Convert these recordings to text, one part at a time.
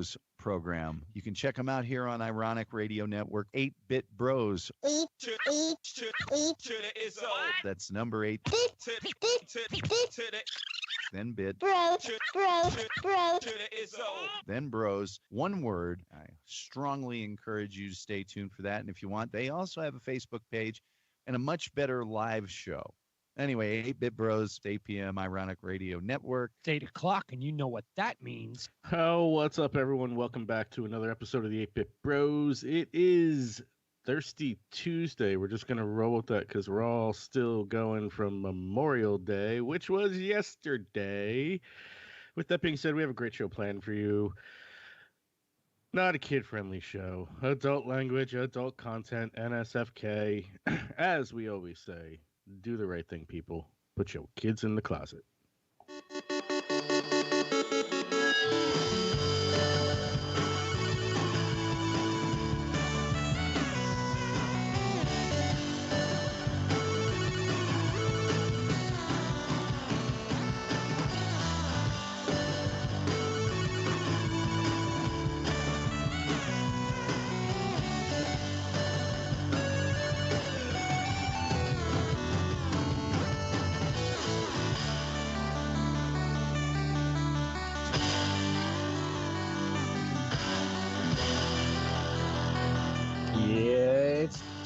Bros program. You can check them out here on Ironic Radio Network, 8-Bit Bros. That's number 8. Then bit. Then bros. One word. I strongly encourage you to stay tuned for that. And if you want, they also have a Facebook page and a much better live show. Anyway, 8-Bit Bros, 8 p.m., Ironic Radio Network. It's 8 o'clock, and you know what that means. Oh, what's up, everyone? Welcome back to another episode of the 8-Bit Bros. It is Thirsty Tuesday. We're just going to roll with that because we're all still going from Memorial Day, which was yesterday. With that being said, we have a great show planned for you. Not a kid-friendly show. Adult language, adult content, NSFK. As we always say, do the right thing, people. Put your kids in the closet.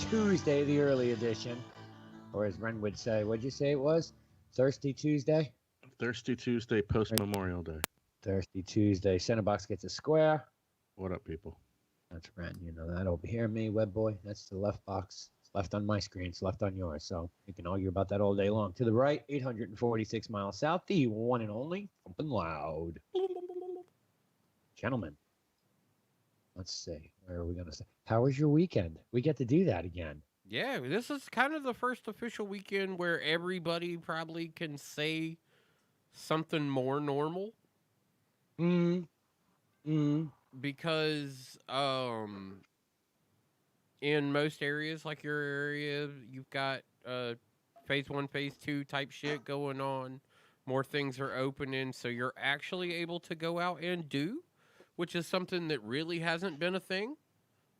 Tuesday, the early edition, or as Ren would say, what'd you say it was? Thirsty Tuesday? Thirsty Tuesday post-Memorial Day. Thirsty Tuesday. Center box gets a square. What up, people? That's Ren. You know that over here, me, web boy. That's the left box. It's left on my screen. It's left on yours. So you can argue about that all day long. To the right, 846 miles south, the one and only Thumpin' Loud. Gentlemen, let's see. Where are we going to say? How was your weekend? We get to do that again. Yeah, this is kind of the first official weekend where everybody probably can say something more normal. Because in most areas, like your area, you've got phase 1, phase 2 type shit going on. More things are opening, so you're actually able to go out and do, which is something that really hasn't been a thing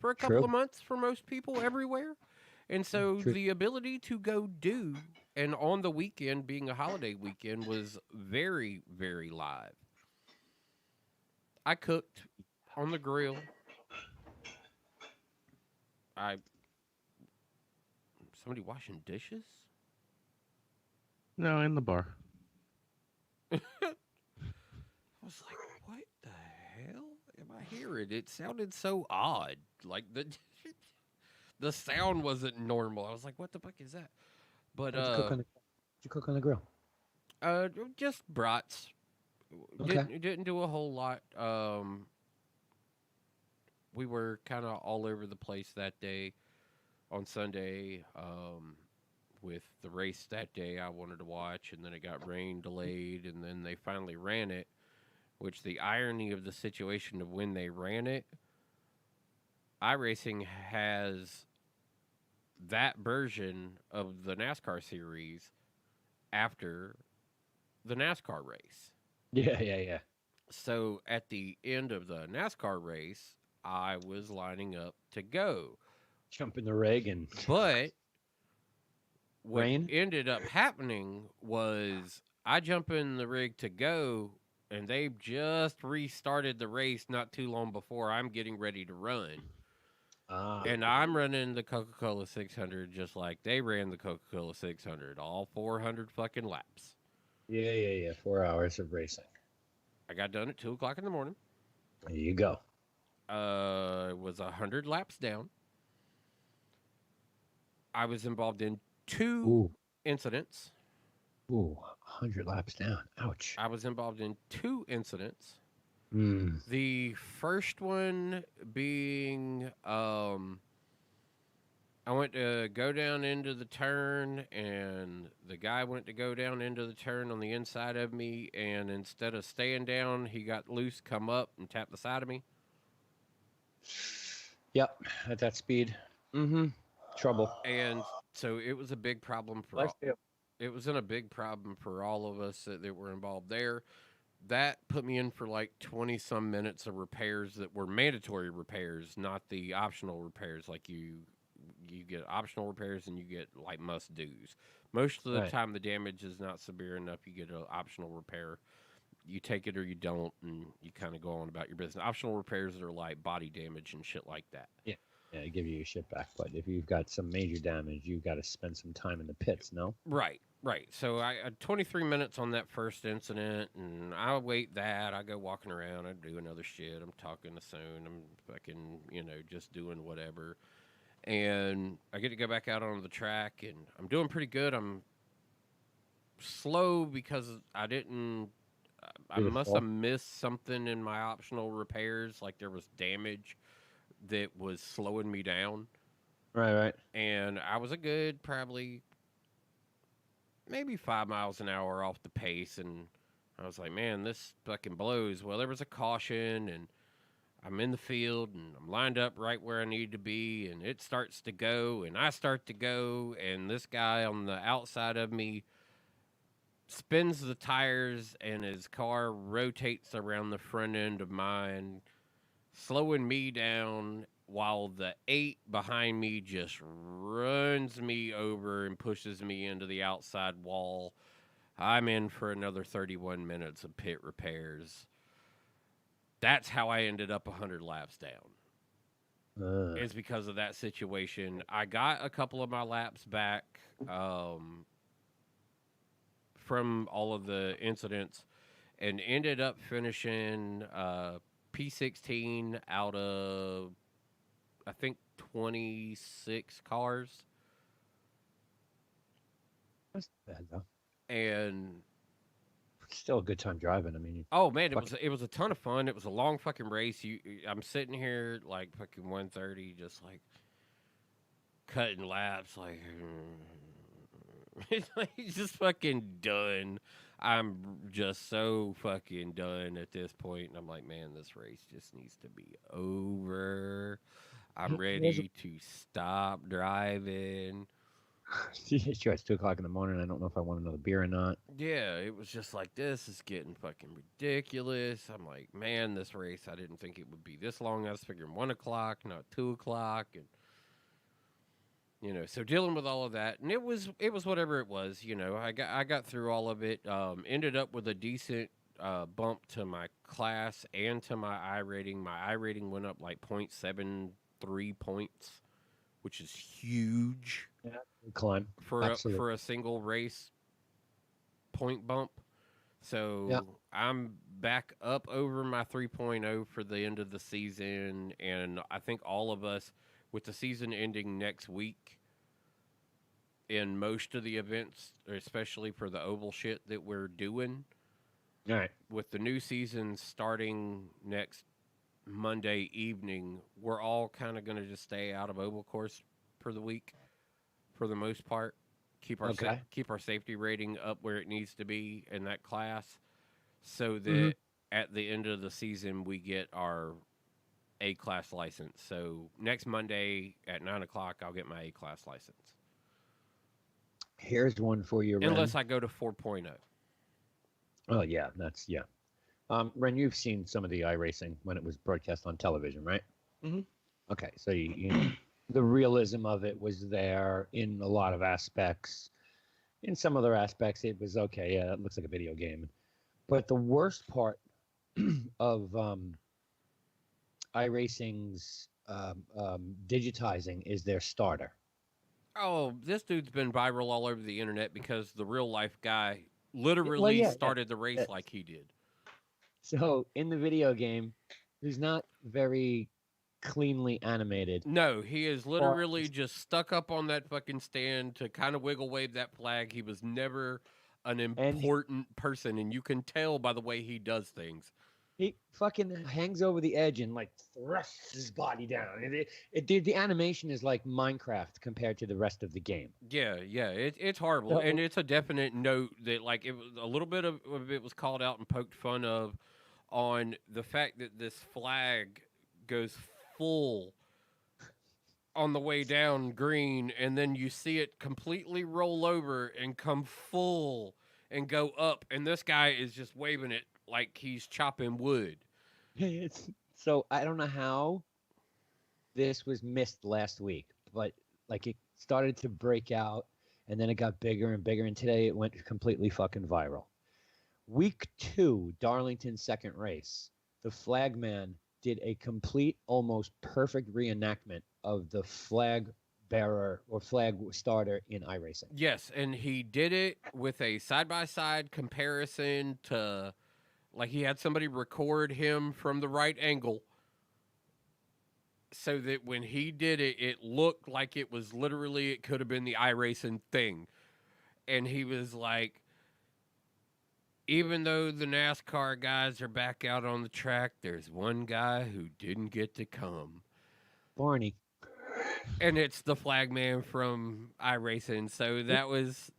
for a couple of months for most people everywhere. And so the ability to go do, and on the weekend, being a holiday weekend, was very, very live. I cooked on the grill. Somebody washing dishes? No, in the bar. I was like, what the hell am I hearing? It sounded so odd. Like the sound wasn't normal. I was like, what the fuck is that? But What'd you cook on the grill? Just brats. Okay. Didn't do a whole lot. We were kind of all over the place that day on Sunday. With the race that day I wanted to watch, and then it got rain delayed, and then they finally ran it, which the irony of the situation of when they ran it, iRacing has that version of the NASCAR series after the NASCAR race. Yeah. So at the end of the NASCAR race, I was lining up to go. Jump in the rig and... But what ended up happening was I jump in the rig to go, and they just restarted the race not too long before I'm getting ready to run. And I'm running the Coca-Cola 600 just like they ran the Coca-Cola 600, all 400 fucking laps. Yeah. 4 hours of racing. I got done at 2 o'clock in the morning. There you go. It was 100 laps down. I was involved in 2 incidents. 100 laps down. Ouch. I was involved in 2 incidents. The first one being, I went to go down into the turn, and the guy went to go down into the turn on the inside of me, and instead of staying down, he got loose, come up, and tapped the side of me. Yep, at that speed. Trouble. And so it was a big problem for all. It was a big problem for all of us that were involved there. that put me in for like 20 some minutes of repairs that were mandatory repairs, not the optional repairs. Like you get optional repairs and you get like must do's. Most of the Right. time, the damage is not severe enough. You get an optional repair. You take it or you don't, and you kind of go on about your business. Optional repairs are like body damage and shit like that. Yeah, I give you your shit back. But if you've got some major damage, you've got to spend some time in the pits, no? Right. So I had 23 minutes on that first incident, and I wait that. I go walking around. I do another shit. I'm talking to Soon. I'm fucking, just doing whatever. And I get to go back out on the track, and I'm doing pretty good. I'm slow because I didn't. I must have missed something in my optional repairs. Like there was damage that was slowing me down. Right. And I was a good probably maybe 5 miles an hour off the pace, and I was like, man, this fucking blows. Well, there was a caution, and I'm in the field, and I'm lined up right where I need to be, and it starts to go, and I start to go, and this guy on the outside of me spins the tires, and his car rotates around the front end of mine, slowing me down, while the 8 behind me just runs me over and pushes me into the outside wall. I'm in for another 31 minutes of pit repairs. That's how I ended up 100 laps down. It's because of that situation. I got a couple of my laps back from all of the incidents and ended up finishing P16 out of, I think, 26 cars. That's bad though. And still a good time driving. I mean, oh man, it was a ton of fun. It was a long fucking race. I'm sitting here like fucking 1:30, just like cutting laps, like it's like just fucking done. I'm just so fucking done at this point, and I'm like, man, this race just needs to be over. I'm ready to stop driving. Sure, it's 2:00 in the morning. I don't know if I want another beer or not. Yeah, it was just like, this is getting fucking ridiculous. I'm like, man, this race, I didn't think it would be this long. I was figuring 1 o'clock, not 2 o'clock, and so dealing with all of that, and it was whatever it was. I got through all of it. Ended up with a decent bump to my class and to my I rating. My I rating went up like 0.73 points, which is huge. Yeah, climb for a single race point bump. So yeah. I'm back up over my 3.0 for the end of the season, and I think all of us, with the season ending next week, in most of the events, especially for the oval shit that we're doing, all right, with the new season starting next Monday evening, we're all kind of going to just stay out of oval course for the week, for the most part. Keep our safety rating up where it needs to be in that class, so that at the end of the season we get our A-class license. So next Monday at 9 o'clock, I'll get my A-class license. Here's one for you, Ren. Unless I go to 4.0. Oh, yeah, yeah. Ren, you've seen some of the iRacing when it was broadcast on television, right? Mm-hmm. Okay, so you know, the realism of it was there in a lot of aspects. In some other aspects, it was okay. Yeah, it looks like a video game. But the worst part of iRacing's digitizing is their starter. Oh, this dude's been viral all over the internet because the real life guy literally started the race like he did. So in the video game, he's not very cleanly animated. No, he is literally just stuck up on that fucking stand to kind of wiggle wave that flag. He was never an important person, and you can tell by the way he does things. He fucking hangs over the edge and like thrusts his body down. The animation is like Minecraft compared to the rest of the game. Yeah, it's horrible, and it's a definite note that like it was a little bit of it was called out and poked fun of on the fact that this flag goes full on the way down green, and then you see it completely roll over and come full and go up, and this guy is just waving it like he's chopping wood. So I don't know how this was missed last week, but like it started to break out and then it got bigger and bigger. And today it went completely fucking viral. Week 2, Darlington's second race, the flagman did a complete, almost perfect reenactment of the flag bearer or flag starter in iRacing. Yes, and he did it with a side-by-side comparison to, like, he had somebody record him from the right angle so that when he did it, it looked like it was literally, it could have been the iRacing thing. And he was like, even though the NASCAR guys are back out on the track, there's one guy who didn't get to come. Barney. And it's the flagman from iRacing. So that was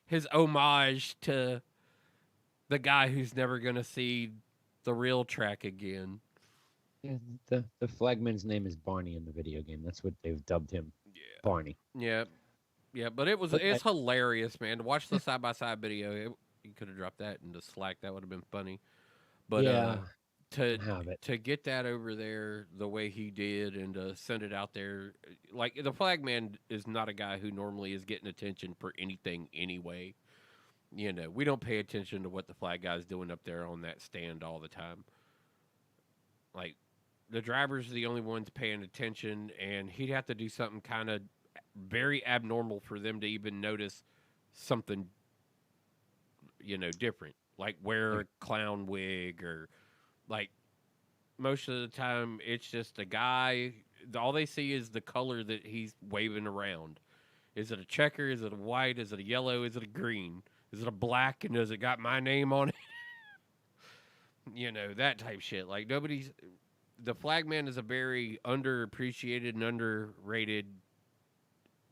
his homage to the guy who's never gonna see the real track again. Yeah, the flagman's name is Barney in the video game. That's what they've dubbed him. Yeah. Barney. Yeah. Yeah, but it's hilarious, man. To watch the side by side video, you could have dropped that into Slack. That would have been funny. But yeah, to get that over there the way he did and to send it out there, like the flagman is not a guy who normally is getting attention for anything anyway. You know, we don't pay attention to what the flag guy's doing up there on that stand all the time. Like the drivers are the only ones paying attention, and he'd have to do something kind of very abnormal for them to even notice something, different. Like wear a clown wig or like most of the time it's just a guy. All they see is the color that he's waving around. Is it a checker? Is it a white? Is it a yellow? Is it a green? Is it a black? And does it got my name on it? That type shit. Like the flagman is a very underappreciated and underrated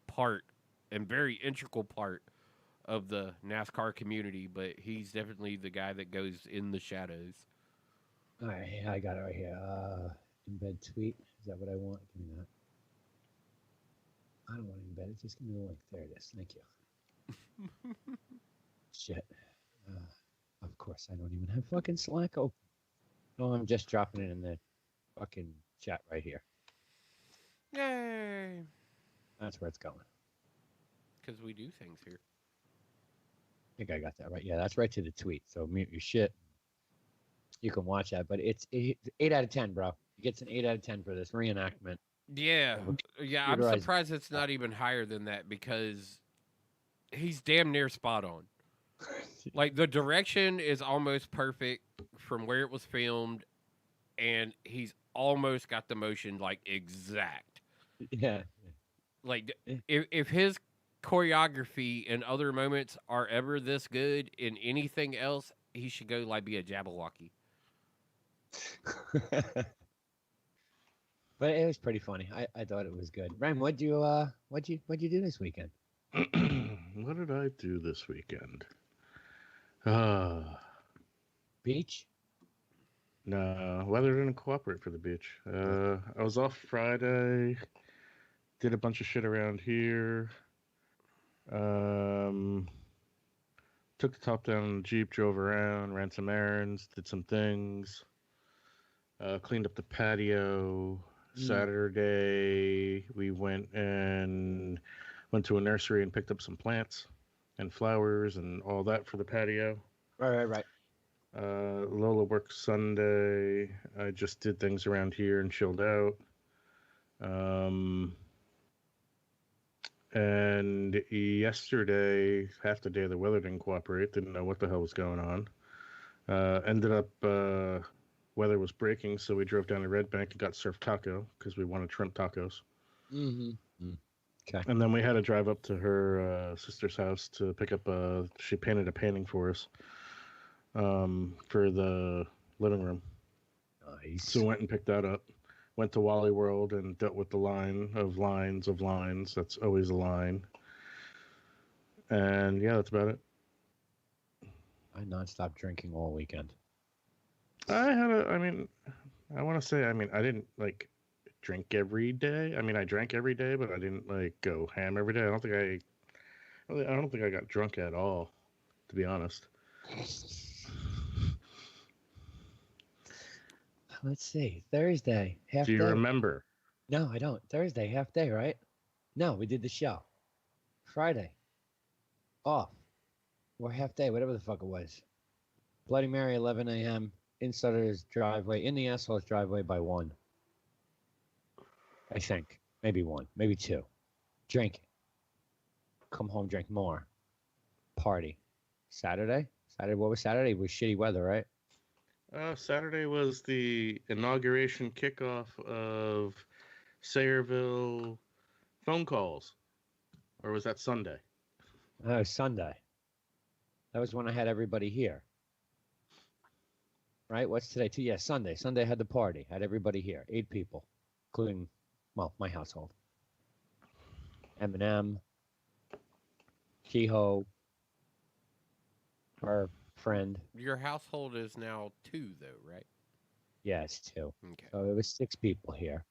part and very integral part of the NASCAR community, but he's definitely the guy that goes in the shadows. All right, I got it right here. Embed tweet. Is that what I want? Give me that. I don't want to embed it. Just give me the link. There it is. Thank you. Shit. Of course, I don't even have fucking Slack open. No, I'm just dropping it in the fucking chat right here. Yay! That's where it's going. Because we do things here. I think I got that right. Yeah, that's right to the tweet. So mute your shit. You can watch that, but it's 8 out of 10, bro. He gets an 8 out of 10 for this reenactment. Yeah. I'm surprised it's not even higher than that because he's damn near spot on. Like the direction is almost perfect from where it was filmed, and he's almost got the motion like exact. Yeah. Like if his choreography and other moments are ever this good in anything else, he should go like be a Jabberwocky. But it was pretty funny. I thought it was good. Ryan, what'd you do this weekend? What did I do this weekend? Beach? No, weather didn't cooperate for the beach. I was off Friday. Did a bunch of shit around here. Took the top down on the Jeep, drove around, ran some errands, did some things. Cleaned up the patio. Saturday, we went to a nursery and picked up some plants and flowers and all that for the patio. Right. Lola worked Sunday. I just did things around here and chilled out. And yesterday, half the day, the weather didn't cooperate. Didn't know what the hell was going on. Ended up, weather was breaking, so we drove down to Red Bank and got surf taco because we wanted shrimp tacos. Okay. And then we had to drive up to her sister's house to pick up she painted a painting for us for the living room. Nice. So went and picked that up. Went to Wally World and dealt with the line of lines of lines. That's always a line. And yeah, that's about it. I nonstop drinking all weekend. I want to say, I didn't drink every day. I drank every day, but I didn't go ham every day. I don't think I got drunk at all, to be honest. Let's see. Thursday, half Do you day. remember? No, I don't. Thursday, half day, right? No, we did the show. Friday, off. Or half day, whatever the fuck it was. Bloody Mary, 11 a.m. In Sutter's driveway, in the asshole's driveway by 1. I think. Maybe 1, maybe 2. Drink. Come home, drink more. Party. Saturday? What was Saturday? It was shitty weather, right? Saturday was the inauguration kickoff of Sayreville phone calls. Or was that Sunday? It was Sunday. That was when I had everybody here. Right? What's today? Yeah, Sunday. Sunday I had the party. Had everybody here. 8 people, including, well, my household. Eminem, Kehoe, our friend. Your household is now 2, though, right? Yeah, it's 2. Okay. So it was 6 people here.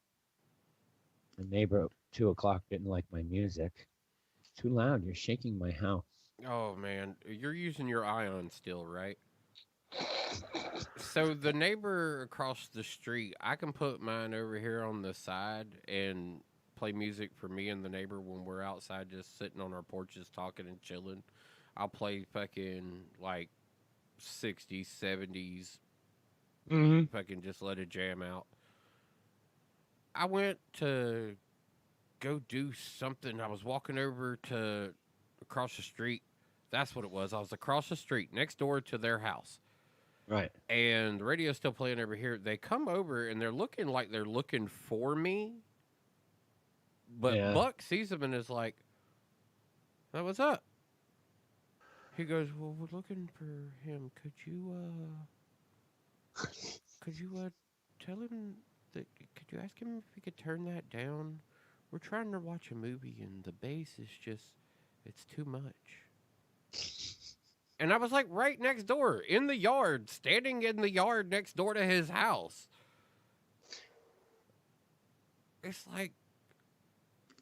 The neighbor at 2 o'clock didn't like my music. It's too loud. You're shaking my house. Oh, man. You're using your ion still, right? So the neighbor across the street, I can put mine over here on the side and play music for me and the neighbor when we're outside just sitting on our porches talking and chilling. I'll play fucking like 60s, 70s, fucking just let it jam out. I went to go do something. I was walking over to across the street. That's what it was. I was across the street next door to their house. Right. And the radio's still playing over here. They come over and they're looking like they're looking for me. But Yeah. Buck sees them and is like, "Hey, what's up?" He goes, "Well, we're looking for him. Could you tell him that, could you ask him if he could turn that down? We're trying to watch a movie and the bass is just, it's too much." And I was like right next door, in the yard, standing in the yard next door to his house. It's like,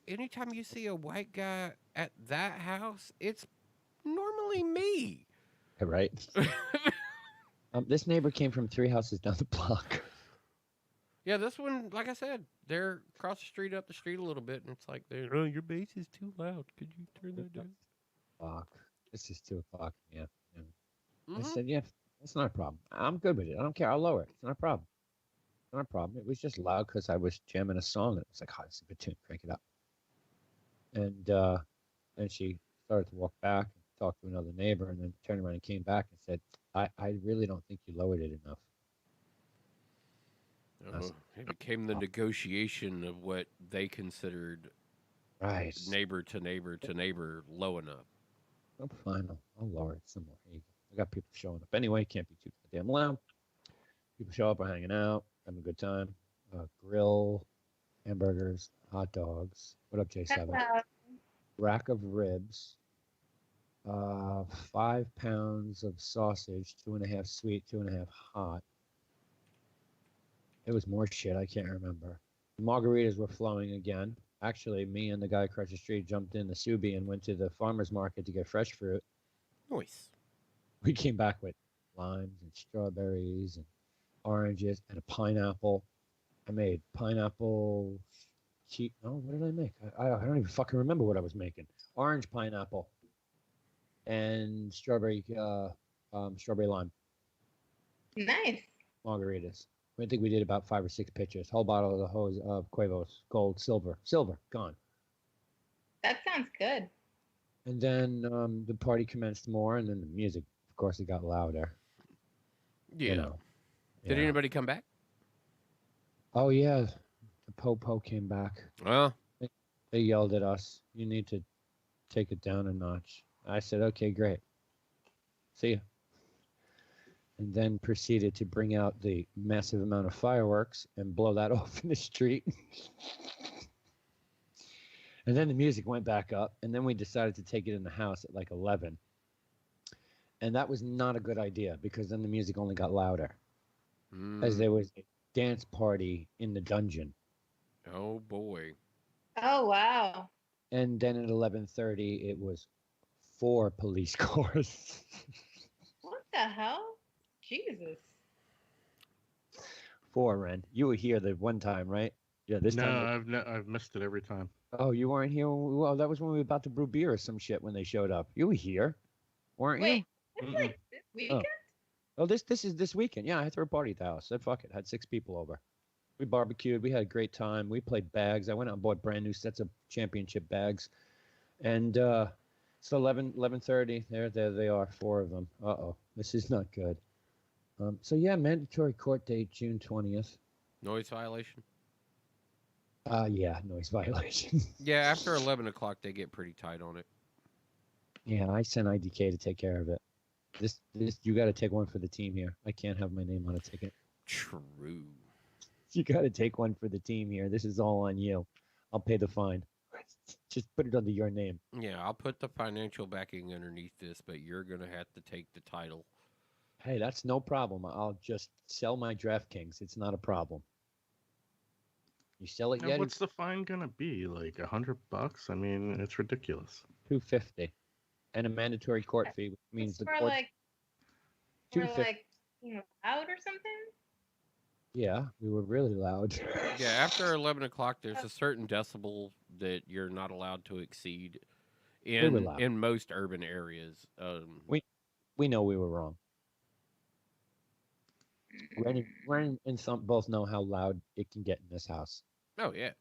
anytime you see a white guy at that house, it's normally me. Right. This neighbor came from 3 houses down the block. Yeah, this one, like I said, they're across the street, up the street a little bit, and it's like, "Oh, your bass is too loud. Could you turn that down?" Fuck. It's just 2 o'clock. Yeah. I Mhm. said, yeah, that's not a problem. I'm good with it. I don't care. I'll lower it. It's not a problem. Not a problem. It was just loud because I was jamming a song. And it was like, oh, it's a good tune. Crank it up. And then she started to walk back and talk to another neighbor and then turned around and came back and said, I really don't think you lowered it enough. It became the negotiation of what they considered Right. neighbor to neighbor to neighbor low enough. Oh, fine. I'll lower it some more. Here you go. I got people showing up. Anyway, can't be too damn loud. People show up, are hanging out, having a good time. Grill, hamburgers, hot dogs. What up, J7? Rack of ribs. 5 pounds of sausage, 2.5 sweet, 2.5 hot. It was more shit. I can't remember. Margaritas were flowing again. Actually, me and the guy across the street jumped in the Subi and went to the farmer's market to get fresh fruit. Nice. We came back with limes and strawberries and oranges and a pineapple. I made pineapple. What did I make? I don't even fucking remember what I was making. Orange pineapple and strawberry lime Nice. margaritas. I think we did about 5 or 6 pitchers. Whole bottle of the hose of Cuervo's Gold Silver gone. That sounds good. And then the party commenced more, and then the music, of course, it got louder. Yeah. You know. Did Yeah. anybody come back? Oh yeah, the po came back. Well, They yelled at us. You need to take it down a notch. I said, okay, great. See ya. And then proceeded to bring out the massive amount of fireworks and blow that off in the street. And then the music went back up, and then we decided to take it in the house at like 11. And that was not a good idea because then the music only got louder as there was a dance party in the dungeon. Oh boy. Oh, wow. And then at 11:30, it was 4 police cars. What the hell? Jesus. before, Ren. You were here the one time, right? Yeah, this No, time. I've missed it every time. Oh, you weren't here. Well, that was when we were about to brew beer or some shit when they showed up. You were here, weren't you? Wait, it's like this weekend? Oh, this is this weekend. Yeah, I threw a party at the house. Said fuck it. Had 6 people over. We barbecued. We had a great time. We played bags. I went out and bought brand new sets of championship bags, and it's 11:30. There they are, 4 of them. Uh-oh, this is not good. So yeah, mandatory court date June 20th. Noise violation. Yeah, noise violation. Yeah, after 11 o'clock, they get pretty tight on it. Yeah, I sent IDK to take care of it. This you got to take one for the team here. I can't have my name on a ticket. True. You got to take one for the team here. This is all on you. I'll pay the fine. Just put it under your name. Yeah, I'll put the financial backing underneath this, but you're going to have to take the title. Hey, that's no problem. I'll just sell my DraftKings. It's not a problem. You sell it Now, yet? what's the fine gonna be? Like $100? I mean, it's ridiculous. $250, and a mandatory court fee, which means It's the for court. like, $250. loud or something? Yeah, we were really loud. Yeah, after 11 o'clock, there's a certain decibel that you're not allowed to exceed We were loud. in most urban areas. We know we were wrong. Ren and Thump both know how loud it can get in this house. Oh, yeah.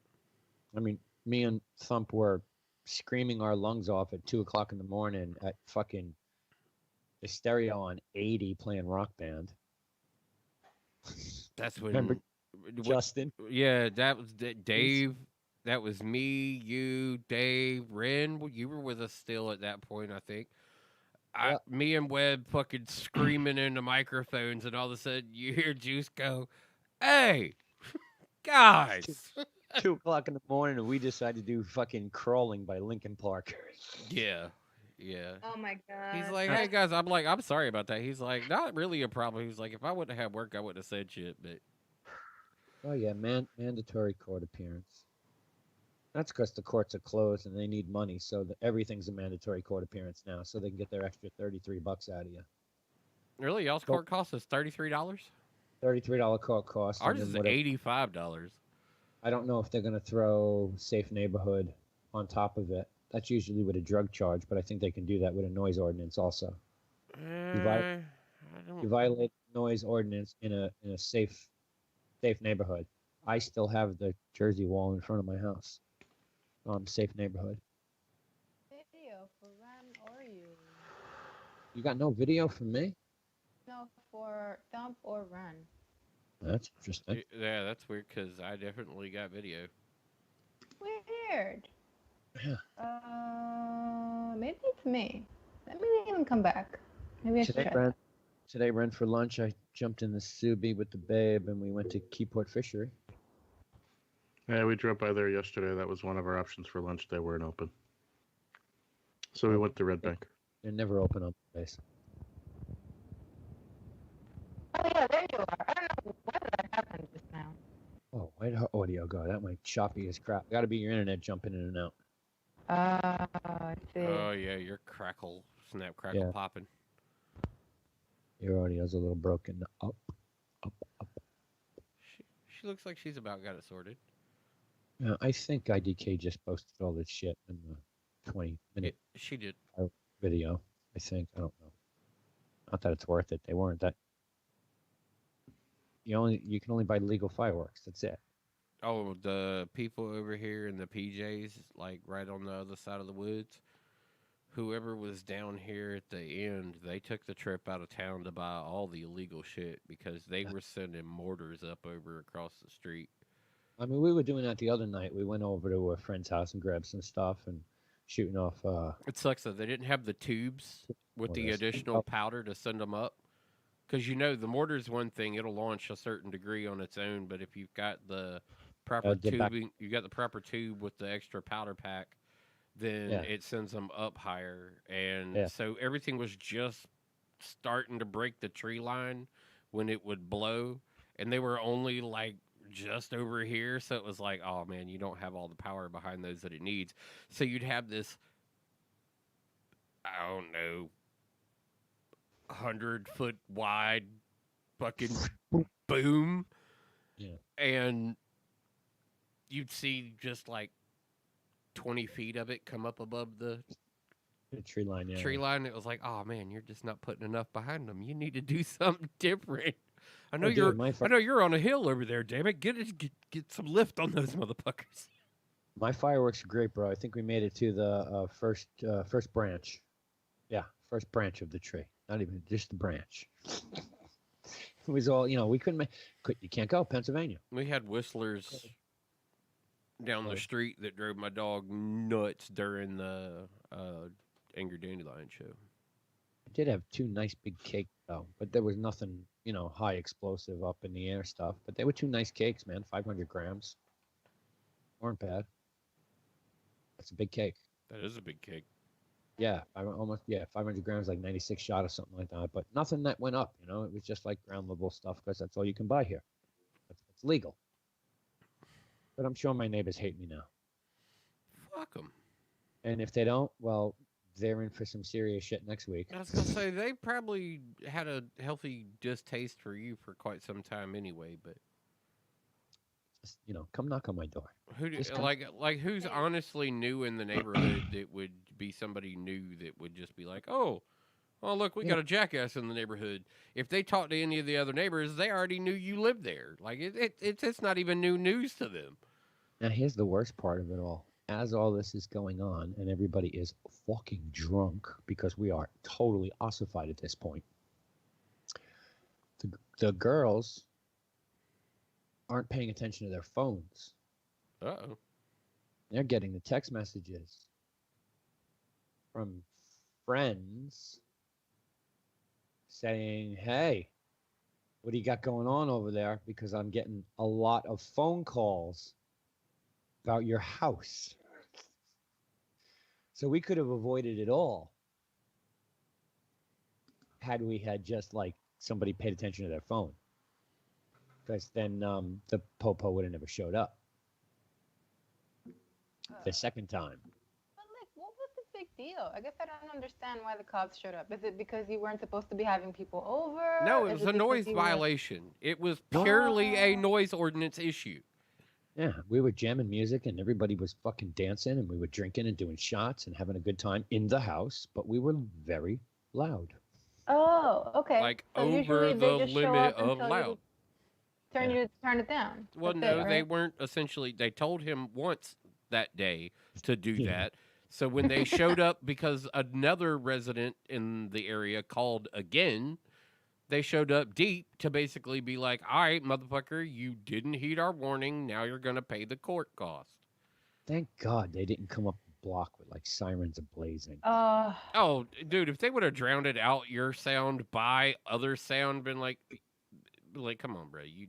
I mean, me and Thump were screaming our lungs off at 2 o'clock in the morning at fucking the stereo on 80 playing Rock Band. That's when. Remember Justin? Yeah, that was Dave. That was me, you, Dave, Ren. You were with us still at that point, I think. Me and Webb fucking screaming into microphones, and all of a sudden you hear Juice go, "Hey, guys!" 2 o'clock in the morning, and we decided to do fucking Crawling by Linkin Park. Yeah. Oh my god. He's like, "Hey guys," I'm like, "I'm sorry about that." He's like, "Not really a problem." He's like, "If I wouldn't have had work, I wouldn't have said shit." But Oh yeah, mandatory court appearance. That's because the courts are closed and they need money, so everything's a mandatory court appearance now, so they can get their extra $33 out of you. really, y'all's court cost us $33. $33 court cost. Ours is $85. I don't know if they're going to throw Safe Neighborhood on top of it. That's usually with a drug charge, but I think they can do that with a noise ordinance also. You violate noise ordinance in a safe neighborhood. I still have the Jersey wall in front of my house. Safe neighborhood. Video for Ren or you? You got no video from me? No, for Thump or Ren. That's interesting. Yeah, that's weird because I definitely got video. Weird. Yeah. Maybe it's me. Let me even come back. Maybe I should try. Today, Ren, for lunch, I jumped in the Subi with the babe, and we went to Keyport Fishery. Yeah, we drove by there yesterday. That was one of our options for lunch. They weren't open. So we went to Red Bank. They're never open on place. Oh yeah, there you are. I don't know why that happened just now. Oh, where'd her audio go? That might choppy as crap. Got to be your internet jumping in and out. I see. Oh yeah, your snap crackle popping. Your audio's a little broken. Up. She looks like she's about got it sorted. Yeah, I think IDK just posted all this shit in the 20-minute She did. video. I think. I don't know. Not that it's worth it. They weren't that. You can only buy legal fireworks. That's it. Oh, the people over here in the PJs, like right on the other side of the woods, whoever was down here at the end, they took the trip out of town to buy all the illegal shit because they were sending mortars up over across the street. I mean, we were doing that the other night. We went over to a friend's house and grabbed some stuff and shooting off. It sucks that they didn't have the tubes with the additional powder to send them up. Because, the mortar's one thing. It'll launch a certain degree on its own. But if you've got the proper tubing, you got the proper tube with the extra powder pack, then it sends them up higher. And so everything was just starting to break the tree line when it would blow. And they were only like just over here. So it was like, oh man, you don't have all the power behind those that it needs. So you'd have this, I don't know, 100-foot wide fucking boom Yeah. And you'd see just like 20 feet of it come up above the tree line. Yeah. tree line. It was like, oh man, you're just not putting enough behind them. You need to do something different. I know Dude, I know you're on a hill over there. Damn it, get some lift on those motherfuckers. My fireworks are great, bro. I think we made it to the first branch. Yeah, first branch of the tree. Not even just the branch. It was all, we couldn't make. You can't go Pennsylvania. We had whistlers down the street that drove my dog nuts during the Angry Dandelion show. I did have 2 nice big cakes though, but there was nothing, high explosive up in the air stuff. But they were 2 nice cakes, man. 500 grams. Weren't bad. That's a big cake. That is a big cake. Yeah, 500 grams, like 96 shot or something like that. But nothing that went up, It was just like ground level stuff because that's all you can buy here. It's legal. But I'm sure my neighbors hate me now. Fuck them. And if they don't, well, they're in for some serious shit next week. I was gonna say they probably had a healthy distaste for you for quite some time anyway. But just, come knock on my door. who who's honestly new in the neighborhood that would be somebody new that would just be like, oh, well, look, we got a jackass in the neighborhood. If they talked to any of the other neighbors, they already knew you lived there. Like it's not even new news to them. Now here's the worst part of it all. As all this is going on and everybody is fucking drunk because we are totally ossified at this point, the girls aren't paying attention to their phones. Uh-oh. They're getting the text messages from friends saying, hey, what do you got going on over there? Because I'm getting a lot of phone calls about your house. So we could have avoided it all had we had just like somebody paid attention to their phone. Because then the popo would have never showed up. The second time. But like, what was the big deal? I guess I don't understand why the cops showed up. Is it because you weren't supposed to be having people over? No, it was a noise violation. It was purely a noise ordinance issue. Yeah, we were jamming music and everybody was fucking dancing and we were drinking and doing shots and having a good time in the house, but we were very loud. Oh, okay. Like so over the limit of loud. You turn it down. Well, no, they weren't essentially. They told him once that day to do that. So when they showed up, because another resident in the area called again, they showed up deep to basically be like, all right, motherfucker, you didn't heed our warning. Now you're going to pay the court cost. Thank God they didn't come up the block with like sirens ablazing. Oh, dude, if they would have drowned out your sound by other sound, been like, come on, bro. You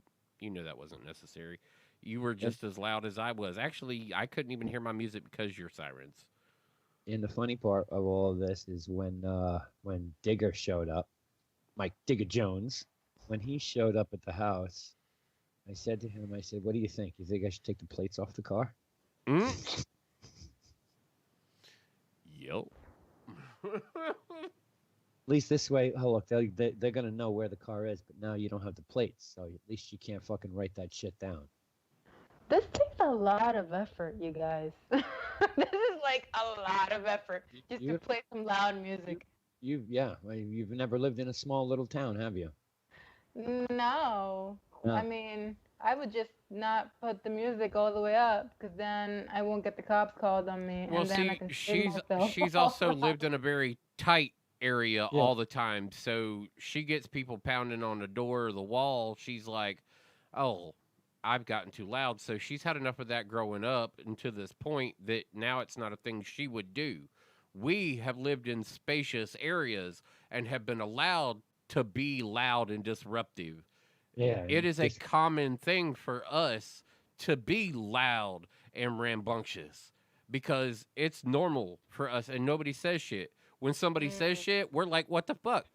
knew that wasn't necessary. You were just as loud as I was. Actually, I couldn't even hear my music because of your sirens. And the funny part of all of this is when Digger showed up, Mike Digger Jones, when he showed up at the house, I said to him, what do you think? You think I should take the plates off the car? Yep. At least this way, look, they're going to know where the car is, but now you don't have the plates, so at least you can't fucking write that shit down. This takes a lot of effort, you guys. This is like a lot of effort just to play some loud music. You've never lived in a small little town, have you? No. I mean, I would just not put the music all the way up because then I won't get the cops called on me. Well, and then I can she's also lived in a very tight area all the time, so she gets people pounding on the door or the wall. She's like, oh, I've gotten too loud. So she's had enough of that growing up and to this point that now it's not a thing she would do. We have lived in spacious areas and have been allowed to be loud and disruptive. Yeah. It is a common thing for us to be loud and rambunctious because it's normal for us and nobody says shit. When somebody says shit, we're like, what the fuck?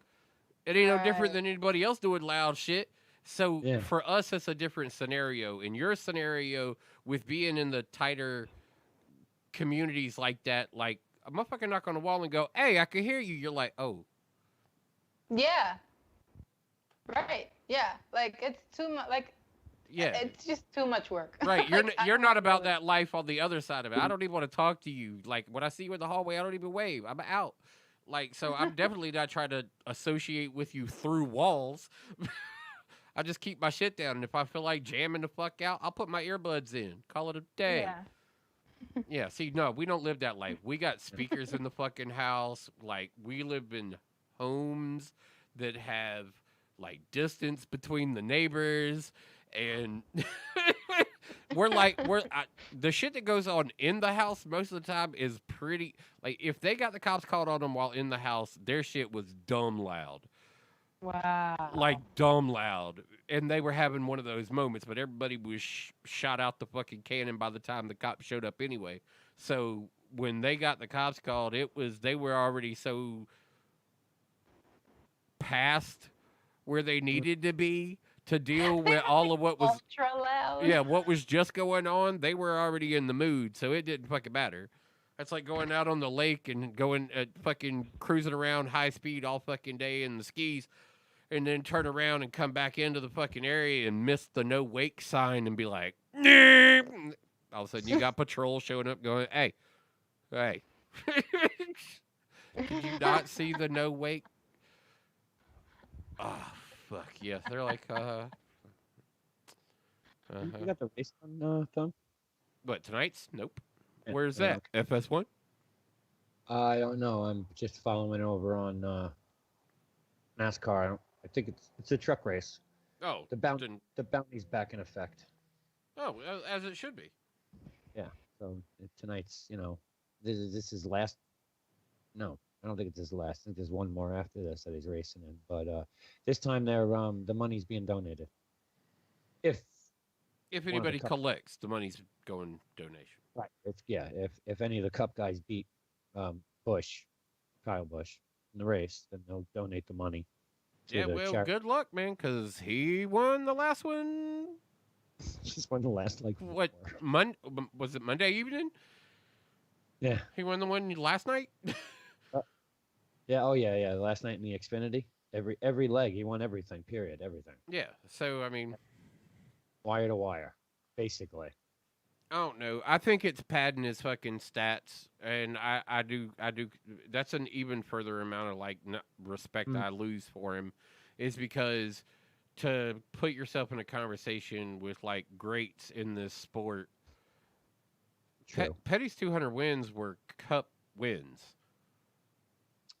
It ain't no different than anybody else doing loud shit. So for us, it's a different scenario. In your scenario, with being in the tighter communities like that, like a motherfucker knock on the wall and go, hey, I can hear you. You're like, oh. Yeah. Right. Yeah. Like, it's too much. Like, Yeah. It's just too much work. Right. Like, I You're don't not wanna about do it. that life on the other side of it. I don't even want to talk to you. Like when I see you in the hallway, I don't even wave. I'm out. Like so, I'm definitely not trying to associate with you through walls. I just keep my shit down, and if I feel like jamming the fuck out, I'll put my earbuds in. Call it a day. Yeah. Yeah. See, no, we don't live that life. We got speakers in the fucking house. Like we live in homes that have like distance between the neighbors, and the shit that goes on in the house most of the time is pretty. Like if they got the cops called on them while in the house, their shit was dumb loud. Wow. Like dumb loud, and they were having one of those moments, but everybody was shot out the fucking cannon by the time the cops showed up anyway. So when they got the cops called, they were already so past where they needed to be to deal with all of what was ultra loud. what was just going on. They were already in the mood, so it didn't fucking matter. That's like going out on the lake and going fucking cruising around high speed all fucking day in the skis, and then turn around and come back into the fucking area and miss the no wake sign and be like, "Neep." All of a sudden you got patrol showing up going, hey. Did you not see the no wake? Oh, fuck. Yes. They're like, You got the race on thumb? What, tonight's? Nope. Yeah, Where's yeah, that? FS1? I don't know. I'm just following over on NASCAR. I think it's a truck race. Oh. The bounty's back in effect. Oh, as it should be. Yeah. So tonight's, this is last. No, I don't think it's his last. I think there's one more after this that he's racing in. But this time the money's being donated. If anybody collects, the money's going donation. Right. If any of the Cup guys beat Kyle Busch in the race, then they'll donate the money. Yeah, well, good luck, man, because he won the last one. Just won the last what? Was it Monday evening? Yeah. He won the one last night. Yeah. Oh yeah. Last night in the Xfinity, every leg he won everything. Period. Everything. Yeah. So I mean, wire to wire, basically. I don't know. I think it's padding his fucking stats, and I do. That's an even further amount of respect I lose for him, is because to put yourself in a conversation with greats in this sport. True. Petty's 200 wins were Cup wins.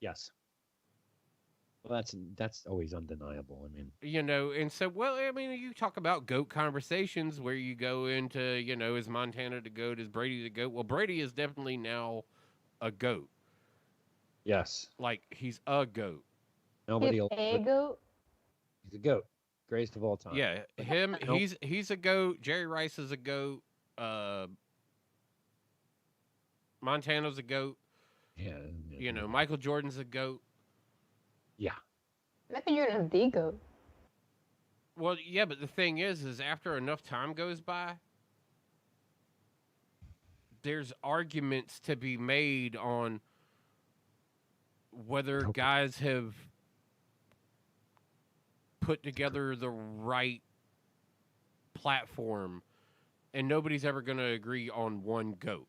Yes. Well, that's always undeniable. I mean, and so, you talk about GOAT conversations where you go into, is Montana the GOAT, is Brady the GOAT? Well, Brady is definitely now a GOAT. Yes. Like, he's a GOAT. Nobody He's a GOAT? He's a GOAT. Greatest of all time. Yeah, he's a GOAT. Jerry Rice is a GOAT. Montana's a GOAT. Yeah. Michael Jordan's a GOAT. Yeah. Michael Jordan's the GOAT. Well, yeah, but the thing is after enough time goes by, there's arguments to be made on whether guys have put together the right platform, and nobody's ever going to agree on one GOAT.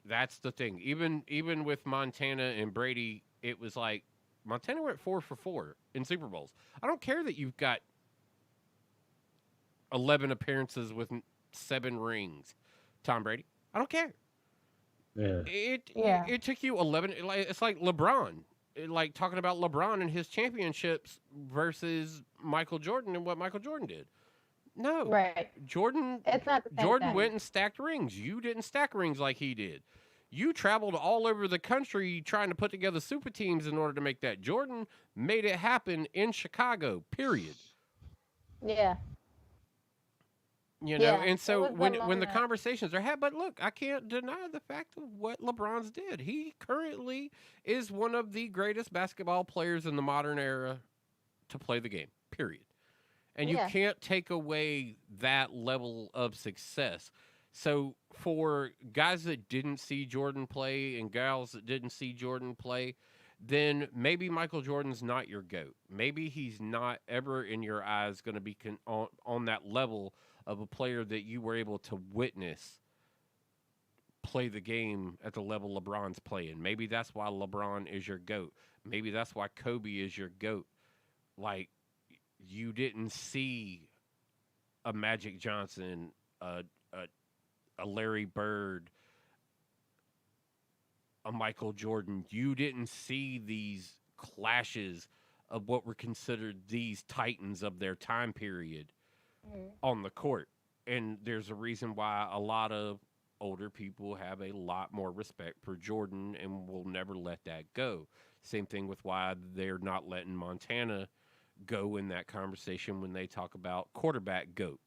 That's the thing. Even with Montana and Brady, it was like Montana went 4 for 4 in Super Bowls. I don't care that you've got 11 appearances with 7 rings, Tom Brady. I don't care. Yeah. It took you 11. It's like LeBron. Like talking about LeBron and his championships versus Michael Jordan and what Michael Jordan did. No. Right. Jordan. It's not the same Jordan thing. went and stacked rings. You didn't stack rings like he did. You traveled all over the country trying to put together super teams in order to make that. Jordan made it happen in Chicago, period. Yeah. And so when the conversations are had, but look, I can't deny the fact of what LeBron's did. He currently is one of the greatest basketball players in the modern era to play the game, period. And you can't take away that level of success. So for guys that didn't see Jordan play and gals that didn't see Jordan play, then maybe Michael Jordan's not your GOAT. Maybe he's not ever in your eyes going to be on that level of a player that you were able to witness play the game at the level LeBron's playing. Maybe that's why LeBron is your GOAT. Maybe that's why Kobe is your GOAT. Like, you didn't see a Magic Johnson, a Larry Bird, a Michael Jordan. You didn't see these clashes of what were considered these titans of their time period on the court. And there's a reason why a lot of older people have a lot more respect for Jordan and will never let that go. Same thing with why they're not letting Montana go in that conversation when they talk about quarterback GOAT.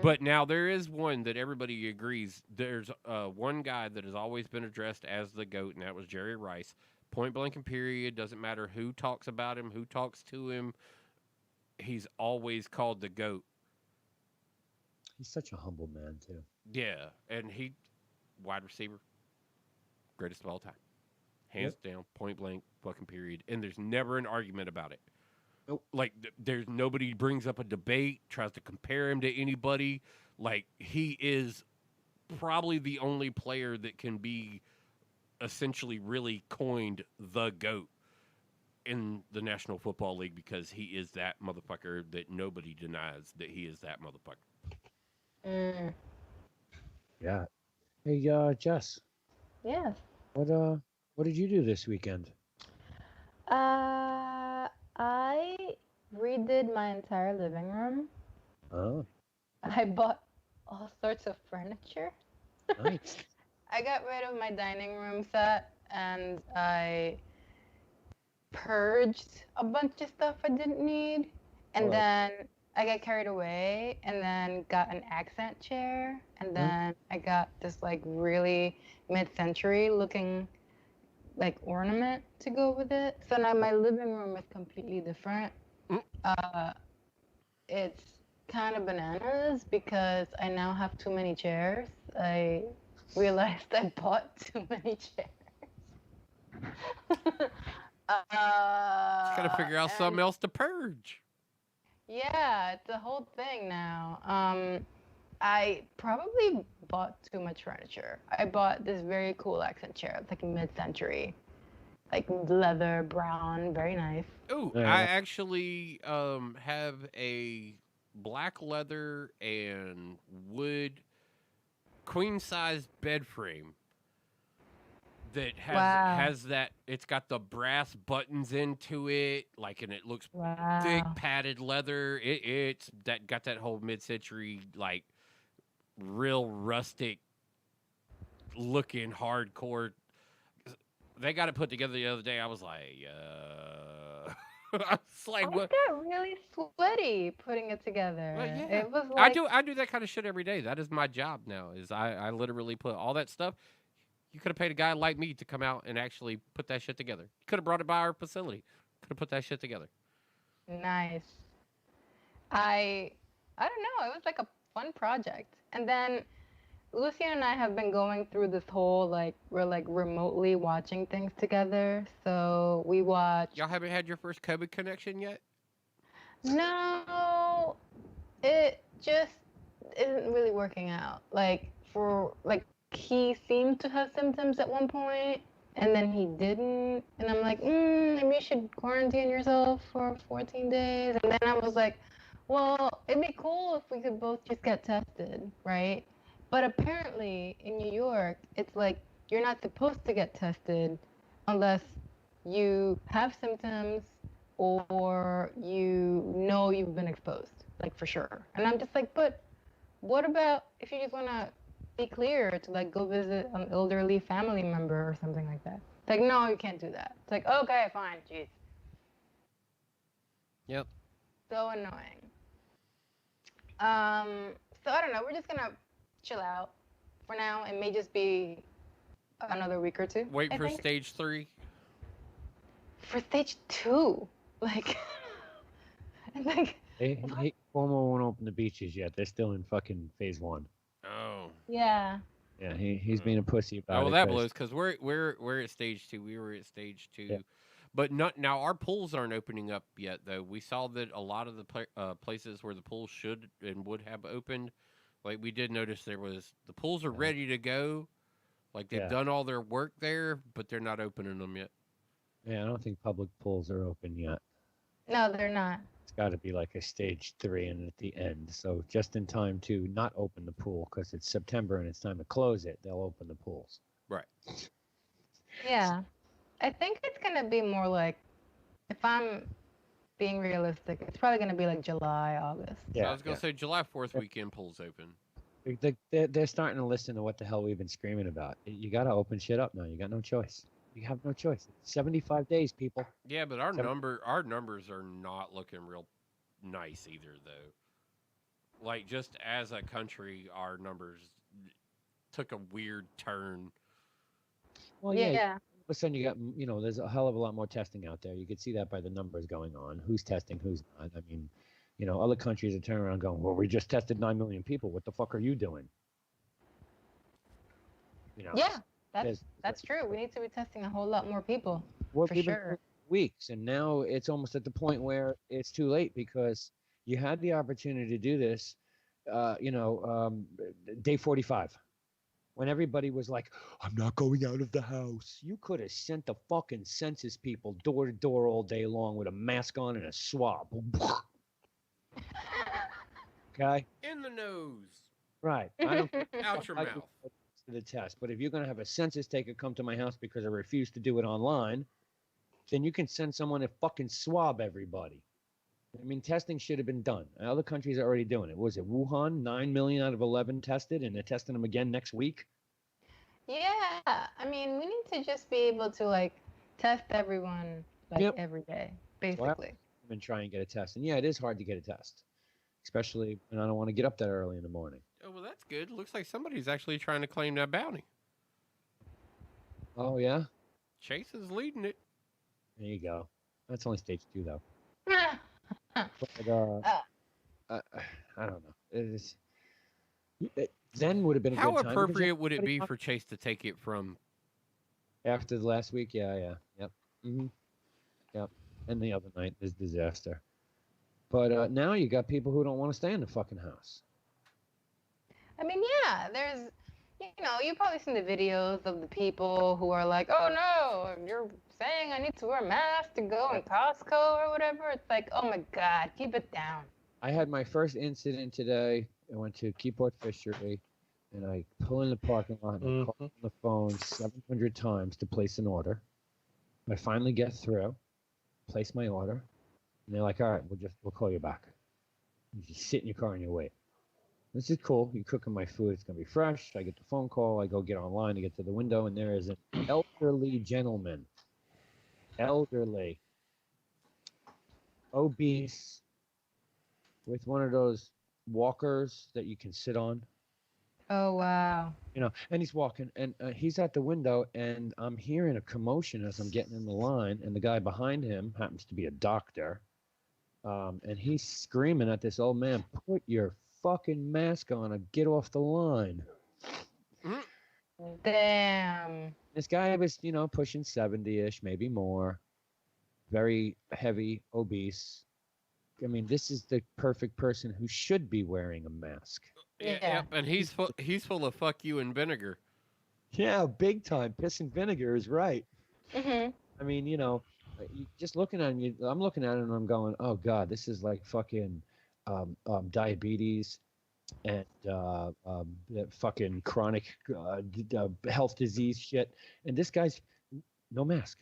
But now there is one that everybody agrees. There's one guy that has always been addressed as the GOAT, and that was Jerry Rice. Point blank and period. Doesn't matter who talks about him, who talks to him. He's always called the GOAT. He's such a humble man, too. Yeah, and he, wide receiver, greatest of all time. Hands down, point blank, fucking period. And there's never an argument about it. Nope. Like, there's nobody brings up a debate, tries to compare him to anybody. Like, he is probably the only player that can be essentially really coined the GOAT in the National Football League, because he is that motherfucker that nobody denies that he is that motherfucker. Yeah. Hey, Jess. Yes. What did you do this weekend? I redid my entire living room. Oh, I bought all sorts of furniture. nice. I got rid of my dining room set and I purged a bunch of stuff I didn't need. And then I got carried away and then got an accent chair. And then I got this like really mid-century looking like ornament to go with it. So now my living room is completely different. It's kind of bananas because I now have too many chairs. I realized I bought too many chairs. Just gotta figure out something else to purge. Yeah, it's a whole thing now. I probably bought too much furniture. I bought this very cool accent chair. It's like mid-century, like leather, brown, very nice. Ooh, I actually have a black leather and wood queen size bed frame that has that. It's got the brass buttons into it, like, and it looks thick padded leather. It's that got that whole mid-century, like, real rustic looking hardcore. They got it put together the other day. I was like, I was like, I got really sweaty putting it together. Well, yeah. It was like... I do that kind of shit every day. That is my job now. Is I literally put all that stuff. You could have paid a guy like me to come out and actually put that shit together. You could have brought it by our facility. Could have put that shit together. Nice. I don't know. It was like a fun project. And then Lucian and I have been going through this whole, like, we're like remotely watching things together. So we watched... Y'all haven't had your first COVID connection yet? No, it just isn't really working out. Like, he seemed to have symptoms at one point, and then he didn't. And I'm like, maybe you should quarantine yourself for 14 days. And then I was like, well, it'd be cool if we could both just get tested, right? But apparently in New York, it's like you're not supposed to get tested unless you have symptoms or you know you've been exposed, like, for sure. And I'm just like, but what about if you just want to be clear to, like, go visit an elderly family member or something like that? It's like, no, you can't do that. It's like, okay, fine, jeez. Yep. So annoying. So I don't know. We're just gonna chill out for now. It may just be another week or two. Wait for stage 3. For stage 2, like, like. Hey, Cuomo won't open the beaches yet. They're still in fucking phase 1. Oh. Yeah. Yeah, he's being a pussy about it. Oh, well, that blows, because we're at stage 2. We were at stage 2. Yeah. But not now. Our pools aren't opening up yet, though. We saw that a lot of the places where the pools should and would have opened, like we did notice the pools are ready to go, like they've done all their work there, but they're not opening them yet. Yeah, I don't think public pools are open yet. No, they're not. It's got to be like a stage 3 and at the end. So just in time to not open the pool because it's September and it's time to close it, they'll open the pools. Right. Yeah. I think it's going to be more like, if I'm being realistic, it's probably going to be like July, August. Yeah, I was going to say July 4th weekend pools open. They're starting to listen to what the hell we've been screaming about. You got to open shit up now. You got no choice. You have no choice. 75 days, people. Yeah, but our numbers are not looking real nice either, though. Like, just as a country, our numbers took a weird turn. Well, yeah. All of a sudden, you got, there's a hell of a lot more testing out there. You can see that by the numbers going on. Who's testing, who's not. I mean, other countries are turning around going, well, we just tested 9 million people. What the fuck are you doing? Yeah. That's true. We need to be testing a whole lot more people. For sure. Weeks, and now it's almost at the point where it's too late because you had the opportunity to do this, day 45, when everybody was like, "I'm not going out of the house." You could have sent the fucking census people door to door all day long with a mask on and a swab. Okay. In the nose. Right. I don't out your mouth. To the test, but if you're going to have a census taker come to my house because I refuse to do it online, then you can send someone to fucking swab everybody. I mean, testing should have been done. Other countries are already doing it. What was it Wuhan? 9 million out of 11 tested, and they're testing them again next week. Yeah, I mean, we need to just be able to test everyone every day, basically. Well, I've been trying to get a test, and yeah, it is hard to get a test, especially when I don't want to get up that early in the morning. Oh, well, that's good. Looks like somebody's actually trying to claim that bounty. Oh, yeah? Chase is leading it. There you go. That's only stage 2, though. But, I don't know. Then would have been a How good time. How appropriate would it be for Chase to take it from? After the last week? Yeah. Yep. Mm-hmm. Yep. And the other night, this disaster. But now you got people who don't want to stay in the fucking house. I mean, yeah, there's, you've probably seen the videos of the people who are like, oh no, you're saying I need to wear a mask to go in Costco or whatever. It's like, oh my God, keep it down. I had my first incident today. I went to Keyport Fishery, and I pull in the parking lot and I call on the phone 700 times to place an order. I finally get through, place my order, and they're like, all right, we'll call you back. You just sit in your car and you wait. This is cool. You're cooking my food. It's going to be fresh. I get the phone call. I go get online to get to the window, and there is an elderly gentleman. Elderly. Obese. With one of those walkers that you can sit on. Oh, wow. And he's walking, and he's at the window, and I'm hearing a commotion as I'm getting in the line, and the guy behind him happens to be a doctor, and he's screaming at this old man, "Put your fucking mask on and get off the line." Damn. This guy was, pushing 70-ish, maybe more. Very heavy, obese. I mean, this is the perfect person who should be wearing a mask. Yeah. Yep, and he's full of fuck you and vinegar. Yeah, big time. Piss and vinegar is right. Mm-hmm. I mean, just looking at him, I'm looking at him and I'm going, oh God, this is like fucking diabetes and fucking chronic health disease shit. And this guy's no mask.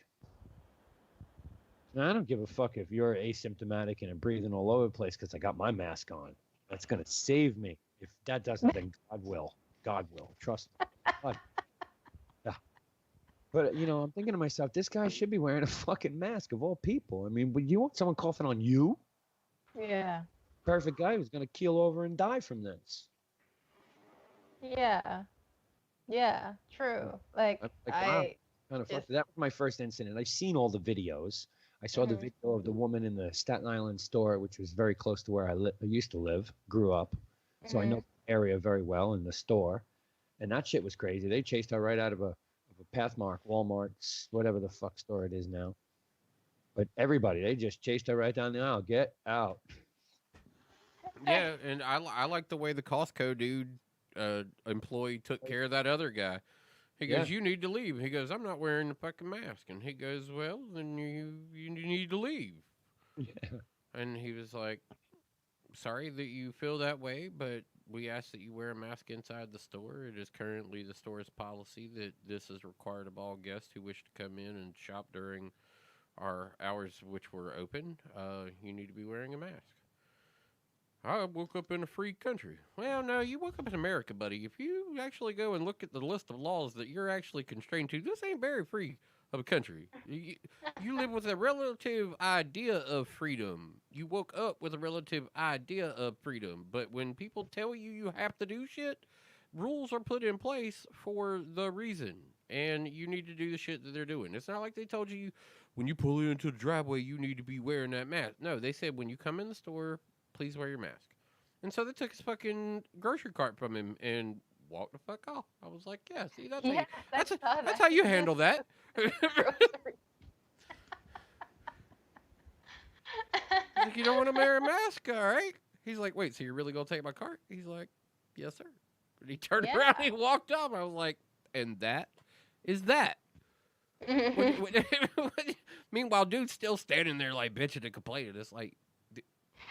Now, I don't give a fuck if you're asymptomatic and I'm breathing all over the place because I got my mask on. That's going to save me. If that doesn't, then God will. God will. Trust me. God. Yeah. But, I'm thinking to myself, this guy should be wearing a fucking mask of all people. I mean, would you want someone coughing on you? Yeah. Perfect guy who's going to keel over and die from this. Yeah. Yeah, true. Wow. Kind of that was my first incident. I've seen all the videos. I saw the video of the woman in the Staten Island store, which was very close to where I used to live, grew up. So I know the area very well in the store. And that shit was crazy. They chased her right out of a Pathmark, Walmart, whatever the fuck store it is now. But everybody, they just chased her right down the aisle. Get out. Yeah, and I like the way the Costco dude employee took care of that other guy. He Yeah. goes, "You need to leave." He goes, "I'm not wearing the fucking mask." And he goes, "Well, then you need to leave." Yeah. And he was like, "Sorry that you feel that way, but we ask that you wear a mask inside the store. It is currently the store's policy that this is required of all guests who wish to come in and shop during our hours which were open. You need to be wearing a mask." I woke up in a free country. Well, no, you woke up in America, buddy. If you actually go and look at the list of laws that you're actually constrained to, this ain't very free of a country. You live with a relative idea of freedom. You woke up with a relative idea of freedom. But when people tell you you have to do shit, rules are put in place for the reason. And you need to do the shit that they're doing. It's not like they told you when you pull into the driveway, you need to be wearing that mask. No, they said when you come in the store, please wear your mask. And so they took his fucking grocery cart from him and walked the fuck off. I was like, yeah, see, that's how you handle that. Like, you don't want to wear a mask, all right? He's like, wait, so you're really gonna take my cart? He's like, yes, sir. And he turned around and he walked off. I was like, and that is that. Meanwhile, dude's still standing there like bitching and complaining. It's like,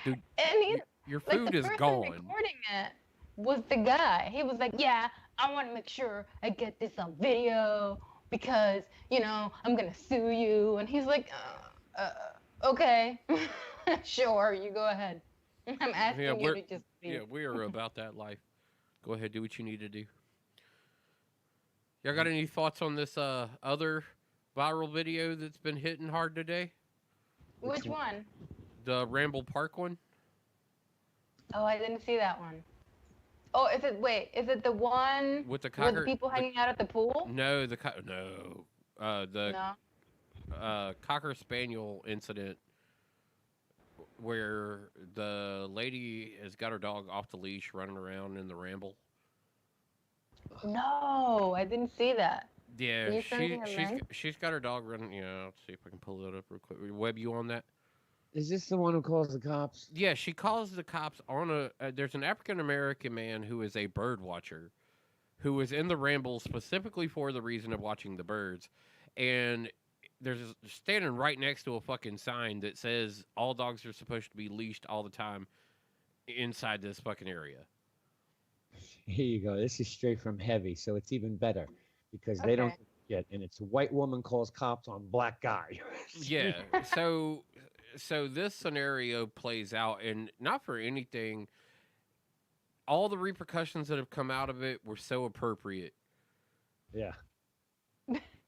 dude, And your like food the is person gone. recording it was the guy. He was like, "Yeah, I want to make sure I get this on video because I'm gonna sue you." And he's like, "Okay, sure, you go ahead. I'm asking you to just leave." Yeah, we are about that life. Go ahead, do what you need to do. Y'all got any thoughts on this other viral video that's been hitting hard today? Which one? The Ramble Park one. Oh, I didn't see that one. Oh, is it the one with the people hanging out at the pool? No, the No. Cocker Spaniel incident where the lady has got her dog off the leash running around in the Ramble. No, I didn't see that. Yeah, she's got her dog running. Yeah, let's see if I can pull it up real quick. Web, you on that? Is this the one who calls the cops? Yeah, she calls the cops on there's an African American man who is a bird watcher, who is in the Ramble specifically for the reason of watching the birds, and there's standing right next to a fucking sign that says all dogs are supposed to be leashed all the time inside this fucking area. Here you go. This is straight from Heavy, so it's even better because they don't get. And it's white woman calls cops on black guy. Yeah. So this scenario plays out, and not for anything, all the repercussions that have come out of it were so appropriate. Yeah.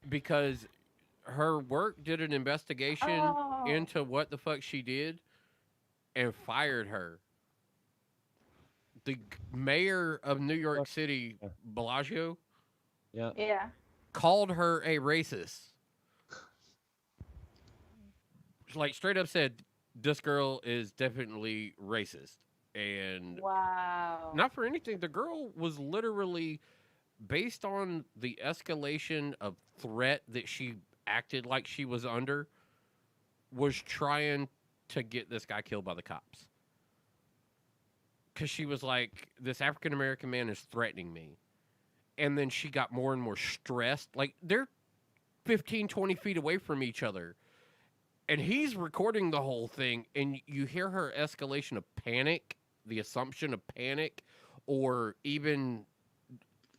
Because her work did an investigation into what the fuck she did and fired her. The mayor of New York City, Bellagio, called her a racist. Like straight up said, this girl is definitely racist. And wow. Not for anything, the girl was literally, based on the escalation of threat that she acted like she was under, was trying to get this guy killed by the cops. Because she was like, this African American man is threatening me. And then she got more and more stressed. Like, they're 15, 20 feet away from each other. And he's recording the whole thing. And you hear her escalation of panic, the assumption of panic, or even,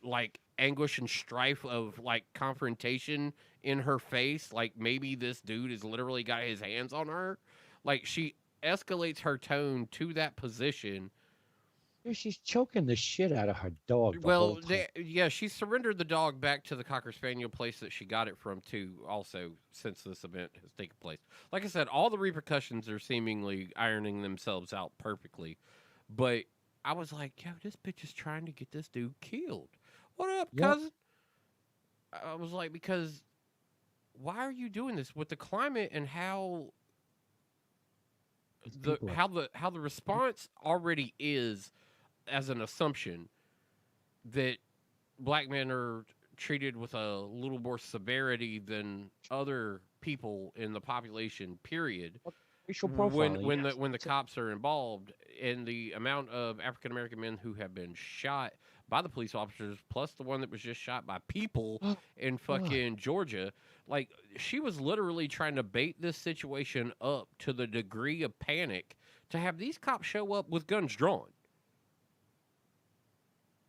like, anguish and strife of, like, confrontation in her face. Like, maybe this dude has literally got his hands on her. Like, she escalates her tone to that position. She's choking the shit out of her dog. Well, she surrendered the dog back to the Cocker Spaniel place that she got it from, too, also, since this event has taken place. Like I said, all the repercussions are seemingly ironing themselves out perfectly. But I was like, yo, this bitch is trying to get this dude killed. What up, cousin? I was like, because why are you doing this with the climate and how the response already is as an assumption that black men are treated with a little more severity than other people in the population, period. Racial profiling. When the cops are involved, and the amount of African American men who have been shot by the police officers, plus the one that was just shot by people in fucking Georgia, like she was literally trying to bait this situation up to the degree of panic to have these cops show up with guns drawn.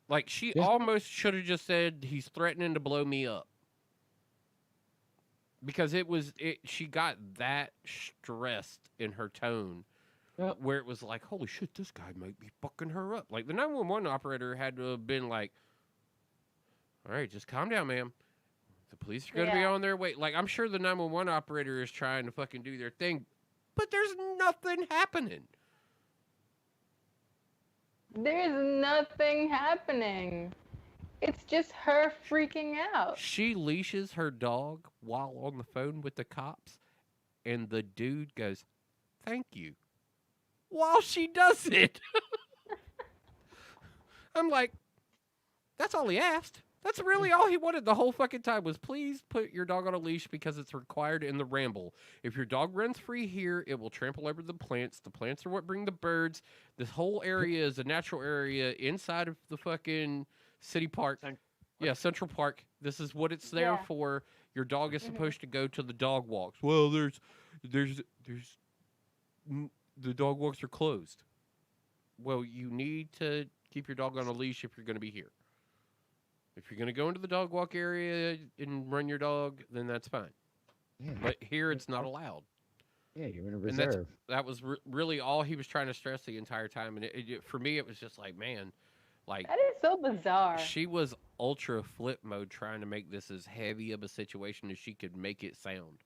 Like she almost should have just said, "He's threatening to blow me up." Because she got that stressed in her tone, where it was like, holy shit, this guy might be fucking her up. Like the 911 operator had to have been like, all right, just calm down, ma'am. The police are going to be on their way. Like I'm sure the 911 operator is trying to fucking do their thing, but there's nothing happening. There's nothing happening. It's just her freaking out. She leashes her dog while on the phone with the cops, and the dude goes, "Thank you," while she does it. I'm like, that's all he asked. That's really all he wanted the whole fucking time was, please put your dog on a leash because it's required in the ramble. If your dog runs free here, it will trample over the plants. The plants are what bring the birds. This whole area is a natural area inside of the fucking city park. Yeah, Central Park. This is what it's there for. Your dog is supposed to go to the dog walks. Well, there's the dog walks are closed. Well, you need to keep your dog on a leash if you're going to be here. If you're going to go into the dog walk area and run your dog, then that's fine. Yeah. But here it's not allowed. Yeah, you're in a reserve. And that was really all he was trying to stress the entire time. And for me, it was just like, man, like that is so bizarre. She was ultra flip mode trying to make this as heavy of a situation as she could make it sound.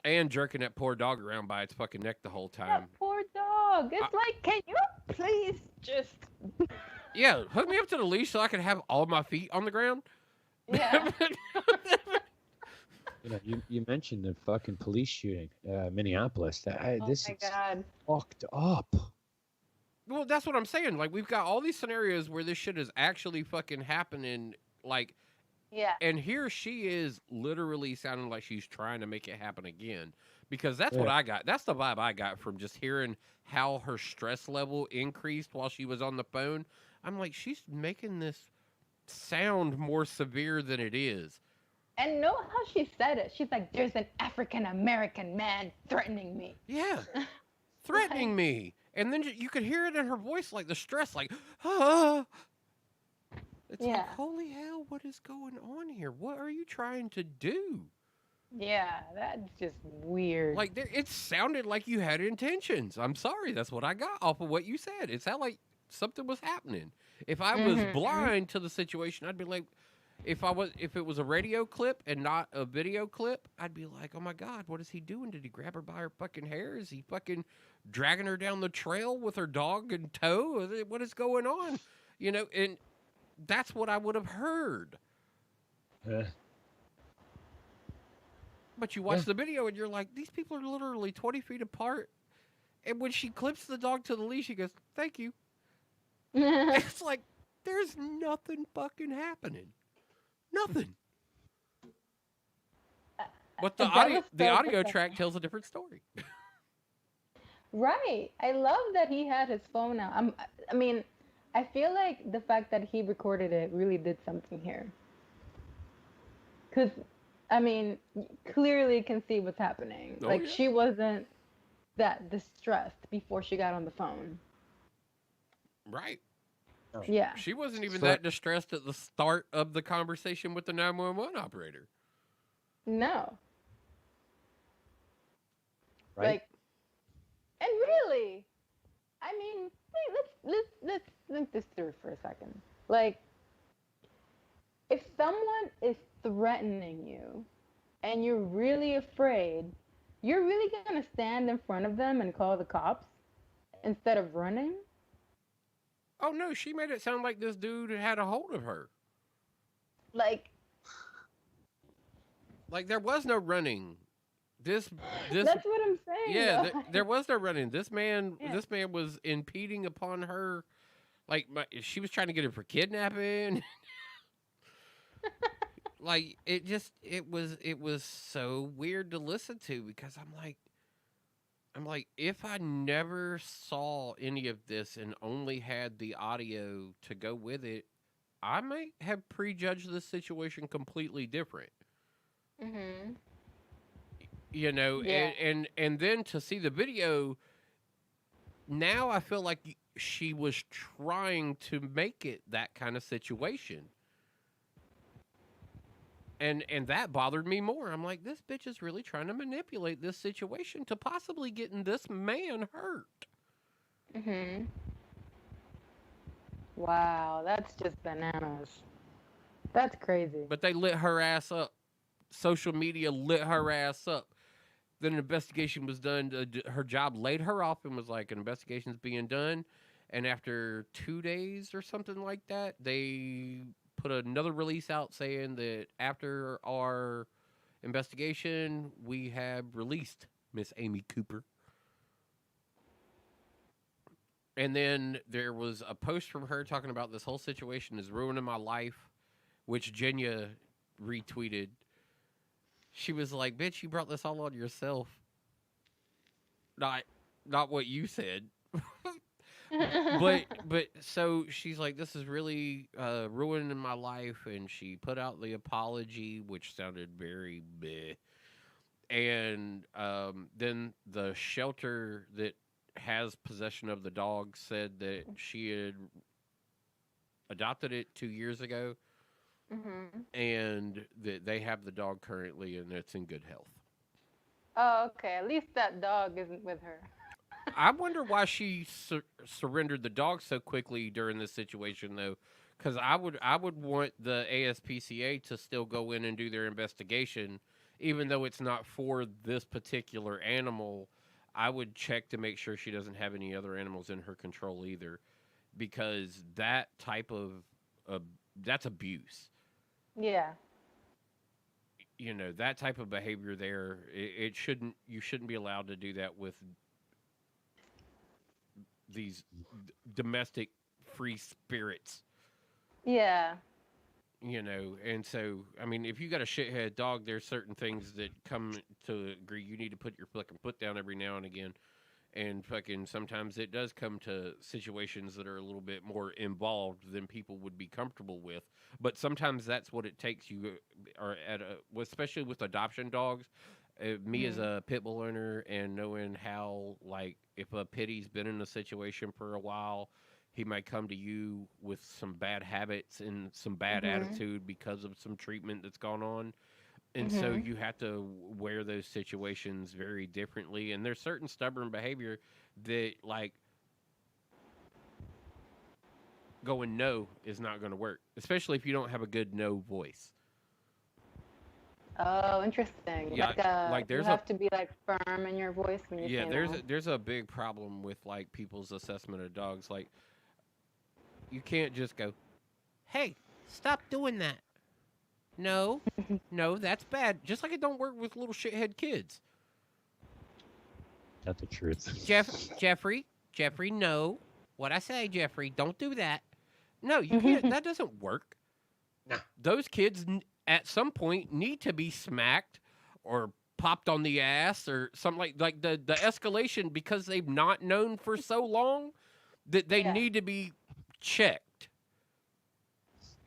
And jerking that poor dog around by its fucking neck the whole time. That poor dog. It's like, can you please just... Yeah, hook me up to the leash so I can have all my feet on the ground. Yeah. You mentioned the fucking police shooting, Minneapolis. This is God. Fucked up. Well, that's what I'm saying. Like, we've got all these scenarios where this shit is actually fucking happening. Like, yeah. And here she is literally sounding like she's trying to make it happen again. Because that's what I got. That's the vibe I got from just hearing how her stress level increased while she was on the phone. I'm like, she's making this sound more severe than it is. And know how she said it. She's like, there's an African-American man threatening me. Yeah. Threatening me. And then you could hear it in her voice, like the stress, like, ah. It's like, holy hell, what is going on here? What are you trying to do? Yeah, that's just weird. Like, it sounded like you had intentions. I'm sorry, that's what I got off of what you said. It sounded like something was happening. If I was blind to the situation, I'd be like, if it was a radio clip and not a video clip, I'd be like, oh my God, what is he doing? Did he grab her by her fucking hair? Is he fucking dragging her down the trail with her dog in tow? What is going on? You know, and that's what I would have heard. But you watch the video and you're like, these people are literally 20 feet apart. And when she clips the dog to the leash, she goes, thank you. It's like, there's nothing fucking happening. Nothing. But the audio track tells a different story. Right. I love that he had his phone out. I mean, I feel like the fact that he recorded it really did something here. Because, I mean, clearly can see what's happening. She wasn't that distressed before she got on the phone. Right. Yeah. She wasn't even that distressed at the start of the conversation with the 911 operator. No. Right. And really, I mean, let's think this through for a second. Like, if someone is threatening you and you're really afraid, you're really going to stand in front of them and call the cops instead of running? Oh, no, she made it sound like this dude had a hold of her. Like there was no running. This That's what I'm saying. Yeah, there was no running. This man was impeding upon her. Like, she was trying to get him for kidnapping. Like it was so weird to listen to because I'm like, if I never saw any of this and only had the audio to go with it, I might have prejudged the situation completely different. Mhm. You know, Yeah. and then to see the video, now I feel like she was trying to make it that kind of situation. And that bothered me more. I'm like, this bitch is really trying to manipulate this situation to possibly getting this man hurt. Mhm. Wow, that's just bananas. That's crazy. But they lit her ass up. Social media lit her ass up. Then an investigation was done. Her job laid her off and was like, an investigation's being done. And after 2 days or something like that, they put another release out saying that after our investigation, we have released Miss Amy Cooper. And then there was a post from her talking about this whole situation is ruining my life, which Jenya retweeted. She was like, "Bitch, you brought this all on yourself. Not, not what you said." but so she's like, "This is really ruining my life," and she put out the apology, which sounded very bleh. And then the shelter that has possession of the dog said that she had adopted it 2 years ago, Mhm. and that they have the dog currently, and it's in good health. Oh, okay. At least that dog isn't with her. I wonder why she surrendered the dog so quickly during this situation, though, because I would want the ASPCA to still go in and do their investigation, even though it's not for this particular animal. I would check to make sure she doesn't have any other animals in her control either, because that type of uh, that's abuse. Yeah. You know, that type of behavior there, it shouldn't you shouldn't be allowed to do that with these domestic free spirits, Yeah. you know. And so, I mean, if you got a shithead dog, there's certain things that come to agree. You need to put your fucking foot down every now and again. And fucking sometimes it does come to situations that are a little bit more involved than people would be comfortable with. But sometimes that's what it takes. You are at a, especially with adoption dogs. Me as Mhm. a pit bull owner and knowing how, like, if a pitty's been in a situation for a while, he might come to you with some bad habits and some bad Mhm. attitude because of some treatment that's gone on. And so Mhm. you have to wear those situations very differently. And there's certain stubborn behavior that, like, going no is not going to work, especially if you don't have a good no voice. Oh, interesting. Yeah, like You there's a have to be like firm in your voice when you yeah, say no. there's a big problem with like people's assessment of dogs. Like you can't just go, "Hey, stop doing that." No, no, that's bad. Just like it don't work with little shithead kids. That's the truth. Jeffrey, no. What I say, Jeffrey, don't do that. No, you can't. That doesn't work. No. Those kids at some point need to be smacked or popped on the ass or something like the escalation because they've not known for so long that they Yeah. need to be checked.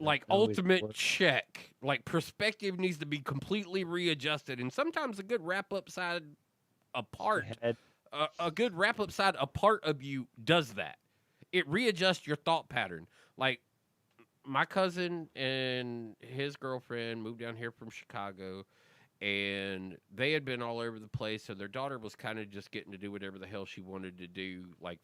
Like Not always ultimate work. check. Like perspective needs to be completely readjusted. And sometimes a good wrap up side apart, Head. a good wrap up side a part of you does that. It readjusts your thought pattern. Like my cousin and his girlfriend moved down here from Chicago, and they had been all over the place. So their daughter was kind of just getting to do whatever the hell she wanted to do. Like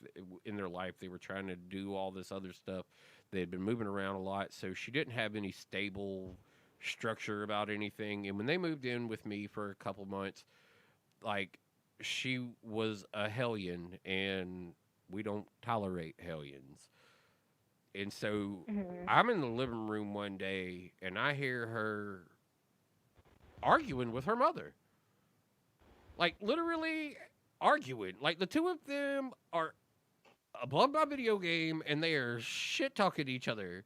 in their life, they were trying to do all this other stuff. They had been moving around a lot, so she didn't have any stable structure about anything. And when they moved in with me for a couple months, like she was a hellion, and we don't tolerate hellions. And so Mhm. I'm in the living room one day and I hear her arguing with her mother. Like literally arguing. Like the two of them are above my video game and they are shit talking each other.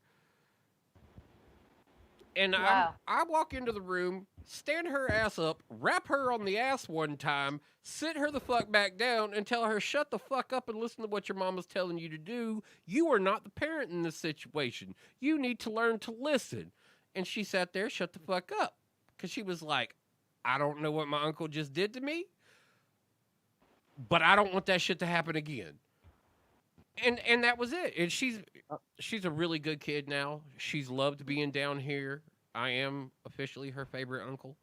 And Wow. I walk into the room, stand her ass up, wrap her on the ass one time, sit her the fuck back down, and tell her, shut the fuck up and listen to what your mama's telling you to do. You are not the parent in this situation. You need to learn to listen. And she sat there, shut the fuck up. Because she was like, I don't know what my uncle just did to me, but I don't want that shit to happen again. And that was it. And she's a really good kid now. She's loved being down here. I am officially her favorite uncle.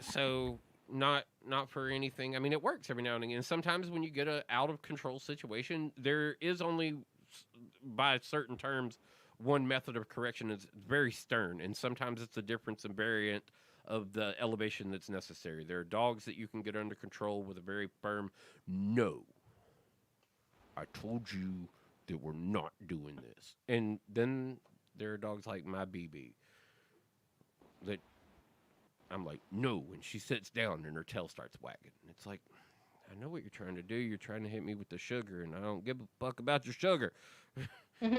So not for anything. I mean, it works every now and again. Sometimes when you get a out of control situation, there is only by certain terms one method of correction is very stern, and sometimes it's a difference in variant of the elevation that's necessary. There are dogs that you can get under control with a very firm no. I told you that we're not doing this. And then there are dogs like my BB that I'm like, no. And she sits down and her tail starts wagging. It's like, I know what you're trying to do. You're trying to hit me with the sugar, and I don't give a fuck about your sugar.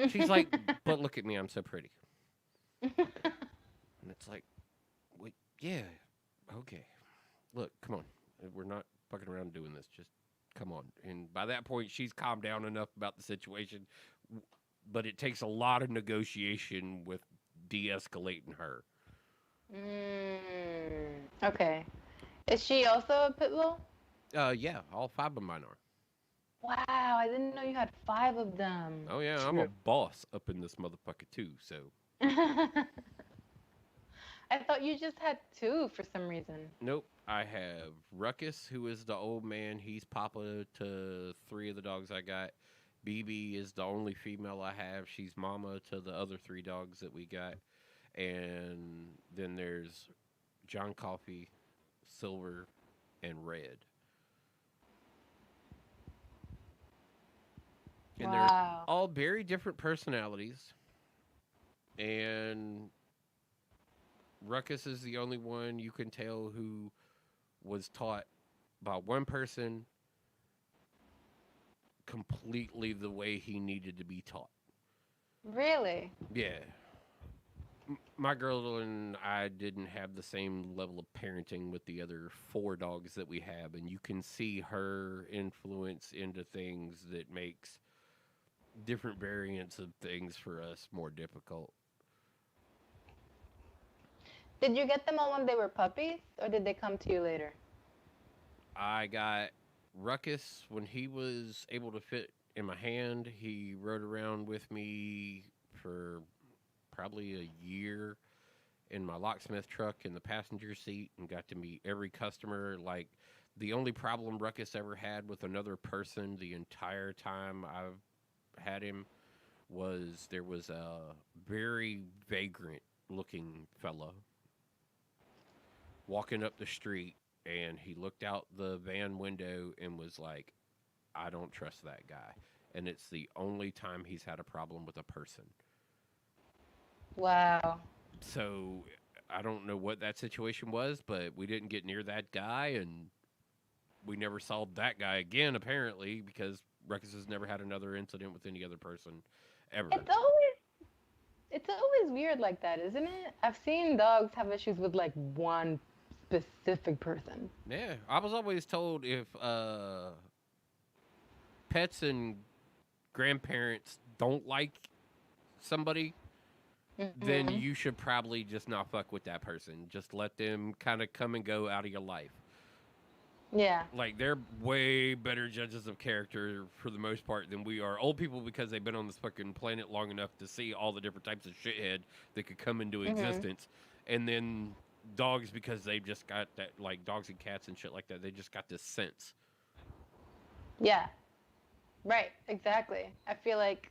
She's like, but look at me. I'm so pretty. And it's like, wait, yeah, okay. Look, come on. We're not fucking around doing this. Just come on. And by that point, she's calmed down enough about the situation, but it takes a lot of negotiation with de-escalating her. Okay. Is she also a pit bull? Yeah, all 5 of mine are. Wow, I didn't know you had 5 of them. Oh yeah, I'm a boss up in this motherfucker too. So. I thought you just had 2 for some reason. Nope. I have Ruckus, who is the old man. He's papa to 3 of the dogs I got. BB is the only female I have. She's mama to the other 3 dogs that we got. And then there's John Coffee, Silver, and Red. And they're all very different personalities. And Ruckus is the only one you can tell who was taught by one person completely the way he needed to be taught. Really? Yeah. My girl and I didn't have the same level of parenting with the other 4 dogs that we have, and you can see her influence into things that makes different variants of things for us more difficult. Did you get them all when they were puppies, or did they come to you later? I got Ruckus when he was able to fit in my hand. He rode around with me for probably a year in my locksmith truck in the passenger seat and got to meet every customer. Like, the only problem Ruckus ever had with another person the entire time I've had him was there was a very vagrant looking fella walking up the street, and he looked out the van window and was like, I don't trust that guy. And it's the only time he's had a problem with a person. Wow. So I don't know what that situation was, but we didn't get near that guy, and we never saw that guy again, apparently, because Ruckus has never had another incident with any other person ever. It's always weird like that, isn't it? I've seen dogs have issues with like one specific person. Yeah, I was always told if pets and grandparents don't like somebody, then you should probably just not fuck with that person. Just let them kind of come and go out of your life. Yeah. Like, they're way better judges of character for the most part than we are. Old people, because they've been on this fucking planet long enough to see all the different types of shithead that could come into existence. And then dogs, because they've just got that, like dogs and cats and shit like that, they just got this sense. Yeah. Right, exactly. I feel like,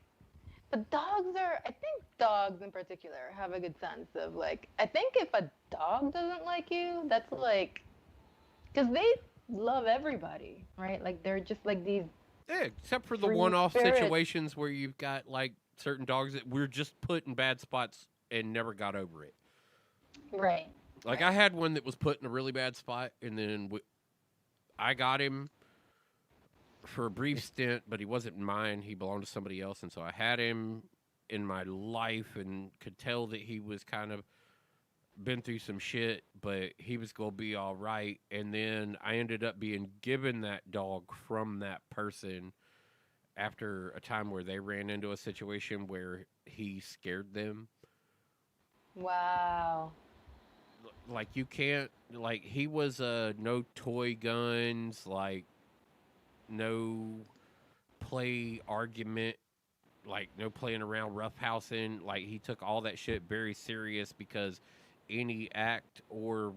but I think dogs in particular have a good sense of like, I think if a dog doesn't like you, that's like, because they love everybody, right? Like, they're just like these. Yeah, except for the one-off situations where you've got like certain dogs that we're just put in bad spots and never got over it. Right. Like, I had one that was put in a really bad spot, and then I got him for a brief stint, but he wasn't mine. He belonged to somebody else, and so I had him in my life, and could tell that he was kind of been through some shit, but he was gonna be all right. And then I ended up being given that dog from that person after a time where they ran into a situation where he scared them. Wow. Like you can't, like, he was no toy guns, like no play argument, like no playing around roughhousing. Like he took all that shit very serious, because any act or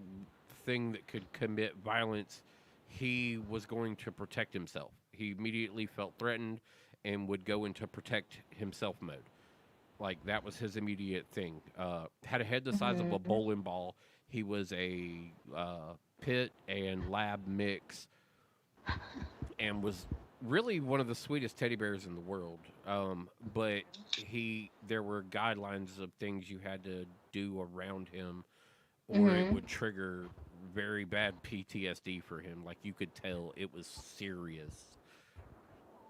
thing that could commit violence, he was going to protect himself. He immediately felt threatened and would go into protect himself mode. Like that was his immediate thing. Had a head the size of a bowling ball. He was a pit and lab mix, and was really one of the sweetest teddy bears in the world. But there were guidelines of things you had to do around him, or it would trigger very bad PTSD for him. Like you could tell it was serious,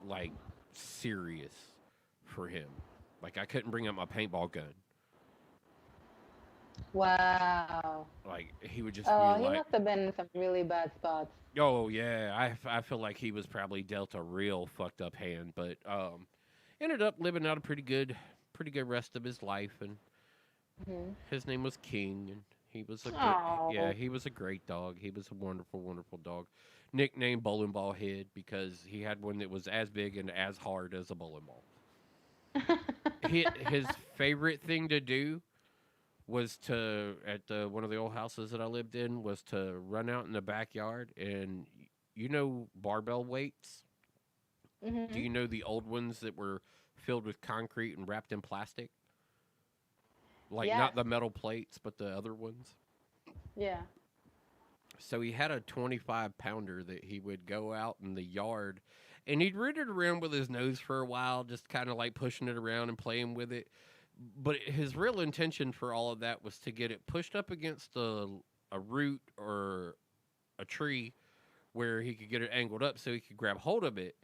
like serious for him. Like I couldn't bring up my paintball gun. Wow. Like he would just Oh, be he like, must have been in some really bad spots. oh yeah, I feel like he was probably dealt a real fucked up hand, but ended up living out a pretty good rest of his life, and his name was King, and he was he was a great dog. He was a wonderful, wonderful dog. Nicknamed Bowling Ball Head because he had one that was as big and as hard as a bowling ball. His favorite thing to do was to, at one of the old houses that I lived in, was to run out in the backyard, and barbell weights? Do you know the old ones that were filled with concrete and wrapped in plastic? Like not the metal plates, but the other ones? Yeah. So he had a 25-pounder that he would go out in the yard, and he'd rid it around with his nose for a while, just kind of like pushing it around and playing with it. But his real intention for all of that was to get it pushed up against a root or a tree where he could get it angled up so he could grab hold of it,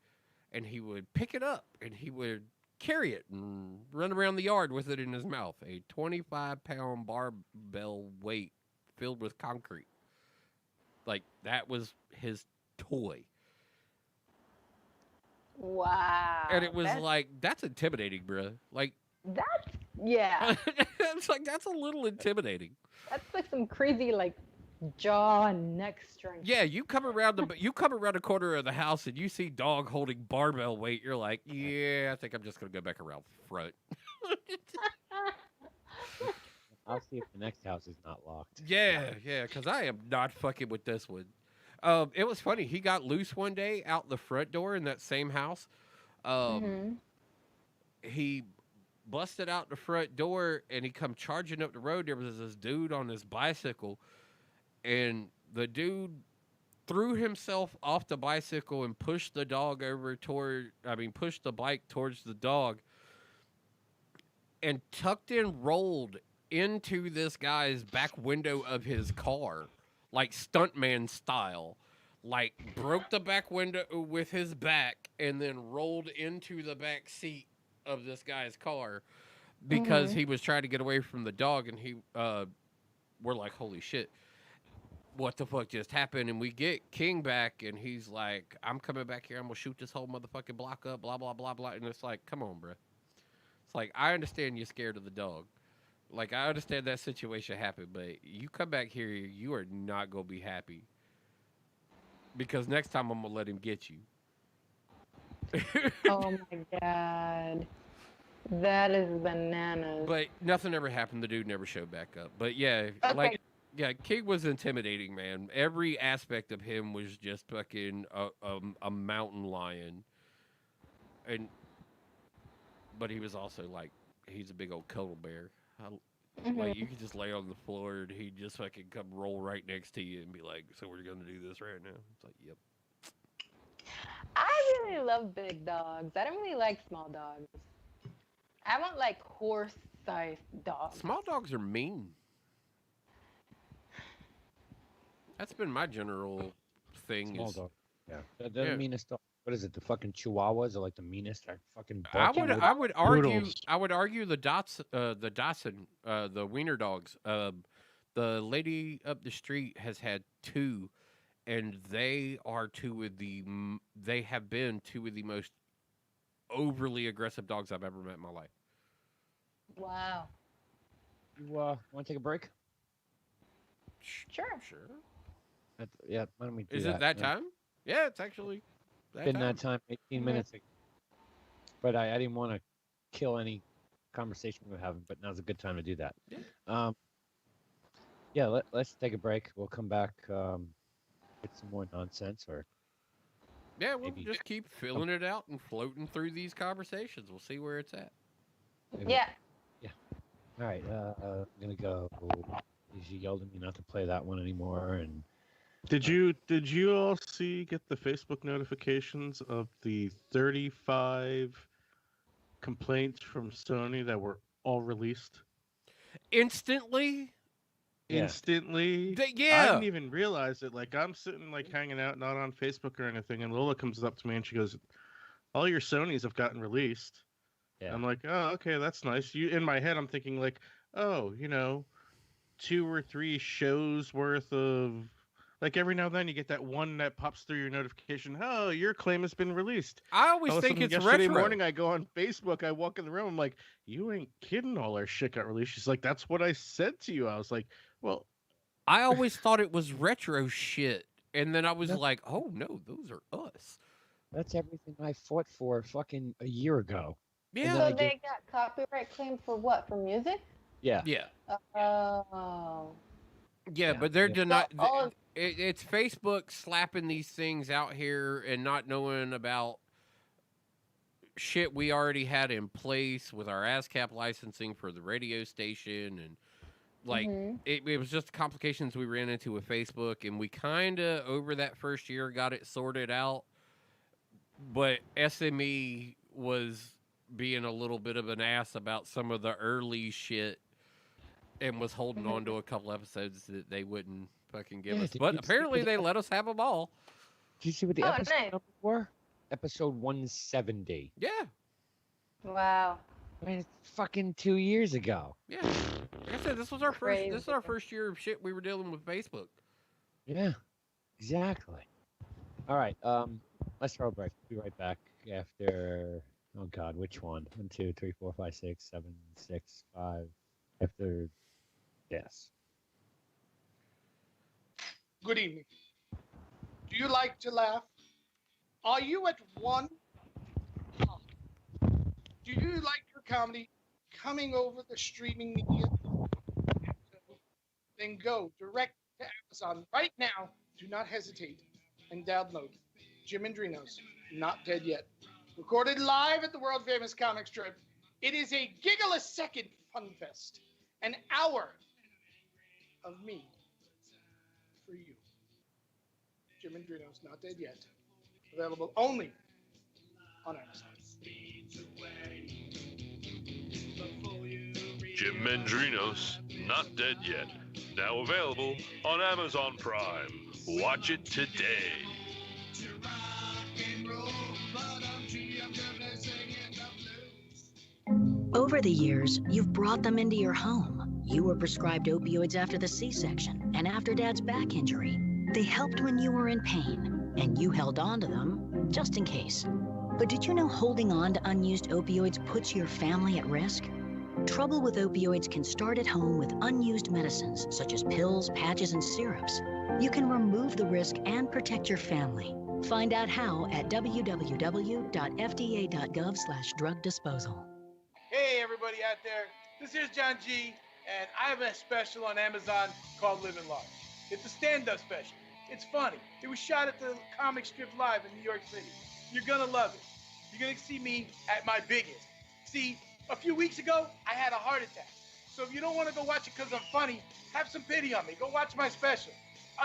and he would pick it up and he would carry it and run around the yard with it in his mouth. A 25-pound barbell weight filled with concrete. Like, that was his toy. Wow. And it was that's intimidating, bro. Like, yeah. it's like, that's a little intimidating. That's like some crazy, jaw and neck strength. Yeah, you come around the corner of the house and you see dog holding barbell weight. You're like, yeah, I think I'm just gonna go back around front. I'll see if the next house is not locked. Yeah, because I am not fucking with this one. It was funny. He got loose one day out the front door in that same house. He busted out the front door and he come charging up the road. There was this dude on his bicycle, and the dude threw himself off the bicycle and pushed the bike towards the dog, and tucked and rolled into this guy's back window of his car, like stuntman style. Like, broke the back window with his back and then rolled into the back seat of this guy's car because he was trying to get away from the dog. And we're like, holy shit, what the fuck just happened? And we get King back, and he's like, I'm coming back here, I'm gonna shoot this whole motherfucking block up, blah blah blah blah. And it's like, come on, bro. It's like, I understand you're scared of the dog. Like, I understand that situation happened, but you come back here, you are not gonna be happy, because next time I'm gonna let him get you. Oh my god. That is bananas. But nothing ever happened. The dude never showed back up. But yeah, King was intimidating, man. Every aspect of him was just fucking a mountain lion. But he was also he's a big old cuddle bear. Like, you could just lay on the floor and he'd just fucking come roll right next to you and be like, so we're gonna do this right now? It's like, yep. I really love big dogs. I don't really like small dogs. I want horse-sized dogs. Small dogs are mean. That's been my general thing. Small dog. Yeah. That doesn't mean it's dog. what is it? The fucking Chihuahuas are like the meanest. I fucking I bark. would argue Poodles. the Dachshund, the Wiener dogs. The lady up the street has had two, and they have been two of the most overly aggressive dogs I've ever met in my life. Wow. You want to take a break? Sure. Sure. Yeah, why don't we do Is that? it that time? Yeah, it's actually that Been time. that time, 18 minutes ago. But I didn't want to kill any conversation we were having, but now's a good time to do that. Yeah. Let's take a break. We'll come back with some more nonsense or Yeah, we'll maybe- just keep filling it out and floating through these conversations. We'll see where it's at. maybe- Yeah. All right, I'm gonna go. She yelled at me not to play that one anymore, and Did you all get the Facebook notifications of the 35 complaints from Sony that were all released Instantly? Yeah. instantly? I Yeah. didn't even realize it. Like I'm sitting like hanging out, not on Facebook or anything, and Lola comes up to me and she goes, "All your Sonys have gotten released." Yeah. I'm like, "Oh, okay, that's nice." In my head, I'm thinking like, "Oh, 2 or 3 shows worth of." Like every now and then you get that one that pops through your notification. Oh, your claim has been released. I always All of a think sudden, it's yesterday retro. morning I go on Facebook, I walk in the room, I'm like, you ain't kidding, all our shit got released. She's like, that's what I said to you. I was like, well, I always thought it was retro shit. And then I was No. like, oh no, those are us. that's everything I fought for fucking a year ago. Yeah. then I So they got copyright claim for what? For music? Yeah. Yeah. Oh. Yeah, Yeah, but they're yeah. denying. So all of- It's Facebook slapping these things out here and not knowing about shit we already had in place with our ASCAP licensing for the radio station, and like Mhm. it was just complications we ran into with Facebook, and we kind of over that first year got it sorted out. But SME was being a little bit of an ass about some of the early shit and was holding on to a couple episodes that they wouldn't fucking give Yeah, us. did But you see apparently what they let us have them all. Did you see what the Oh, episode nice. numbers were? Episode 170. Yeah, Wow. I mean, it's fucking 2 years ago. yeah. Like I said, this was our first year of shit we were dealing with Facebook. Yeah, exactly. All right, let's throw a break. Be right back after. Oh God, which one? 1, 2, 3, 4, 5, 6, 7, 6, 5. After, yes. Good evening. Do you like to laugh? Are you at one? Do you like your comedy coming over the streaming media? Then go direct to Amazon right now. Do not hesitate and download Jim and Drino's Not Dead Yet. Recorded live at the world famous comic strip. It is a giggle-a-second fun fest. An hour of me for you. Jim and Drino's Not Dead Yet. Available only on Amazon. Jim Mendrinos, Not Dead Yet. Now available on Amazon Prime. Watch it today. Over the years, you've brought them into your home. You were prescribed opioids after the C-section and after Dad's back injury. They helped when you were in pain, and you held on to them just in case. But did you know holding on to unused opioids puts your family at risk? Trouble with opioids can start at home with unused medicines such as pills, patches, and syrups. You can remove the risk and protect your family. Find out how at www.fda.gov/drug disposal. Hey, everybody out there. This here's John G, and I have a special on Amazon called Living Large. It's a stand-up special. It's funny. It was shot at the Comic Strip Live in New York City. You're gonna love it. You're gonna see me at my biggest. See, a few weeks ago, I had a heart attack. So if you don't want to go watch it because I'm funny, have some pity on me. Go watch my special.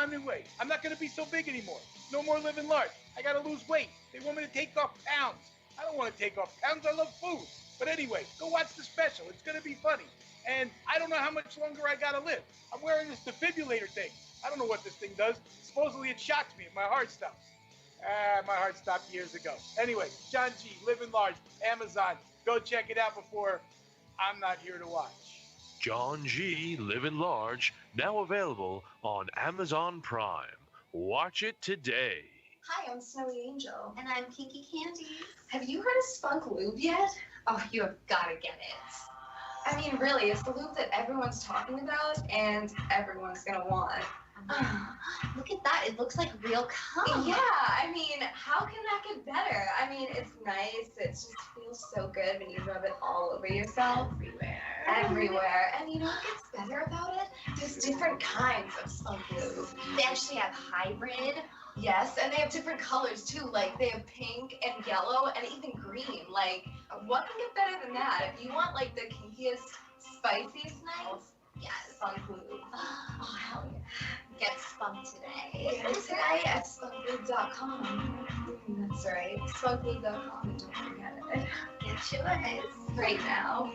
Anyway, I'm not gonna be so big anymore. No more living large. I gotta lose weight. They want me to take off pounds. I don't want to take off pounds. I love food. But anyway, go watch the special. It's gonna be funny. And I don't know how much longer I gotta live. I'm wearing this defibrillator thing. I don't know what this thing does. Supposedly it shocks me if my heart stops. My heart stopped years ago. Anyway, John G, Living Large, Amazon. Go check it out before I'm not here to watch. John G. Living Large, now available on Amazon Prime. Watch it today. Hi, I'm Snowy Angel. And I'm Kinky Candy. Have you heard of Spunk Lube yet? Oh, you have got to get it. I mean, really, it's the lube that everyone's talking about and everyone's going to want. Look at that. It looks like real cum. Yeah, I mean, how can that get better? I mean, it's nice. It just feels so good when you rub it all over yourself. Everywhere. And you know what gets better about it? There's different kinds of Spunk Lube. They actually have hybrid. Yes, and they have different colors too. Like, they have pink and yellow and even green. Like, what can get better than that? If you want, like, the kinkiest, spiciest nights, yes, Spunk Lube. Oh, hell yeah. Get spunked today. Today at spunklube.com. That's right. Spunklube.com. Don't forget it. Get yours right now.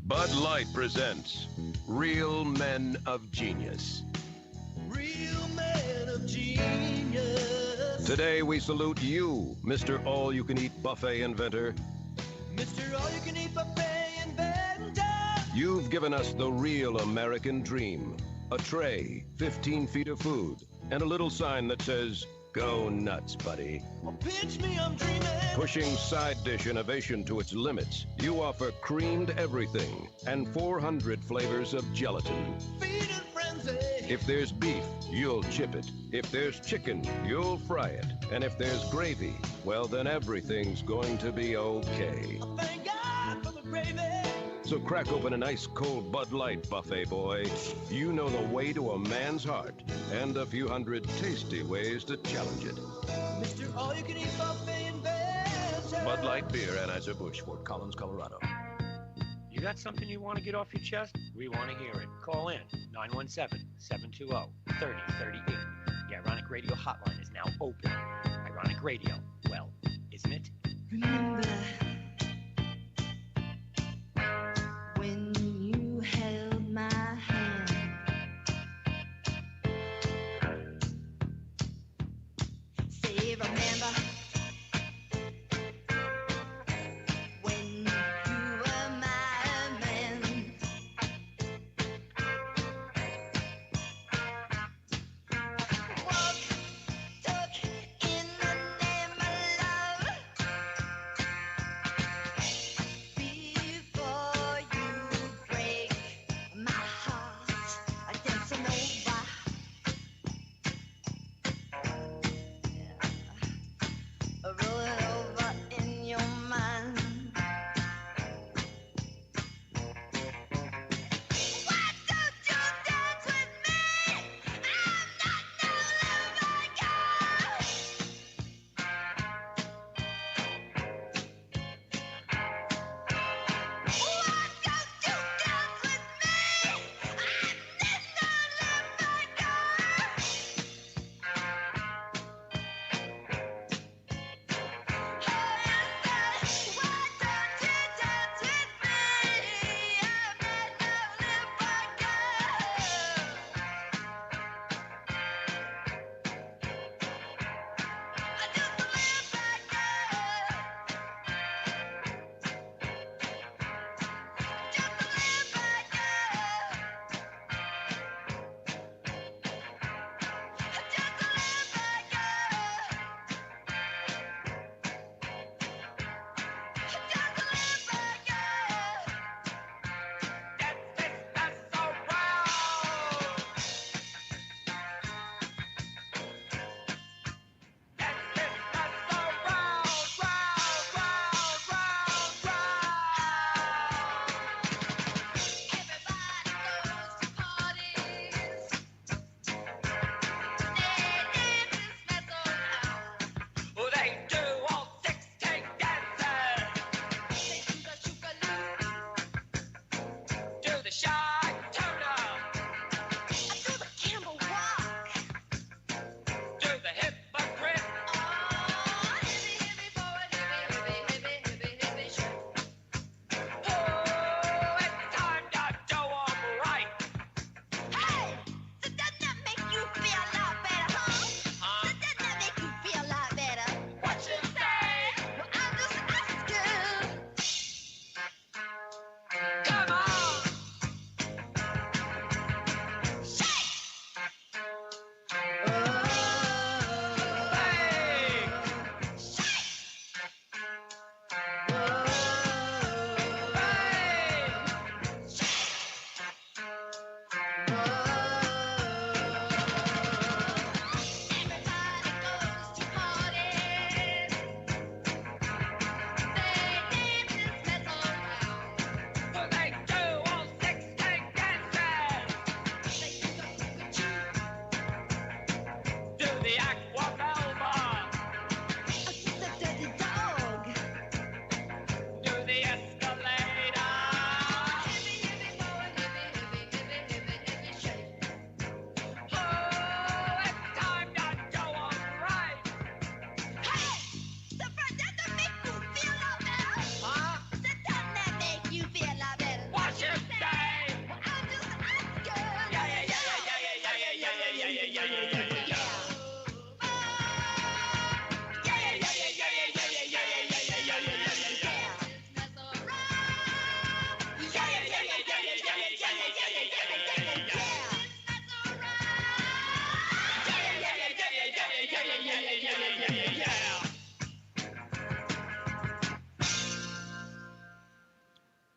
Bud Light presents Real Men of Genius. Real Men of Genius. Today we salute you, Mr. All-You-Can-Eat Buffet Inventor. Mr. All-You-Can-Eat Buffet Inventor. You've given us the real American dream. A tray, 15 feet of food, and a little sign that says, "Go nuts, buddy." Pinch me, I'm dreaming. Pushing side dish innovation to its limits, you offer creamed everything and 400 flavors of gelatin. Feed it frenzy. If there's beef, you'll chip it. If there's chicken, you'll fry it. And if there's gravy, well, then everything's going to be okay. Thank God for the gravy. So crack open an ice-cold Bud Light, buffet boy. You know the way to a man's heart and a few hundred tasty ways to challenge it. Mr. All-You-Can-Eat Buffet Inventor. Bud Light Beer, Anheuser-Busch, Fort Collins, Colorado. You got something you want to get off your chest? We want to hear it. Call in 917-720-3038. The Ironic Radio hotline is now open. Ironic Radio, well, isn't it? Remember when you held my hand? Say, remember when you were my man? Walk, talk in the name of love.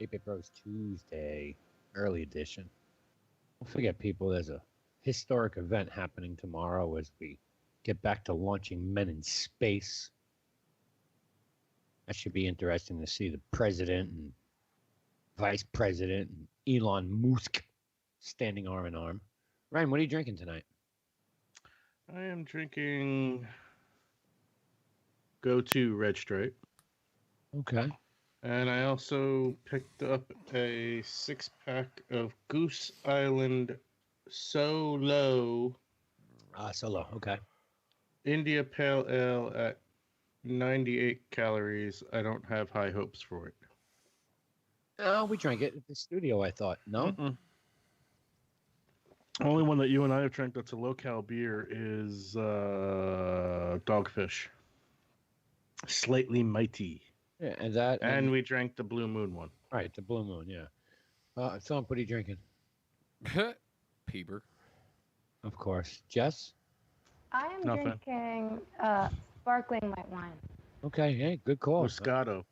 Ape Bros Tuesday, early edition. Don't forget, people, there's a historic event happening tomorrow as we get back to launching men in space. That should be interesting to see the president and vice president and Elon Musk standing arm in arm. Ryan, what are you drinking tonight? I am drinking Go To Red Stripe. Okay. And I also picked up a 6-pack of Goose Island Solo. Solo, okay. India Pale Ale at 98 calories. I don't have high hopes for it. Oh, we drank it at the studio, I thought. No? Mm-mm. Only one that you and I have drank that's a low-cal beer is Dogfish. Slightly Mighty. Yeah, and that. And we drank the Blue Moon one. Right, the Blue Moon, yeah. Philip, what are you drinking? Peeber. Of course. Jess? I am Nothing. drinking sparkling white wine. Okay, hey, good call. Moscato.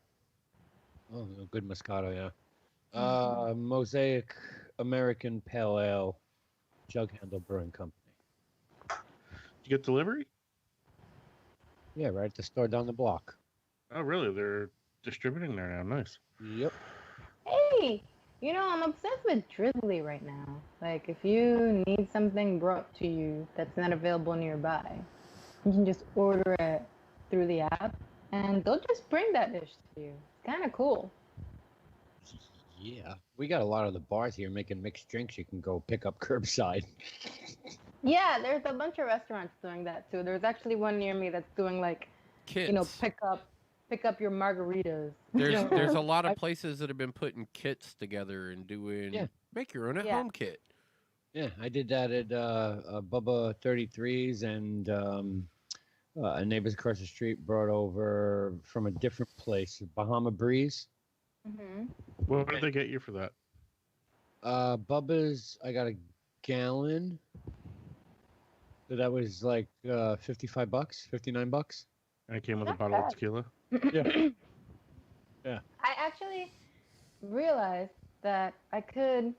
Oh, good Moscato, yeah. Mosaic American Pale Ale, Jug Handle Brewing Company. Did you get delivery? Yeah, right at the store down the block. Oh, really? They're distributing there now. Nice. Yep. Hey, you know, I'm obsessed with Drizzly right now. Like, if you need something brought to you that's not available nearby, you can just order it through the app, and they'll just bring that dish to you. It's kind of cool. Yeah. We got a lot of the bars here making mixed drinks you can go pick up curbside. Yeah, there's a bunch of restaurants doing that too. There's actually one near me that's doing like, Kits. you know, pick up your margaritas. There's a lot of places that have been putting kits together and doing make your own at home kit. Yeah, I did that at Bubba 33's, and a neighbors across the street brought over from a different place, Bahama Breeze. Mm-hmm. What did they get you for that? Bubba's, I got a gallon. So that was like $55, $59. And it came with Not a bottle bad. of tequila? Yeah. Yeah. I actually realized that I could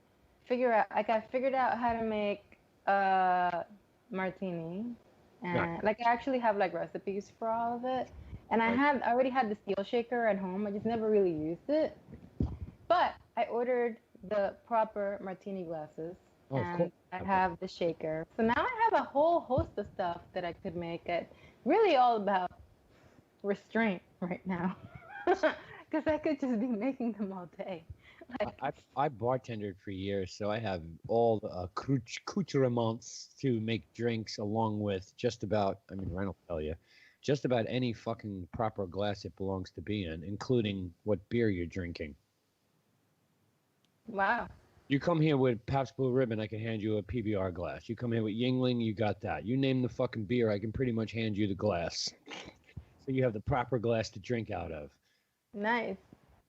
figured out how to make a martini, and like I actually have like recipes for all of it. And I already had the steel shaker at home. I just never really used it. But I ordered the proper martini glasses, and I have the shaker. So now I have a whole host of stuff that I could make. It really all about restraint right now, because I could just be making them all day. Like, I bartended for years, so I have all the accoutrements to make drinks, along with just about, I mean, Ryan will tell you, just about any fucking proper glass it belongs to be in, including what beer you're drinking. wow. You come here with Pabst Blue Ribbon, I can hand you a PBR glass. You come here with Yingling, you got that. You name the fucking beer, I can pretty much hand you the glass. So you have the proper glass to drink out of. Nice.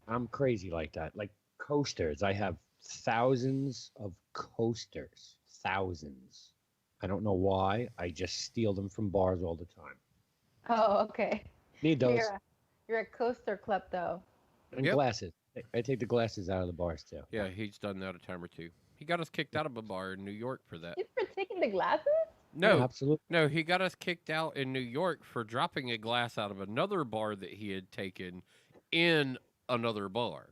I'm crazy like that. Like coasters. I have thousands of coasters. Thousands. I don't know why. I just steal them from bars all the time. Oh, okay. Need those. You're a coaster klepto. And glasses. I take the glasses out of the bars too. Yeah, he's done that a time or two. He got us kicked out of a bar in New York for that. Just for taking the glasses? No, Yeah, absolutely. No, he got us kicked out in New York for dropping a glass out of another bar that he had taken in another bar.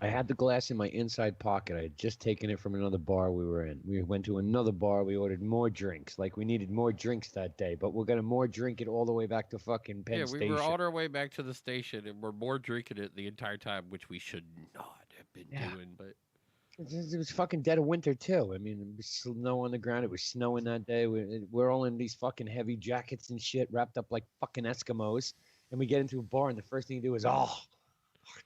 I had the glass in my inside pocket. I had just taken it from another bar we were in. We went to another bar. We ordered more drinks. Like, we needed more drinks that day, but we're going to more drink it all the way back to fucking Penn Station. Yeah, we were on our way back to the station, and we're more drinking it the entire time, which we should not have been doing, but... It was fucking dead of winter, too. I mean, it was snow on the ground. It was snowing that day. We're all in these fucking heavy jackets and shit, wrapped up like fucking Eskimos. And we get into a bar, and the first thing you do is,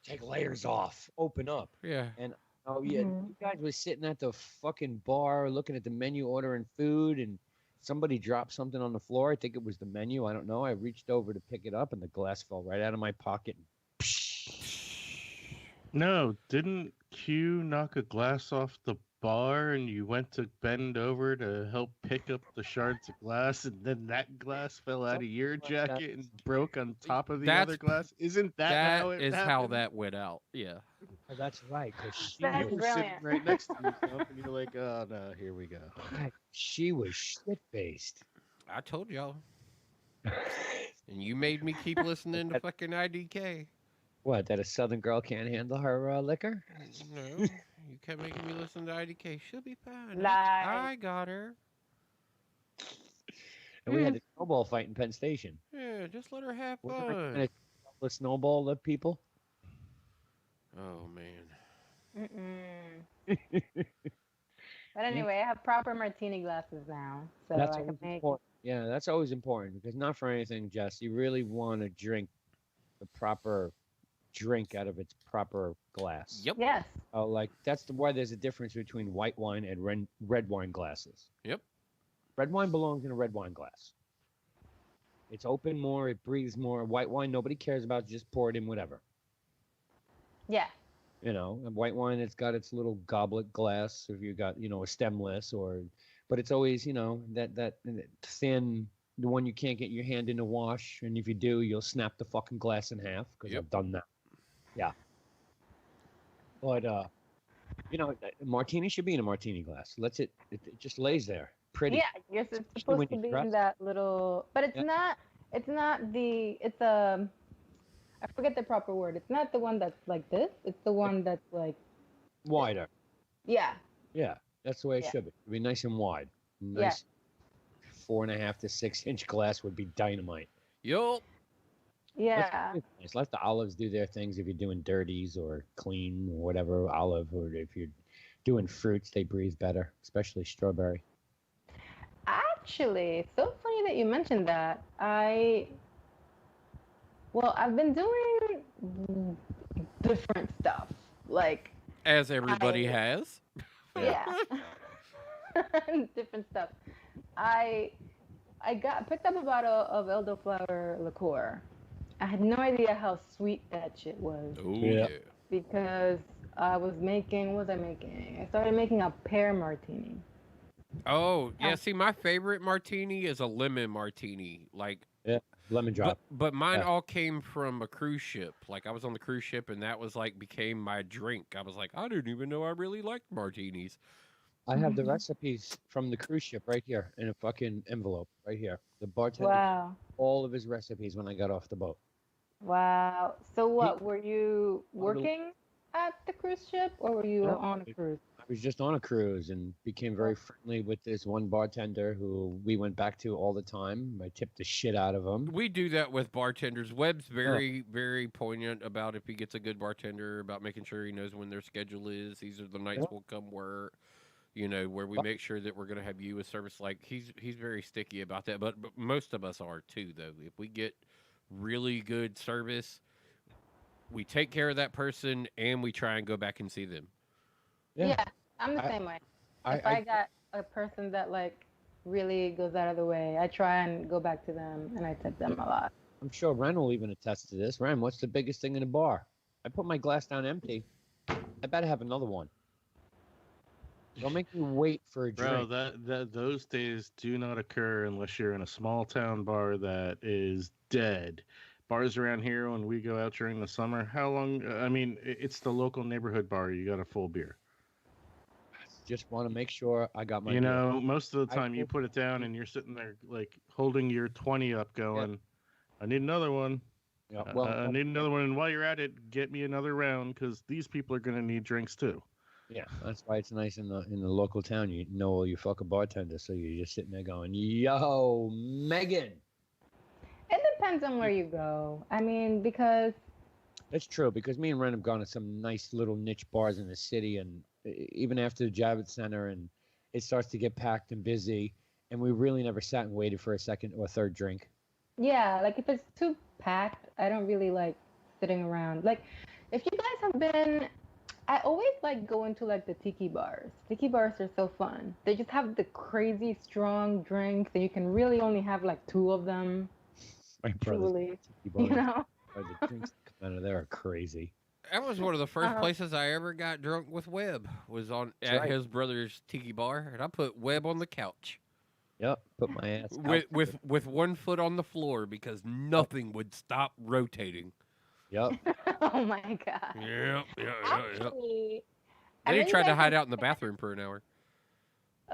take layers off, open up. Yeah. And, you guys were sitting at the fucking bar looking at the menu, ordering food, and somebody dropped something on the floor. I think it was the menu. I don't know. I reached over to pick it up, and the glass fell right out of my pocket. No, didn't Q knock a glass off the bar and you went to bend over to help pick up the shards of glass, and then that glass fell out of your jacket and broke on top of the other glass? Isn't that how it is happened? how that went out. Yeah. Oh, that's right, because she That's You were was, sitting brilliant. right next to yourself, and you're like, "Oh no, here we go." she was shit-faced. I told y'all. And you made me keep listening to fucking IDK. What, that a Southern girl can't handle her liquor? No, you kept making me listen to IDK. She'll be fine. Lies. I got her. And we had a snowball fight in Penn Station. Yeah, just let her have Wasn't I fun. trying to snowball the people? Oh man. But anyway, I have proper martini glasses now, so That's I can always make. important. Yeah, that's always important because not for anything, Jess. You really want to drink the proper drink out of its proper glass. Yep. Yes. Oh, like that's why there's a difference between white wine and red wine glasses. Yep. Red wine belongs in a red wine glass. It's open more, it breathes more. White wine, nobody cares about. Just pour it in whatever. Yeah. You know, and white wine, it's got its little goblet glass. If you got, a stemless but it's always, that thin, the one you can't get your hand in to wash. And if you do, you'll snap the fucking glass in half because I've done that. Yeah. But, martini should be in a martini glass. It just lays there. Pretty. Yeah, you're supposed to be in that little, but it's not. It's not the. It's a. I forget the proper word. It's not the one that's like this. It's the one that's like wider. Yeah. Yeah, that's the way it should be. It'd be nice and wide. Nice 4.5 to 6 inch glass would be dynamite. Yup. Yeah. Let's let the olives do their things. If you're doing dirties or clean or whatever olive, or if you're doing fruits, they breathe better, especially strawberry. Actually, it's so funny that you mentioned that. I've been doing different stuff, like as everybody has. Yeah. Different stuff. I picked up a bottle of elderflower liqueur. I had no idea how sweet that shit was. Oh yeah. Because I was making. What was I making? I started making a pear martini. Oh, yeah. See, my favorite martini is a lemon martini. Lemon drop. But mine all came from a cruise ship. Like, I was on the cruise ship, and that was, became my drink. I was like, I didn't even know I really liked martinis. I have the recipes from the cruise ship right here in a fucking envelope right here. The bartender, all of his recipes when I got off the boat. Wow. So what, were you working at the cruise ship, or were you on a cruise? I was just on a cruise and became very friendly with this one bartender who we went back to all the time. I tipped the shit out of him. We do that with bartenders. Webb's very, very poignant about if he gets a good bartender, about making sure he knows when their schedule is. These are the nights we'll come work. Where we make sure that we're going to have you a service. Like, he's very sticky about that, but most of us are too, though. If we get really good service, we take care of that person and we try and go back and see them. Yeah, I'm the same way. If I got a person that really goes out of the way, I try and go back to them and I tip them a lot. I'm sure Ren will even attest to this. Ren, what's the biggest thing in a bar? I put my glass down empty. I better have another one. Don't make me wait for a drink. Bro, those days do not occur unless you're in a small town bar that is dead. Bars around here, when we go out during the summer, how long? I mean, it's the local neighborhood bar. You got a full beer. Just want to make sure I got my beer. beer. Most of the time you put it down and you're sitting there holding your 20 up going, I need another one. Yeah, I need another one. And while you're at it, get me another round because these people are going to need drinks too. Yeah, that's why it's nice in the local town. You know your fucking bartender, so you're just sitting there going, "Yo, Megan." It depends on where you go. I mean, because that's true. Because me and Ren have gone to some nice little niche bars in the city, and even after the Javits Center, and it starts to get packed and busy, and we really never sat and waited for a second or third drink. Yeah, if it's too packed, I don't really like sitting around. If you guys have been. I always like going to the tiki bars. Tiki bars are so fun. They just have the crazy strong drinks, and you can really only have 2 of them. My brother's Truly, tiki bars. you know. The drinks that come out of there are crazy. That was one of the first Uh-huh. places I ever got drunk with Webb. Was That's at right. his brother's tiki bar, and I put Webb on the couch Yep. Put my ass out. with one foot on the floor because nothing would stop rotating. Yep. Oh my god. Yep. Actually, I Then he know you tried to guys hide are out in the bathroom for an hour.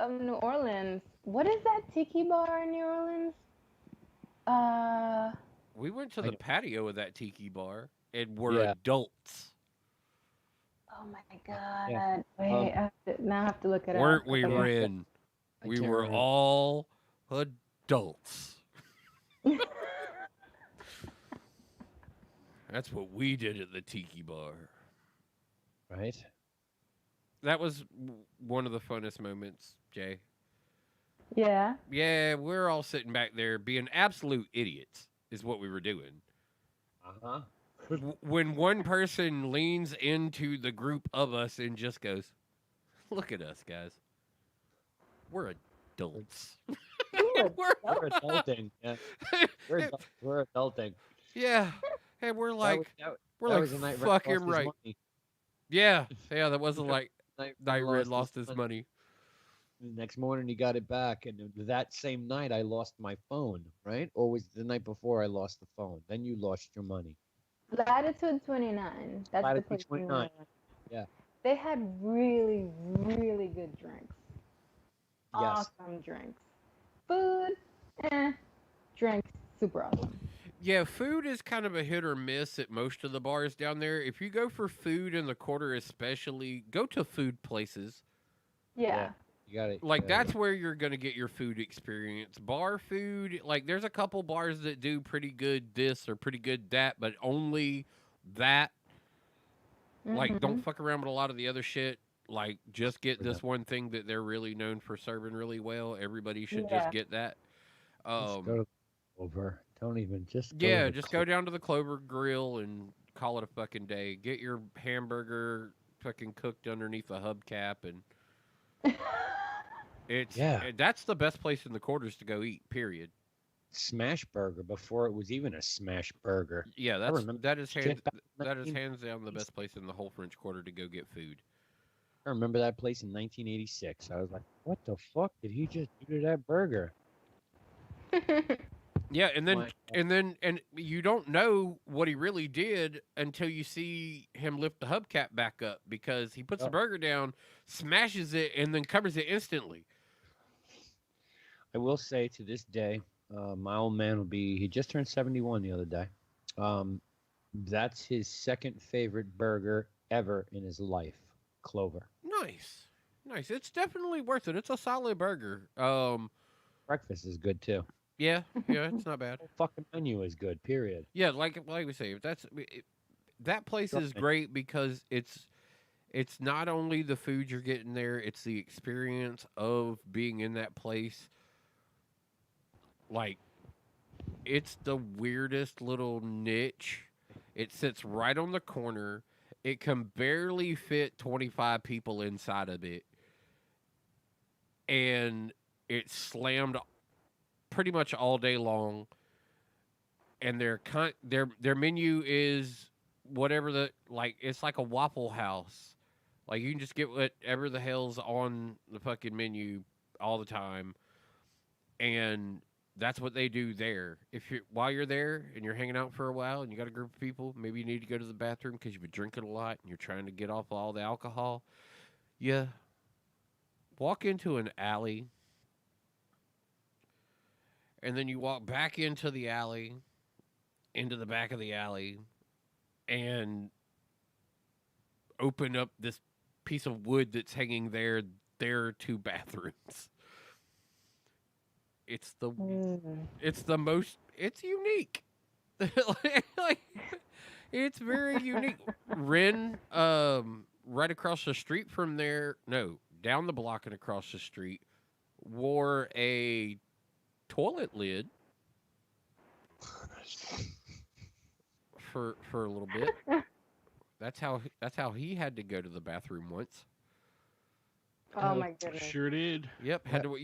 New Orleans. What is that tiki bar in New Orleans? Uh, We went to I the know. patio of that tiki bar, and we're Yeah. adults. oh my god. Yeah. Wait, now I have to look it Weren't up. we, Yeah. Ren? I We can't were remember. all adults. That's what we did at the tiki bar. Right. That was one of the funnest moments, Jay. Yeah. Yeah, we're all sitting back there being absolute idiots, is what we were doing. Uh-huh. When one person leans into the group of us and just goes, "Look at us, guys. We're adults." We're adulting. Yeah. We're adulting. Yeah, and we're like, That we're was the like, night Red fucking lost his right. money. Yeah, that wasn't like Night night Red his lost his money. The next morning he got it back, and that same night I lost my phone. Right? Or was it the night before I lost the phone? Then you lost your money. Latitude 29. That's the Latitude place. 29. Yeah. They had really, really good drinks. Yes. Awesome drinks. Food, drinks, super awesome. Yeah, food is kind of a hit or miss at most of the bars down there. If you go for food in the quarter, especially, go to food places. Yeah. You got it. Like, that's where you're going to get your food experience. Bar food, like, there's a couple bars that do pretty good this or pretty good that, but only that. Like, don't fuck around with a lot of the other shit. Like, just get this one thing that they're really known for serving really well. Everybody should just get that. Just go to over. Don't even just go Yeah, to just go down to the Clover Grill and call it a fucking day. Get your hamburger fucking cooked underneath a hubcap, and that's the best place in the quarters to go eat. Period. Smash Burger before it was even a Smash Burger. Yeah, I remember that is shit hands back in hands down the best place in the whole French Quarter to go get food. I remember that place in 1986. I was like, "What the fuck did he just do to that burger?" Yeah, and you don't know what he really did until you see him lift the hubcap back up because he puts the burger down, smashes it, and then covers it instantly. I will say to this day, my old man he just turned 71 the other day. That's his second favorite burger ever in his life, Clover. Nice. It's definitely worth it. It's a solid burger. Breakfast is good too. Yeah, it's not bad. The fucking menu is good. Period. Yeah, like we say, that place is great because it's not only the food you're getting there, it's the experience of being in that place. Like, it's the weirdest little niche. It sits right on the corner. It can barely fit 25 people inside of it. And it's slammed pretty much all day long. And their menu is whatever it's like a Waffle House. Like, you can just get whatever the hell's on the fucking menu all the time. And that's what they do there. While you're there and you're hanging out for a while and you got a group of people, maybe you need to go to the bathroom because you've been drinking a lot and you're trying to get off all the alcohol. Yeah. Walk into an alley. And then you walk back into the alley, into the back of the alley, and open up this piece of wood that's hanging there. There are two bathrooms. It's unique. It's very unique. Ren, right across the street from there, no, down the block and across the street, wore a toilet lid for a little bit. That's how he had to go to the bathroom once. Oh my goodness. Sure did. Yep, had to.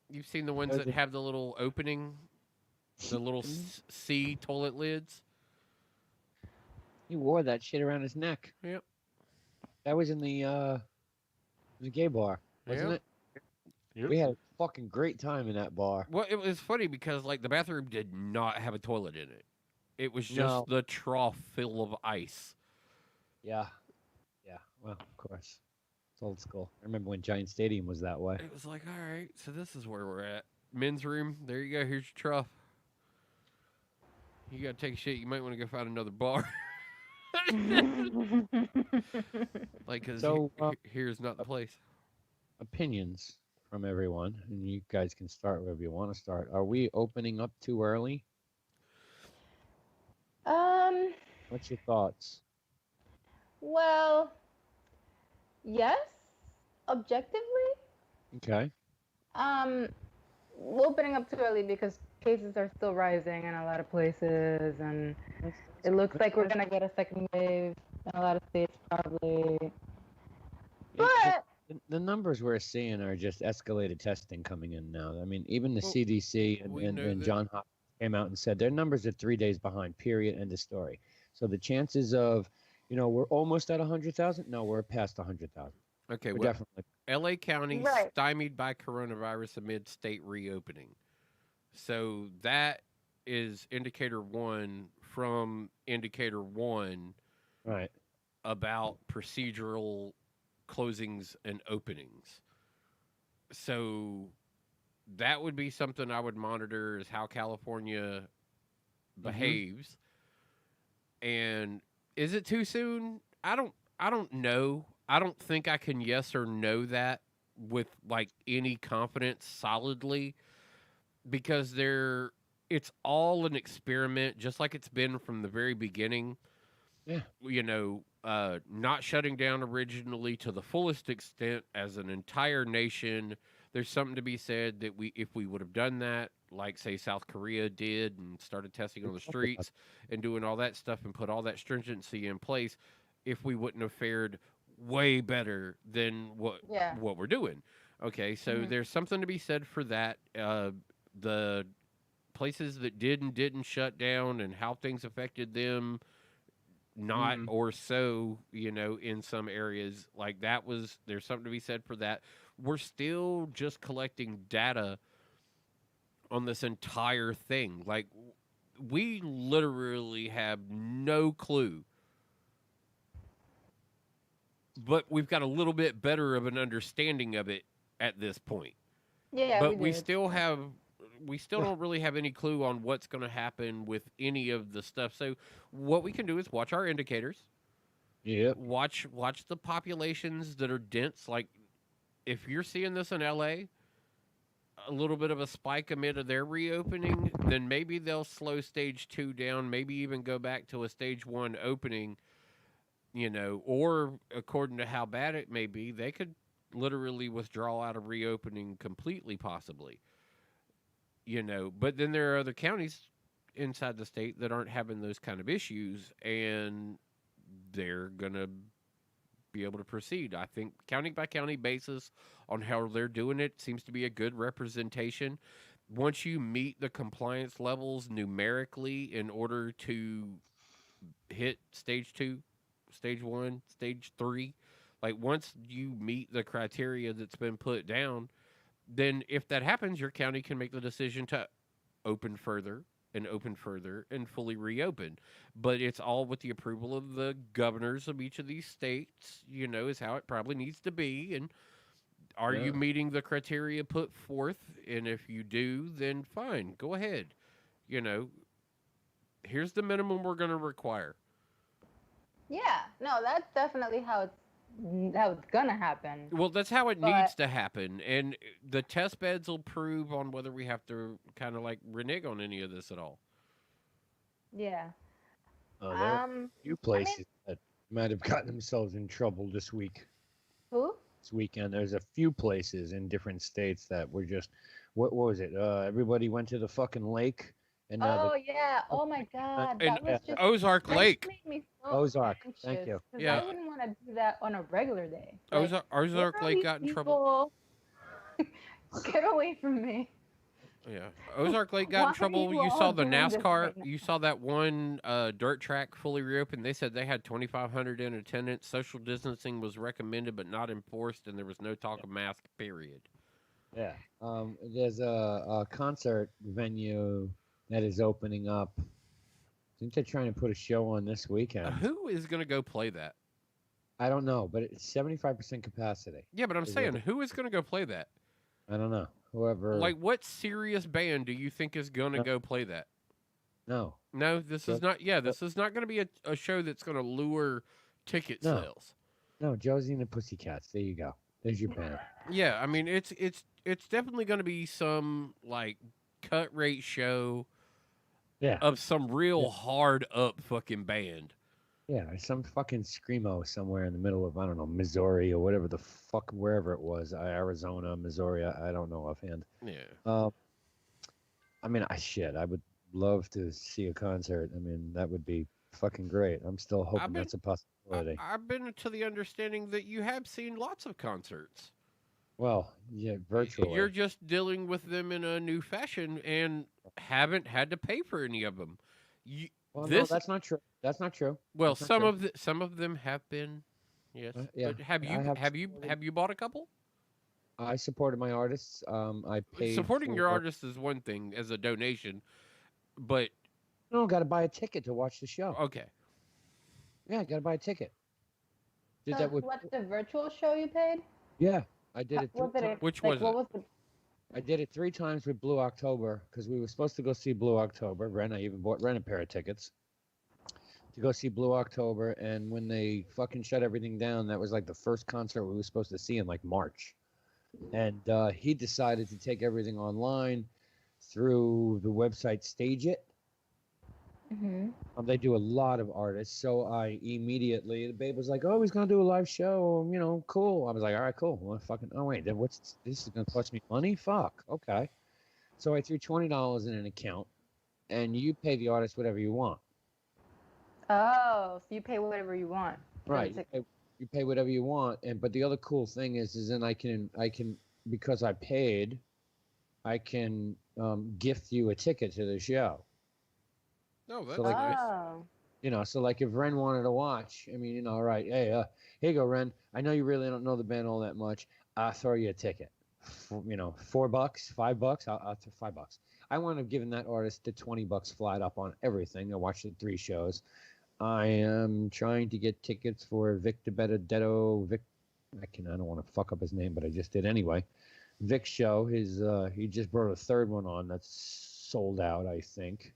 You've seen the ones that have the little opening, the little C toilet lids. He wore that shit around his neck. Yep. That was in the gay bar, wasn't Yep. it? Yep. We had a fucking great time in that bar. Well, it was funny because like the bathroom did not have a toilet in it. It was just No. the trough full of ice. Yeah. Yeah. Well, of course. It's old school. I remember when Giant Stadium was that way. It was like, all right, so this is where we're at. Men's room. There you go. Here's your trough. You gotta take a shit. You might want to go find another bar. Like, cause So, here's not the place. Opinions from everyone, and you guys can start wherever you want to start. Are we opening up too early? What's your thoughts? Well, yes, objectively. Okay. We're opening up too early because cases are still rising in a lot of places, and it looks like we're gonna get a second wave in a lot of states probably. But The numbers we're seeing are just escalated testing coming in now. I mean, even the CDC and John Hopkins came out and said their numbers are 3 days behind, period, end of story. So the chances of, we're almost at 100,000. No, we're past 100,000. Okay, we're well, definitely. L.A. County Right. stymied by coronavirus amid state reopening. So that is indicator one from indicator one Right. about procedural closings and openings. So that would be something I would monitor is how California behaves. And is it too soon? I don't know. I don't think I can yes or no that with like any confidence solidly because it's all an experiment just like it's been from the very beginning. Yeah. Not shutting down originally to the fullest extent as an entire nation. There's something to be said that if we would have done that, like say South Korea did and started testing on the streets and doing all that stuff and put all that stringency in place, if we wouldn't have fared way better than what we're doing. Okay, so there's something to be said for that. The places that did and didn't shut down and how things affected them, not or so, in some areas like that there's something to be said for that. We're still just collecting data on this entire thing. Like we literally have no clue, but we've got a little bit better of an understanding of it at this point. Yeah, but we still don't really have any clue on what's going to happen with any of the stuff. So what we can do is watch our indicators. Yeah. Watch the populations that are dense. Like if you're seeing this in LA, a little bit of a spike amid their reopening, then maybe they'll slow stage 2 down, maybe even go back to a stage 1 opening, or according to how bad it may be, they could literally withdraw out of reopening completely, possibly. But then there are other counties inside the state that aren't having those kind of issues, and they're going to be able to proceed. I think county by county basis on how they're doing it seems to be a good representation. Once you meet the compliance levels numerically in order to hit stage 2, stage 1, stage 3, like once you meet the criteria that's been put down, then if that happens, your county can make the decision to open further and fully reopen. But it's all with the approval of the governors of each of these states, is how it probably needs to be. And are you meeting the criteria put forth? And if you do, then fine, go ahead. Here's the minimum we're going to require. Yeah, no, that's definitely how it's gonna happen. Well, that's how it needs to happen, and the test beds will prove on whether we have to kind of like renege on any of this at all. Yeah. There are a few places that might have gotten themselves in trouble this week. Who? This weekend, there's a few places in different states that were just, what was it? Everybody went to the fucking lake. And now yeah. Oh my God. And That was just Ozark Lake. Made me so Ozark. anxious, Thank you. 'cause Yeah. I wouldn't want to do that on a regular day. Ozark Lake got in trouble. Get away from me. Yeah, Ozark Lake got Why in are trouble. you You saw all the doing this NASCAR. right now? You saw that one dirt track fully reopened. They said they had 2,500 in attendance. Social distancing was recommended but not enforced, and there was no talk of mask. Period. Yeah. There's a concert venue that is opening up. I think they're trying to put a show on this weekend. Who is going to go play that? I don't know, but it's 75% capacity. Yeah, but I'm is what saying, who is going to go play that? I don't know. Whoever. Like, what serious band do you think is going to No. go play that? No. No, this is not. Yeah, this is not going to be a show that's going to lure ticket No. sales. No, Josie and the Pussycats. There you go. There's your band. Yeah, I mean it's definitely going to be some like cut rate show. Yeah. Of some real hard up fucking band. Yeah, some fucking screamo somewhere in the middle of, I don't know, Missouri or whatever the fuck, wherever it was, Arizona, Missouri, I don't know offhand. Yeah. I mean, I would love to see a concert. I mean, that would be fucking great. I'm still hoping that's a possibility. I've been to the understanding that you have seen lots of concerts. Well, yeah, virtually. You're just dealing with them in a new fashion and haven't had to pay for any of them. No, that's not true. That's not true. Well, That's not true. some of them have been, yes. Yeah, But have you bought a couple? I supported my artists. I paid. Supporting your artist is one thing as a donation, but no, got to buy a ticket to watch the show. Okay. Yeah, got to buy a ticket. Did So that with? what's the virtual show you paid? Yeah, I did it. What did it? Which like, was what it? was the? I did it 3 times with Blue October because we were supposed to go see Blue October. I even rent a pair of tickets to go see Blue October. And when they fucking shut everything down, that was like the first concert we were supposed to see in like March. And he decided to take everything online through the website Stage It. Mm-hmm. They do a lot of artists. So I immediately, the babe was like, oh, he's going to do a live show. You know, cool. I was like, all right, cool. Well, oh, wait, then this is going to cost me money? Fuck. Okay. So I threw $20 in an account and you pay the artist whatever you want. Oh, so you pay whatever you want. Right. You pay whatever you want. But the other cool thing is then I can, because I paid, I can gift you a ticket to the show. No, that's So, like, nice. You know, so like if Ren wanted to watch, I mean, you know, all right, hey, here you go, Ren. I know you really don't know the band all that much. I'll throw you a ticket. You know, $4, $5. I'll throw $5. I wound up giving that artist the $20 flat up on everything. I watched the 3 shows. I am trying to get tickets for Vic DiBenedetto. I don't want to fuck up his name, but I just did anyway. Vic's show. He just brought a 3rd one on that's sold out, I think.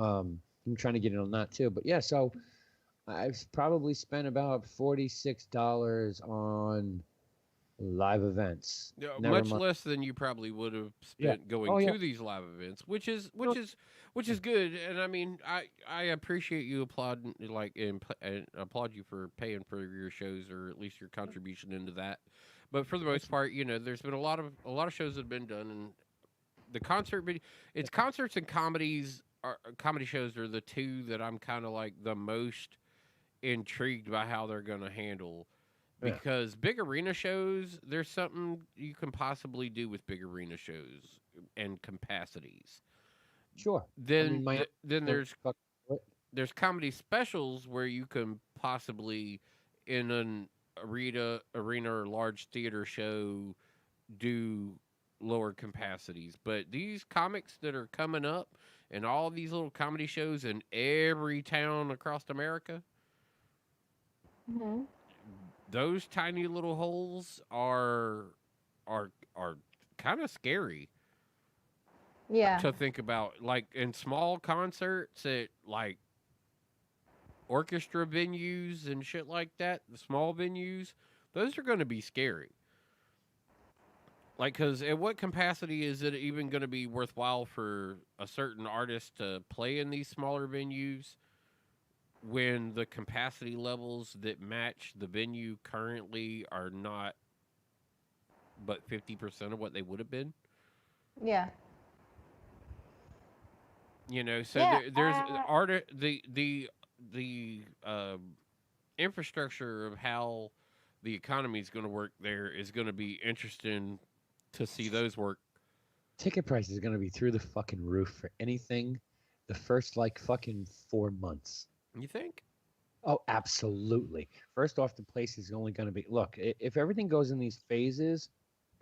I'm trying to get in on that too. But yeah, so I've probably spent about $46 on live events. Yeah, much less than you probably would have spent going to these live events, which is good. And I mean, I appreciate you applauding and applaud you for paying for your shows, or at least your contribution into that. But for the most part, you know, there's been a lot of shows that have been done, and the it's concerts and comedies. Comedy shows are the 2 that I'm kind of like the most intrigued by how they're going to handle, because big arena shows, there's something you can possibly do with big arena shows and capacities. Sure. Then there's comedy specials where you can possibly in an arena or large theater show do lower capacities. But these comics that are coming up and all these little comedy shows in every town across America, those tiny little holes are kind of scary. Yeah. To think about, like in small concerts at like orchestra venues and shit like that, the small venues, those are going to be scary. Like, because at what capacity is it even going to be worthwhile for a certain artist to play in these smaller venues when the capacity levels that match the venue currently are not but 50% of what they would have been? Yeah. You know, so there's the infrastructure of how the economy is going to work there is going to be interesting to see those work Ticket price is going to be through the fucking roof for anything the first like fucking 4 months. You think? Oh, absolutely. First off, the place is only going to be look. If everything goes in these phases,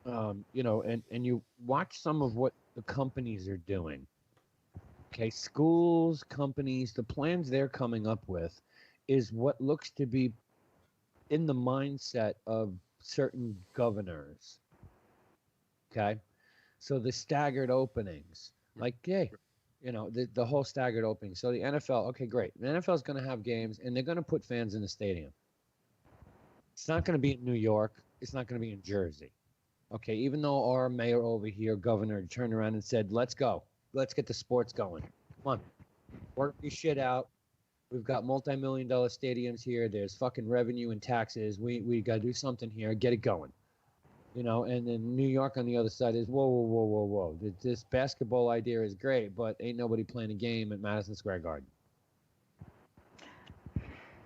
you know, and you watch some of what the companies are doing. Okay, schools, companies, the plans they're coming up with is what looks to be in the mindset of certain governors. Okay, so the staggered openings, like, hey, you know, the whole staggered opening. So the NFL, okay, great. The NFL is going to have games, and they're going to put fans in the stadium. It's not going to be in New York. It's not going to be in Jersey. Okay, even though our mayor over here, governor, turned around and said, let's go. Let's get the sports going. Come on, work your shit out. We've got multi-million-dollar stadiums here. There's fucking revenue and taxes. We got to do something here. Get it going. You know, and then New York on the other side is, whoa, whoa, whoa, whoa, whoa. This basketball idea is great, but ain't nobody playing a game at Madison Square Garden.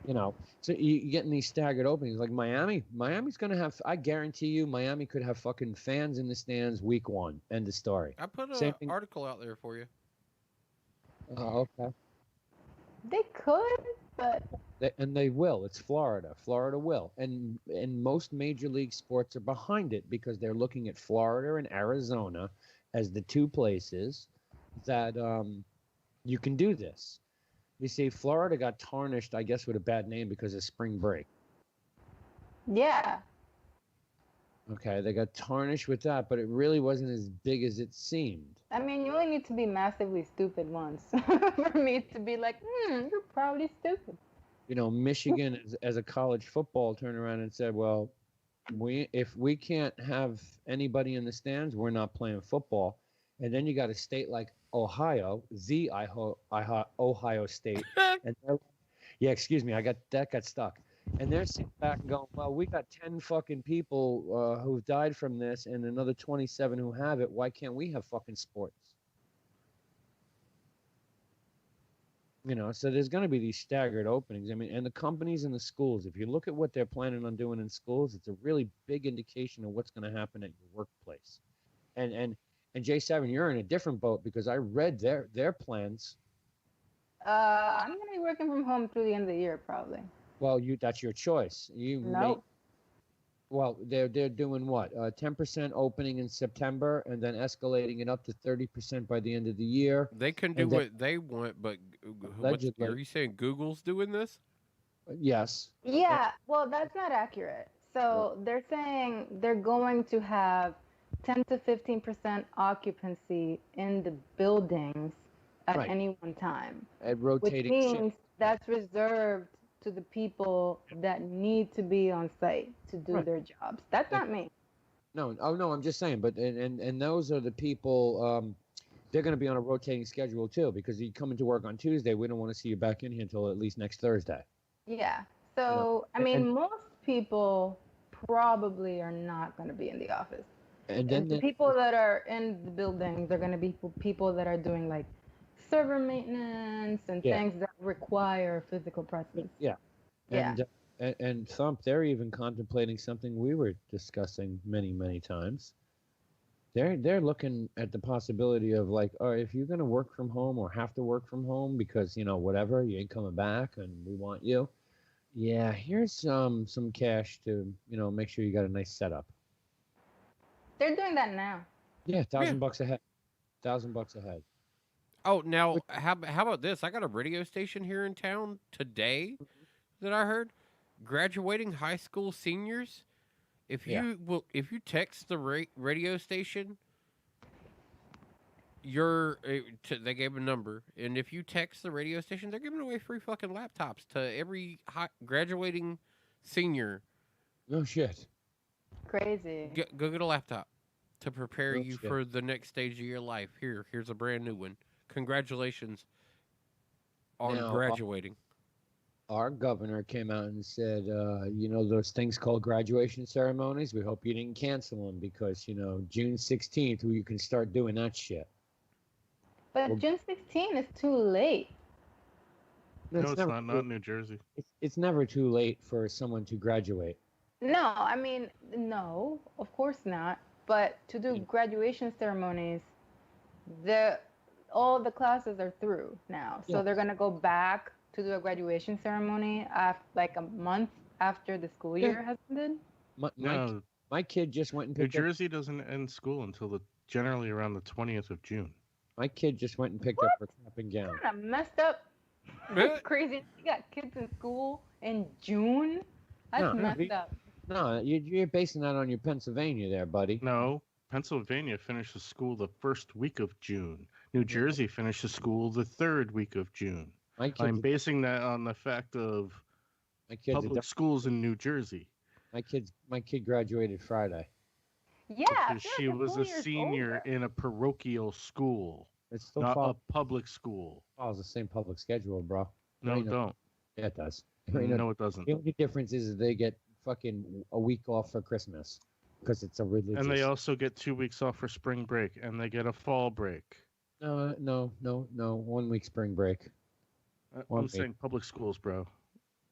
You know, so you getting these staggered openings. Like Miami's going to have, I guarantee you, Miami could have fucking fans in the stands week 1. End of story. I put Same an thing. article out there for you. Okay. They could, but And they will. It's Florida. Florida will. And most major league sports are behind it because they're looking at Florida and Arizona as the 2 places that you can do this. You see, Florida got tarnished, I guess, with a bad name because of spring break. yeah. Okay, they got tarnished with that, but it really wasn't as big as it seemed. I mean, you only need to be massively stupid once for me to be like, you're probably stupid. You know, Michigan as a college football turned around and said, well, if we can't have anybody in the stands, we're not playing football. And then you got a state like Ohio, Ohio State. And yeah, excuse me, that got stuck. And they're sitting back and going, well, we got 10 fucking people who've died from this and another 27 who have it. Why can't we have fucking sports? You know, so there's going to be these staggered openings. I mean, and the companies and the schools, if you look at what they're planning on doing in schools, it's a really big indication of what's going to happen at your workplace. And J7, you're in a different boat because I read their plans. I'm going to be working from home through the end of the year, probably. Well, that's your choice. Well, they're doing what? 10% opening in September, and then escalating it up to 30% by the end of the year. They can do what they want, but are you saying Google's doing this? Yes. Yeah, well, that's not accurate. So they're saying they're going to have 10 to 15% occupancy in the buildings at any one time. At rotating which means that's reserved to the people that need to be on site to do their jobs. That's not me. No, I'm just saying, but and those are the people, they're going to be on a rotating schedule too, because you come into work on Tuesday, we don't want to see you back in here until at least next Thursday. Yeah. So, I mean, most people probably are not going to be in the office. And then the people that are in the building, they're going to be people that are doing like server maintenance and things that require physical presence. Yeah. And Thump, they're even contemplating something we were discussing many, many times. They're looking at the possibility of like, oh, if you're going to work from home or have to work from home because, you know, whatever, you ain't coming back and we want you. Yeah, here's some cash to, you know, make sure you got a nice setup. They're doing that now. Yeah, $1,000 a head. $1,000 a head. Oh, now how about this? I got a radio station here in town today that I heard. Graduating high school seniors, if you text the radio station, they gave a number, and if you text the radio station, they're giving away free fucking laptops to every graduating senior. No shit. Crazy. Go get a laptop to prepare you for the next stage of your life. Here's a brand new one. Congratulations on graduating. Our governor came out and said, you know, those things called graduation ceremonies, we hope you didn't cancel them because, you know, June 16th, you can start doing that shit. But June 16th is too late. No, it's not in New Jersey. It's never too late for someone to graduate. No, I mean, no, of course not. But to do graduation ceremonies all the classes are through now, so Yeah. they're gonna go back to do a graduation ceremony like a month after the school Yeah. year has ended. No, My kid just went and New picked up. Jersey doesn't end school until generally around the 20th of June. My kid just went and picked up her cap and gown. Kind of messed up. That's crazy. You got kids in school in June. That's messed up. No, you're basing that on your Pennsylvania there, buddy. No, Pennsylvania finishes school the first week of June. New Jersey finishes school the third week of June. I'm basing that on the fact of public schools in New Jersey. My kid graduated Friday. Yeah, Because she was a senior in a parochial school, It's still not a public school. follows the same public schedule, bro. No, Ain't don't. Yeah, it does. No, it doesn't. The only difference is they get fucking a week off for Christmas because it's a religious. And they also get 2 weeks off for spring break, and they get a fall break. No. 1 week spring break. I'm saying public schools, bro.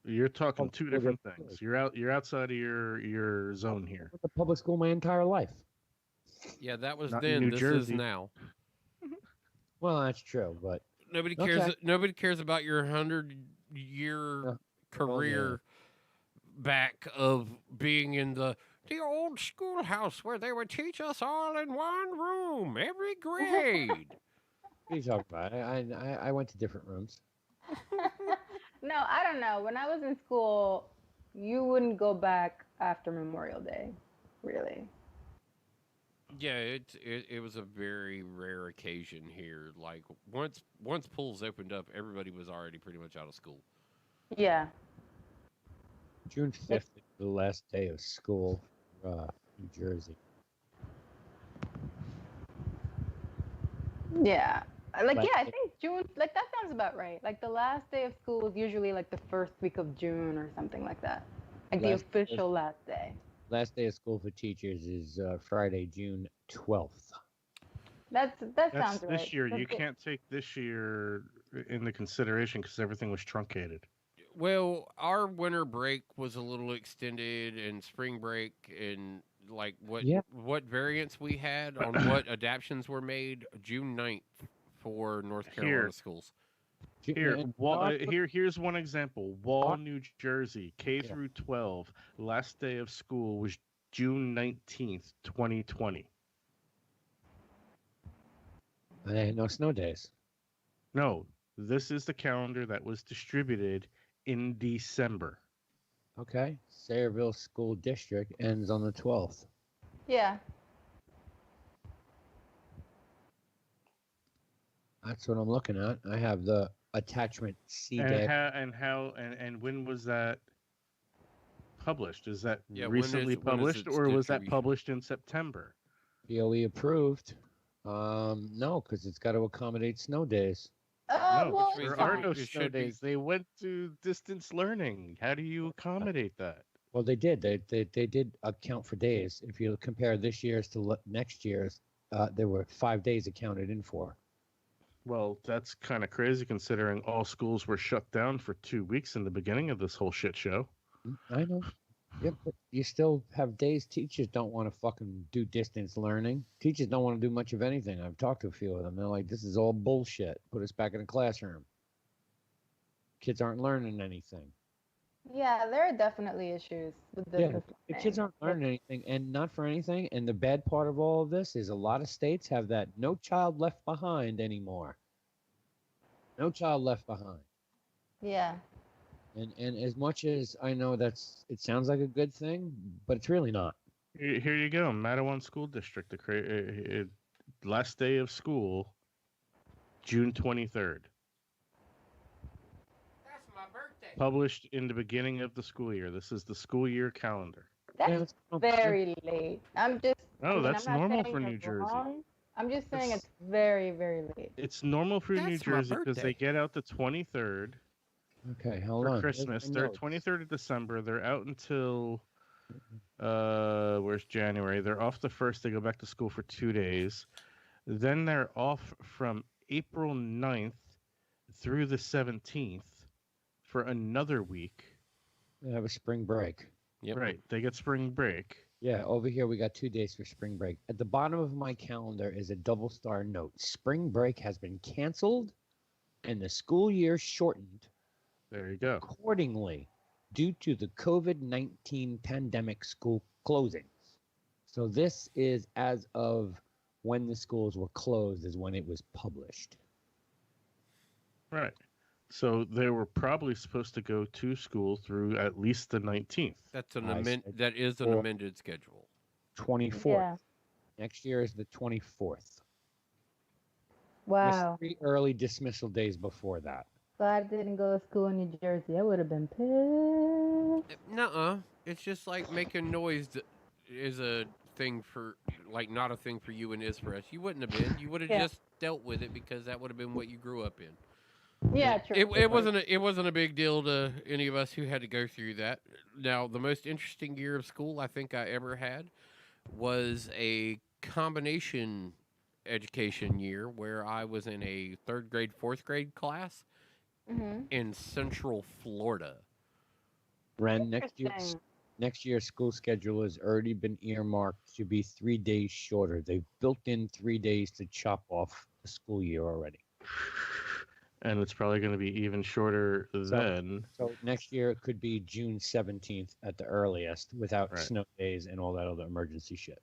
You're talking two different things. You're outside of your zone here. I went to public school my entire life. Yeah, that was Not in then. New This Jersey. is now. Well, that's true, but Nobody cares. Nobody cares about your 100-year career back of being in the old schoolhouse where they would teach us all in one room, every grade. What are you talking about? I went to different rooms. No, I don't know. When I was in school, you wouldn't go back after Memorial Day, really. Yeah, it was a very rare occasion here. Like once pools opened up, everybody was already pretty much out of school. Yeah. June 5th is the last day of school, New Jersey. Yeah. I think June, like that sounds about right. Like the last day of school is usually like the first week of June or something like that. Like the official last day. Last day of school for teachers is Friday, June 12th. That sounds right. This year. That's You good. can't take this year into consideration because everything was truncated. Well, our winter break was a little extended, and spring break, and like what variants we had on what adaptions were made. June 9th for North Carolina schools. Here's one example. Wall, New Jersey, K through 12. Last day of school was June 19th, 2020. There ain't no snow days. No, this is the calendar that was distributed in December. Okay. Sayreville School District ends on the 12th. Yeah. That's what I'm looking at. I have the attachment C And there. and when was that published? Is that Yeah, recently when is published, its or was that distribution? published in September? BOE approved. No, because it's got to accommodate snow days. No, Well, there are no snow days. They went to distance learning. How do you accommodate that? Well, they did. They did account for days. If you compare this year's to next year's, there were 5 days accounted in for. Well, that's kind of crazy considering all schools were shut down for 2 weeks in the beginning of this whole shit show. I know. Yep, but you still have days teachers don't want to fucking do distance learning. Teachers don't want to do much of anything. I've talked to a few of them. They're like, this is all bullshit. Put us back in the classroom. Kids aren't learning anything. Yeah, there are definitely issues with the The kids aren't learning anything, and not for anything. And the bad part of all of this is a lot of states have that no child left behind anymore. No child left behind. Yeah. And as much as I know it sounds like a good thing, but it's really not. Here you go, Mattawan School District. Last day of school, June 23rd. That's my birthday. Published in the beginning of the school year. This is the school year calendar. That's very late. I'm just. No, that's I'm not normal saying for New it's Jersey. wrong. I'm just saying it's very, very late. It's normal for New That's my Jersey because they birthday. get out the 23rd Okay, hold for on. Christmas. Here's my They're notes. 23rd of December. They're out until where's January? They're off the 1st. They go back to school for 2 days. Then they're off from April 9th through the 17th for another week. They have a spring break. Yep. Right. They get spring break. Yeah, over here we got 2 days for spring break. At the bottom of my calendar is a double star note. Spring break has been canceled and the school year shortened There you go. accordingly due to the COVID-19 pandemic school closings. So this is as of when the schools were closed is when it was published. Right. So they were probably supposed to go to school through at least the 19th. That is an or- amended schedule. 24th. Yeah. Next year is the 24th. Wow. There's 3 early dismissal days before that. Glad I didn't go to school in New Jersey. I would have been pissed. Nuh-uh. It's just like making noise is a thing for, like, not a thing for you and is for us. You wouldn't have been. You would have Yeah. just dealt with it because that would have been what you grew up in. Yeah, true. It wasn't a big deal to any of us who had to go through that. Now, the most interesting year of school I think I ever had was a combination education year where I was in a 3rd grade, 4th grade class Mm-hmm. in Central Florida. Ren, Interesting. next year's school schedule has already been earmarked to be 3 days shorter. They've built in 3 days to chop off the school year already. And it's probably going to be even shorter then. So next year it could be June 17th at the earliest without Right. snow days and all that other emergency shit.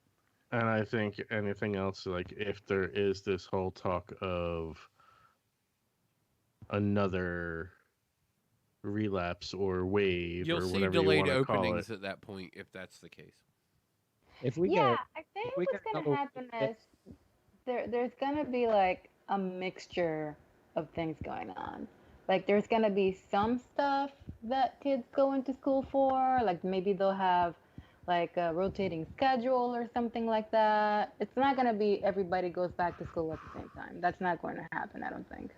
And I think anything else, like if there is this whole talk of another relapse or wave You'll or see whatever delayed you want to call openings it. at that point if that's the case. If we Yeah, get I think we what's get gonna another- happen is there's gonna be like a mixture of things going on. Like there's gonna be some stuff that kids go into school for, like maybe they'll have like a rotating schedule or something like that. It's not gonna be everybody goes back to school at the same time. That's not going to happen, I don't think.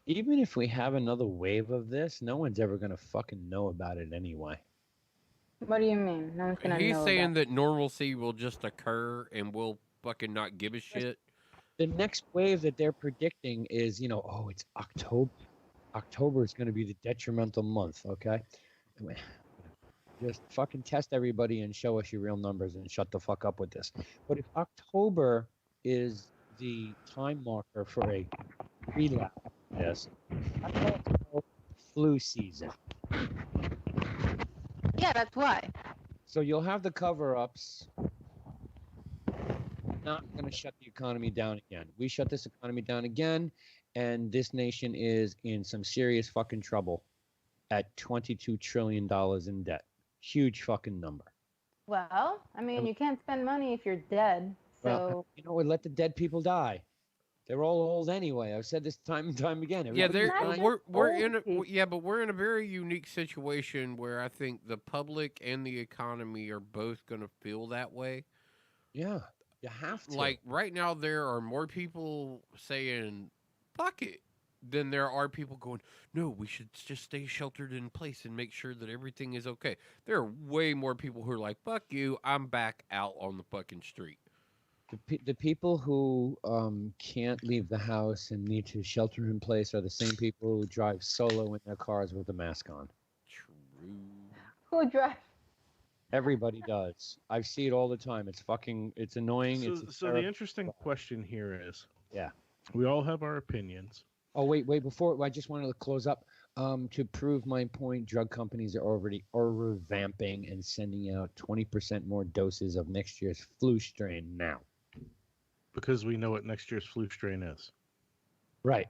even if we have another wave of this, no one's ever gonna fucking know about it anyway. What do you mean? No one's gonna He's know saying about that normalcy will just occur and we'll fucking not give a shit. The next wave that they're predicting is, oh, it's October. October is going to be the detrimental month, okay? Just fucking test everybody and show us your real numbers and shut the fuck up with this. But if October is the time marker for a relapse, yes, I call it flu season. Yeah, that's why. So you'll have the cover-ups. Not going to shut the economy down again. We shut this economy down again, and this nation is in some serious fucking trouble at $22 trillion in debt. Huge fucking number. Well, I mean, you can't spend money if you're dead. So Well, you know what? Let the dead people die. They're all old anyway. I've said this time and time again. Yeah, Everybody's Not dying. just we're old in a people. yeah, but we're in a very unique situation where I think the public and the economy are both going to feel that way. Yeah, you have to. Like right now, there are more people saying "fuck it" than there are people going, "No, we should just stay sheltered in place and make sure that everything is okay." There are way more people who are like, "Fuck you, I'm back out on the fucking street." The people who can't leave the house and need to shelter in place are the same people who drive solo in their cars with a mask on. True. who drives? Everybody does. I see it all the time. It's annoying. So, it's so the interesting question here is, Yeah. we all have our opinions. Oh, wait. Before, I just wanted to close up. To prove my point, drug companies are already revamping and sending out 20% more doses of next year's flu strain now. Because we know what next year's flu strain is. Right.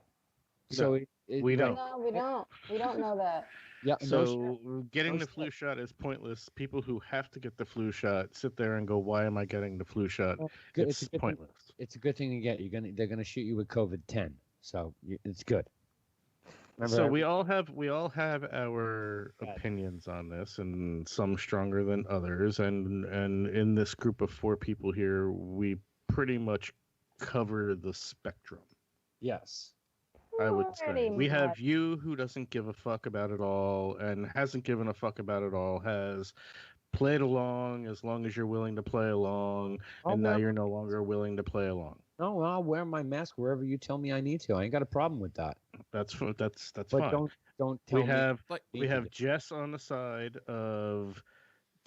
So No, it, we right- don't. No, we don't. We don't know that. Yeah. So getting no the flu shot is pointless. People who have to get the flu shot sit there and go, "Why am I getting the flu shot?" good- It's a good thing- pointless. it's a good thing to get. They're gonna shoot you with COVID-10. So it's good. Remember, So we all have our opinions on this, and some stronger than others. And in this group of 4 people here, we pretty much cover the spectrum. yes. I would Pretty say we have much. you who doesn't give a fuck about it all, and hasn't given a fuck about it all, has played along as long as you're willing to play along, I'll and now wear- you're no longer willing to play along. No, I'll wear my mask wherever you tell me I need to. I ain't got a problem with that. That's But fine. don't tell we me. have Like- we have Jess on the side of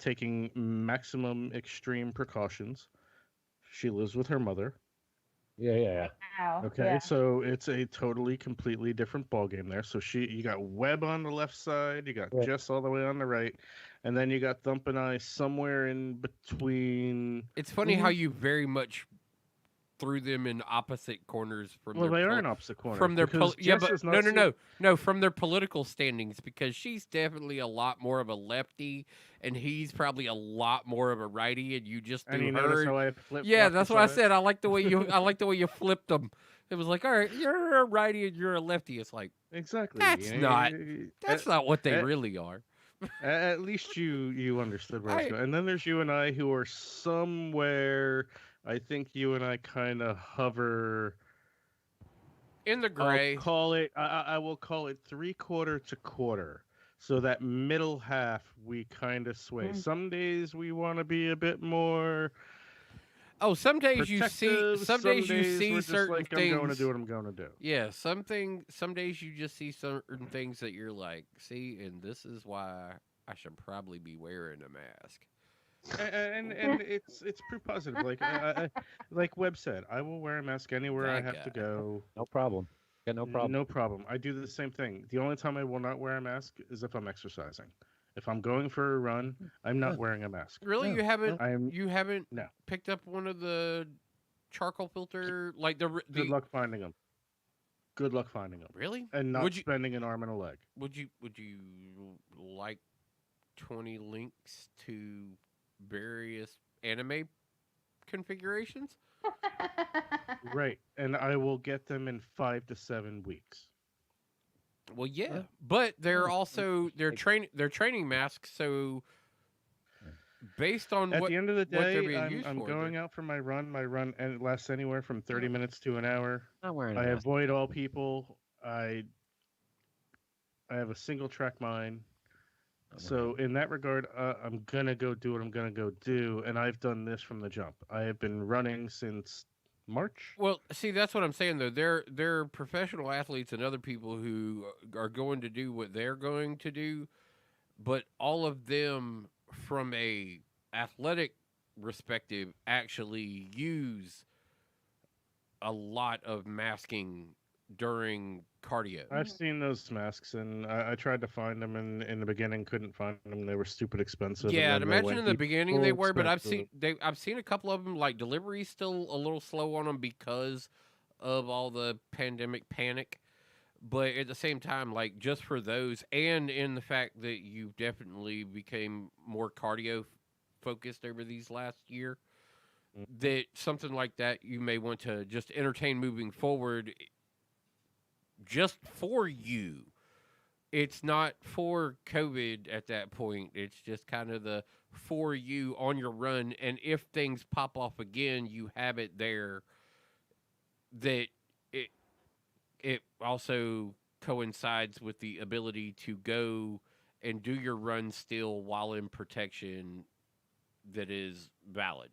taking maximum extreme precautions. She lives with her mother. Yeah. Wow. Okay, Yeah. so it's a totally, completely different ballgame there. So you got Webb on the left side, you got Right. Jess all the way on the right, and then you got Thump and I somewhere in between. It's funny how you very much threw them in opposite corners from Well, their they are in opposite corners from their because yeah, Jess but is not no from their political standings, because she's definitely a lot more of a lefty and he's probably a lot more of a righty, and you just And threw you notice her. how I flipped. Yeah, that's what I said. I like the way you flipped them. It was like, all right, you're a righty and you're a lefty. It's like Exactly. that's not what they at, really are. At least you understood where I was I going. And then there's you and I who are somewhere. I think you and I kind of hover. In the gray. I will call it 3/4 to quarter. So that middle half we kind of sway. Some days we want to be a bit more. Oh, some days you see. protective. Some days you days see we're just certain like, things. I'm going to do what I'm going to do. Yeah, some days you just see certain things that you're like, see, and this is why I should probably be wearing a mask. And it's proof positive. Like Webb said, I will wear a mask anywhere I have to go. No problem. Got no problem. No problem. I do the same thing. The only time I will not wear a mask is if I'm exercising. If I'm going for a run, I'm not wearing a mask. Really, you haven't no. picked up one of the charcoal filter like the Good luck finding them. Good luck finding them. Really? And not spending an arm and a leg. Would you like 20 links to various anime configurations? Right. And I will get them in 5 to 7 weeks. Well, yeah, but they're also they're training masks. So based on at what the end of the what they're day, being used I'm for, going out for my run. My run and it lasts anywhere from 30 minutes to an hour. Not wearing a I mask. avoid all people. I have a single track mind. So in that regard, I'm gonna go do what I'm gonna go do, and I've done this from the jump. I have been running since March. Well, see, that's what I'm saying though. They're professional athletes and other people who are going to do what they're going to do, but all of them, from a athletic perspective, actually use a lot of masking during cardio. I've seen those masks, and I tried to find them, and in the beginning couldn't find them. They were stupid expensive. Yeah, I'd and then they imagine went in the beginning they equal were, but I've expensive. seen a couple of them, like delivery's still a little slow on them because of all the pandemic panic. But at the same time, like just for those, and in the fact that you definitely became more cardio focused over these last year, that something like that you may want to just entertain moving forward, just for you. It's not for COVID at that point. It's just kind of the for you on your run. And if things pop off again, you have it there. That it also coincides with the ability to go and do your run still while in protection that is valid.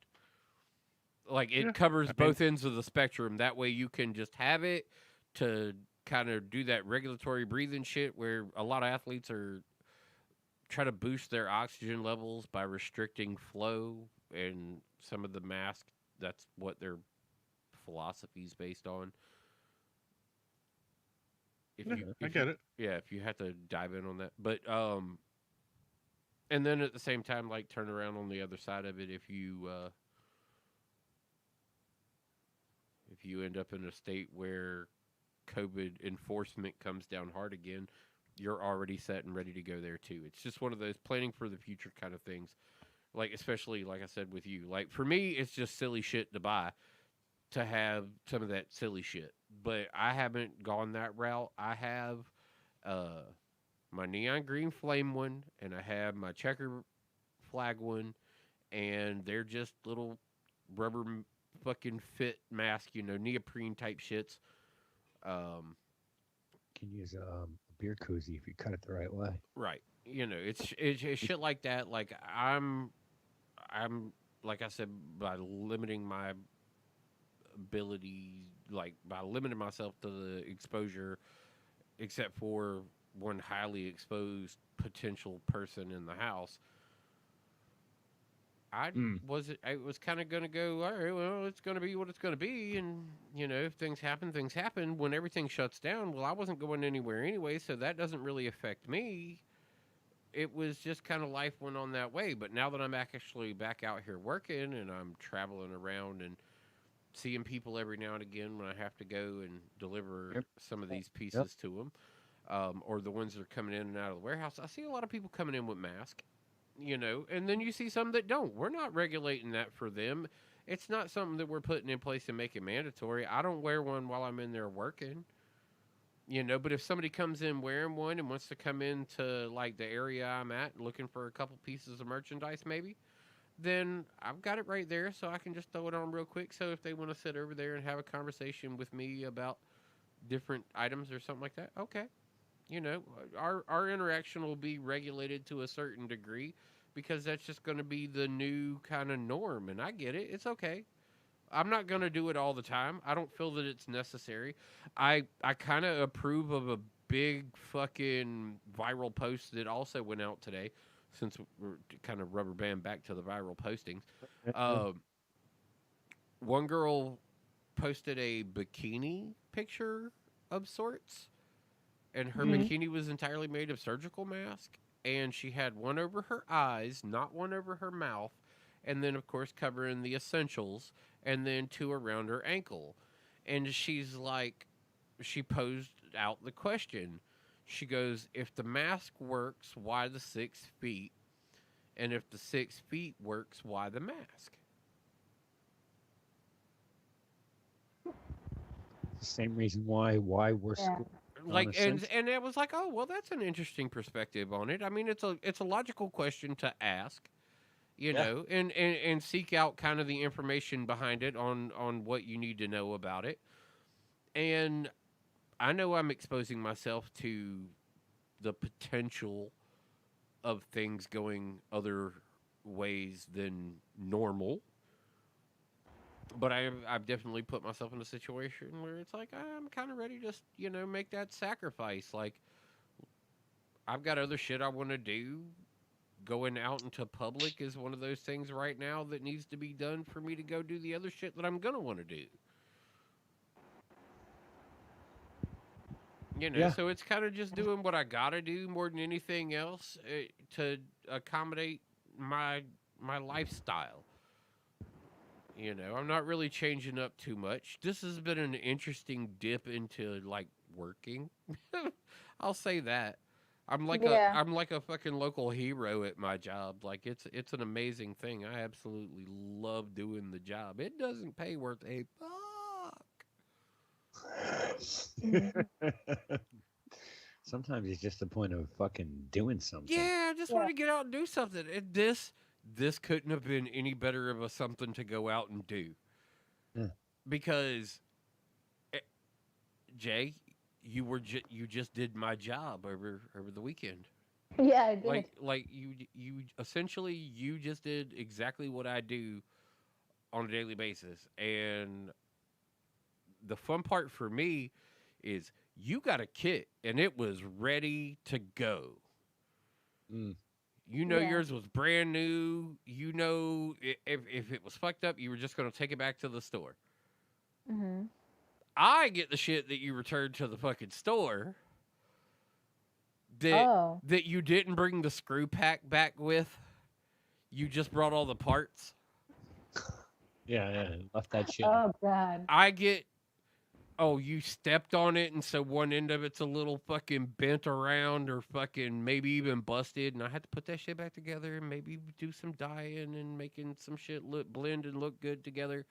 Like it covers both ends of the spectrum. That way you can just have it to kind of do that regulatory breathing shit where a lot of athletes are try to boost their oxygen levels by restricting flow, and some of the masks, that's what their philosophy is based on. I get it. Yeah, if you have to dive in on that. But and then at the same time, like turn around on the other side of it if you end up in a state where COVID enforcement comes down hard again, you're already set and ready to go there too. It's just one of those planning for the future kind of things. Like, especially, like I said, with you. Like, for me, it's just silly shit to buy to have some of that silly shit. But I haven't gone that route. I have my neon green flame one, and I have my checker flag one, and they're just little rubber fucking fit mask, neoprene type shits. Can use a beer koozie if you cut it the right way. Right. It's shit like that. Like I'm like I said, by limiting my ability, like by limiting myself to the exposure, except for one highly exposed potential person in the house. I wasn't. I was kind of gonna go. All right, well, it's gonna be what it's gonna be, and if things happen, things happen. When everything shuts down, well, I wasn't going anywhere anyway, so that doesn't really affect me. It was just kind of life went on that way. But now that I'm actually back out here working and I'm traveling around and seeing people every now and again when I have to go and deliver some of these pieces to them, or the ones that are coming in and out of the warehouse, I see a lot of people coming in with masks. And then you see some that don't. We're not regulating that for them. It's not something that we're putting in place and making mandatory. I don't wear one while I'm in there working. But if somebody comes in wearing one and wants to come into like the area I'm at looking for a couple pieces of merchandise maybe, then I've got it right there so I can just throw it on real quick. So if they want to sit over there and have a conversation with me about different items or something like that, okay. Our interaction will be regulated to a certain degree because that's just going to be the new kind of norm. And I get it. It's okay. I'm not going to do it all the time. I don't feel that it's necessary. I kind of approve of a big fucking viral post that also went out today, since we're kind of rubber band back to the viral postings. One girl posted a bikini picture of sorts, and her bikini was entirely made of surgical mask, and she had one over her eyes, not one over her mouth, and then of course covering the essentials, and then two around her ankle. And she's like, she posed out the question. She goes, if the mask works, why the 6 feet? And if the 6 feet works, why the mask? Same reason why we're school. Like, and it was like, oh well, that's an interesting perspective on it. I mean, it's a logical question to ask, and seek out kind of the information behind it on what you need to know about it. And I know I'm exposing myself to the potential of things going other ways than normal. But I've definitely put myself in a situation where it's like I'm kind of ready to make that sacrifice. Like, I've got other shit I want to do. Going out into public is one of those things right now that needs to be done for me to go do the other shit that I'm gonna want to do. So it's kind of just doing what I gotta do more than anything else to accommodate my lifestyle. I'm not really changing up too much. This has been an interesting dip into like working. I'll say that. I'm like a fucking local hero at my job. Like it's an amazing thing. I absolutely love doing the job. It doesn't pay worth a fuck. Sometimes it's just the point of fucking doing something. Yeah, I just want to get out and do something. This couldn't have been any better of a something to go out and do. Yeah. Because, Jay, you just did my job over the weekend. Yeah, I did. Like you essentially you just did exactly what I do on a daily basis. And the fun part for me is you got a kit and it was ready to go. Yours was brand new. If it was fucked up, you were just going to take it back to the store. Mm-hmm. I get the shit that you returned to the fucking store that you didn't bring the screw pack back with. You just brought all the parts. Yeah, left that shit. Oh, God. I get, you stepped on it, and so one end of it's a little fucking bent around or fucking maybe even busted, and I had to put that shit back together and maybe do some dyeing and making some shit blend and look good together.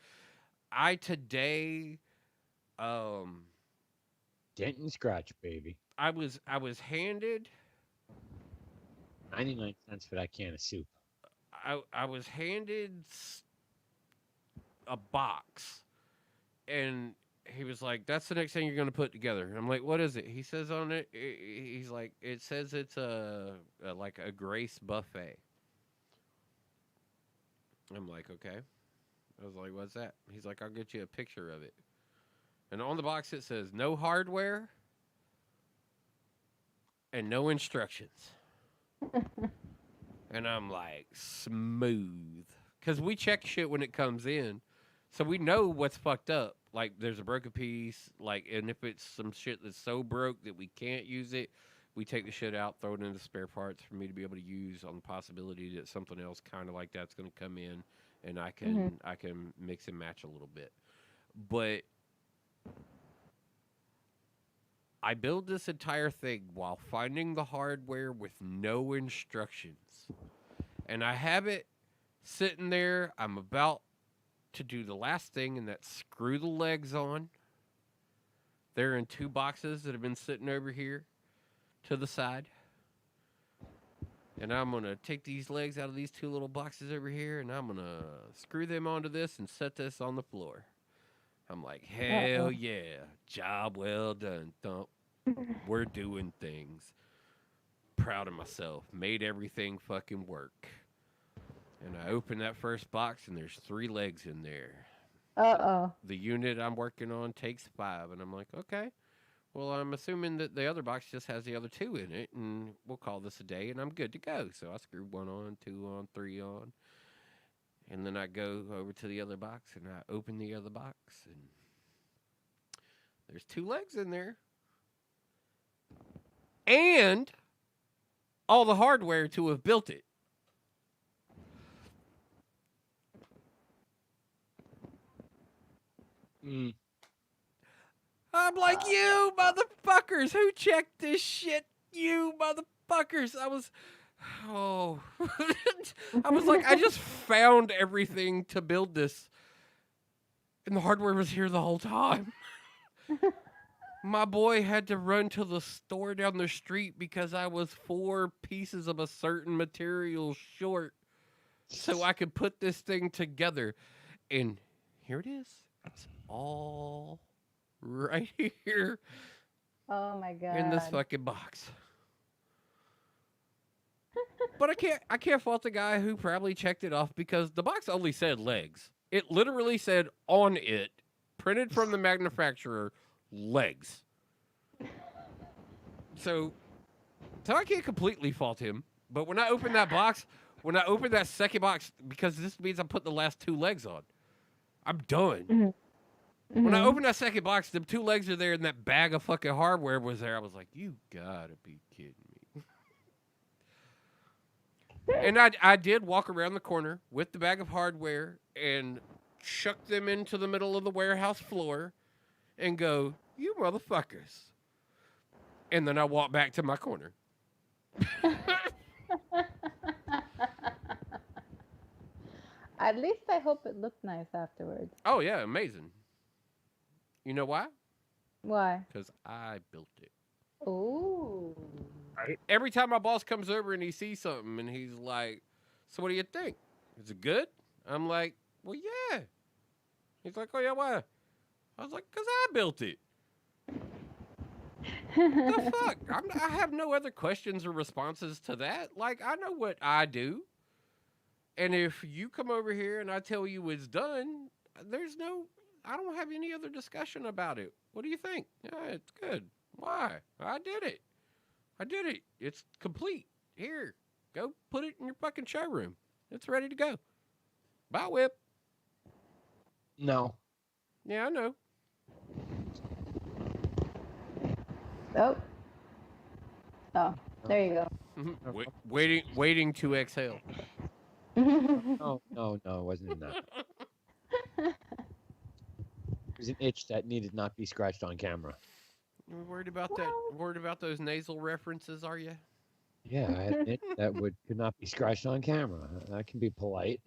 Today, dent and scratch, baby. I was handed 99 cents for that can of soup. I was handed a box, and he was like, that's the next thing you're going to put together. And I'm like, what is it? He says on it, he's like, it says it's like a Grace buffet. I'm like, okay. I was like, what's that? He's like, I'll get you a picture of it. And on the box it says, no hardware and no instructions. And I'm like, smooth. because we check shit when it comes in, so we know what's fucked up. Like there's a broken piece, like, and if it's some shit that's so broke that we can't use it, we take the shit out, throw it into spare parts for me to be able to use on the possibility that something else kind of like that's going to come in, and I can mix and match a little bit. But I build this entire thing while finding the hardware with no instructions. And I have it sitting there. I'm about to do the last thing, and that's screw the legs on. They're in 2 boxes that have been sitting over here to the side. And I'm going to take these legs out of these 2 little boxes over here, and I'm going to screw them onto this and set this on the floor. I'm like, hell yeah, job well done, Thump. We're doing things. Proud of myself. Made everything fucking work. And I open that first box, and there's 3 legs in there. The unit I'm working on takes 5, and I'm like, okay. Well, I'm assuming that the other box just has the other 2 in it, and we'll call this a day, and I'm good to go. So I screw 1 on, 2 on, 3 on. And then I go over to the other box, and I open the other box, and there's 2 legs in there. And all the hardware to have built it. I'm like, you motherfuckers, who checked this shit? You motherfuckers. I was like, I just found everything to build this. And the hardware was here the whole time. My boy had to run to the store down the street because I was 4 pieces of a certain material short so I could put this thing together. And here it is. It's all right here. Oh my god. In this fucking box. But I can't fault the guy who probably checked it off because the box only said legs. It literally said on it, printed from the manufacturer, legs. So I can't completely fault him. But when I opened that box, when I opened that second box, because this means I put the last 2 legs on, I'm done. When I opened that second box, the 2 legs are there and that bag of fucking hardware was there. I was like, you gotta be kidding me. And I did walk around the corner with the bag of hardware and chuck them into the middle of the warehouse floor and go, you motherfuckers. And then I walked back to my corner. At least I hope it looked nice afterwards. Oh, yeah, amazing. You know why? Why? Because I built it. Ooh. Every time my boss comes over and he sees something and he's like, so what do you think? Is it good? I'm like, well, yeah. He's like, oh, yeah, why? I was like, because I built it. The fuck? I have no other questions or responses to that. Like, I know what I do. And if you come over here and I tell you it's done, I don't have any other discussion about it. What do you think? Yeah, it's good. Why? I did it. It's complete. Here, go put it in your fucking showroom. It's ready to go. Bye, Whip. No. Yeah, I know. Oh, there you go. Waiting to exhale. No, it wasn't that. It was an itch that needed not be scratched on camera. You're worried about that? Worried about those nasal references, are you? Yeah, I had an itch that could not be scratched on camera. I can be polite.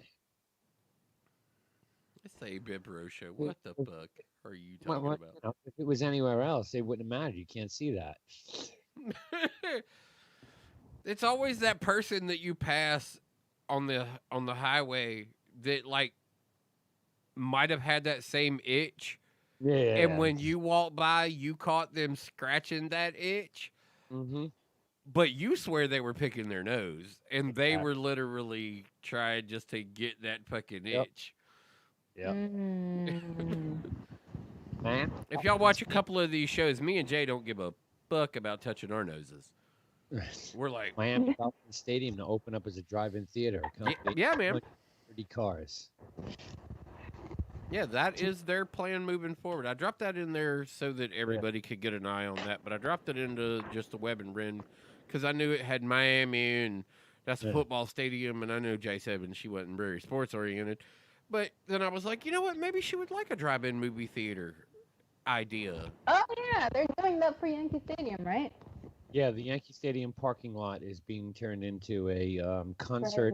It's a Bibro show. What the fuck are you talking about? You know, if it was anywhere else, it wouldn't have mattered. You can't see that. It's always that person that you pass on the highway that like might have had that same itch. Yeah. And when you walk by, you caught them scratching that itch. Mm-hmm. But you swear they were picking their nose, and they were literally trying just to get that fucking itch. Yeah. Mm. Man. If y'all watch a couple of these shows, me and Jay don't give a fuck about touching our noses. We're like Miami Dolphins Stadium to open up as a drive-in theater. yeah, man. 30 cars. Yeah, that is their plan moving forward. I dropped that in there so that everybody could get an eye on that, but I dropped it into just the Web and Ren because I knew it had Miami, and that's a Yeah. football stadium, and I knew J7, she wasn't very sports oriented. But then I was like, you know what? Maybe she would like a drive-in movie theater idea. Oh yeah, they're doing that for Yankee Stadium, right? Yeah, the Yankee Stadium parking lot is being turned into a concert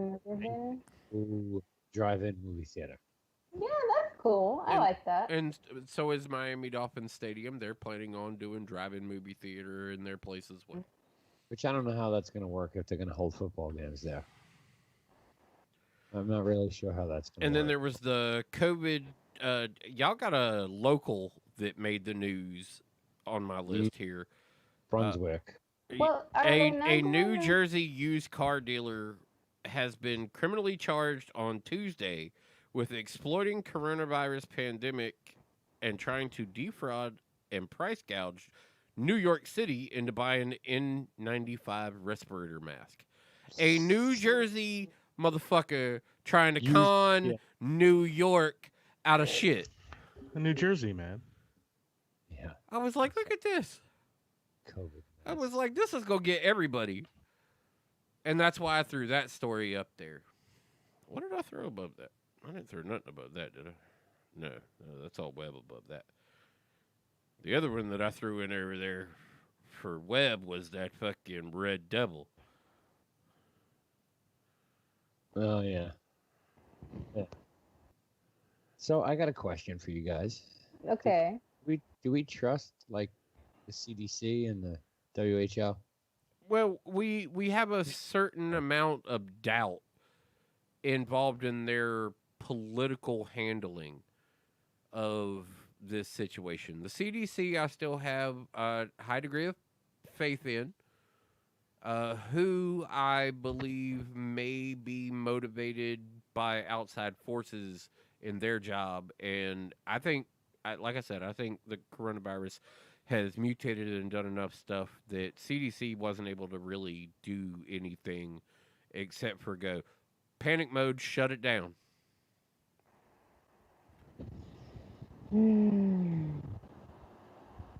drive-in movie theater. Yeah, that's cool. I like that. And so is Miami Dolphins Stadium. They're planning on doing drive-in movie theater in their place as well. Which I don't know how that's going to work if they're going to hold football games there. I'm not really sure how that's going to work. And then there was the COVID. Y'all got a local that made the news on my list here. Brunswick. Well, are they not A going New to- Jersey used car dealer has been criminally charged on Tuesday with exploiting coronavirus pandemic and trying to defraud and price gouge New York City into buying an N95 respirator mask. A New Jersey motherfucker trying to con New York out of shit. New Jersey, man. Yeah. I was like, look at this. COVID. I was like, this is going to get everybody. And that's why I threw that story up there. What did I throw above that? I didn't throw nothing above that, did I? No, that's all Web above that. The other one that I threw in over there for Web was that fucking Red Devil. Oh, yeah. So I got a question for you guys. Okay. Do we trust, like, the CDC and the WHO? Well, we have a certain amount of doubt involved in their political handling of this situation. The CDC, I still have a high degree of faith in, who I believe may be motivated by outside forces in their job. And I think, like I said, I think the coronavirus has mutated and done enough stuff that CDC wasn't able to really do anything except for go panic mode, shut it down.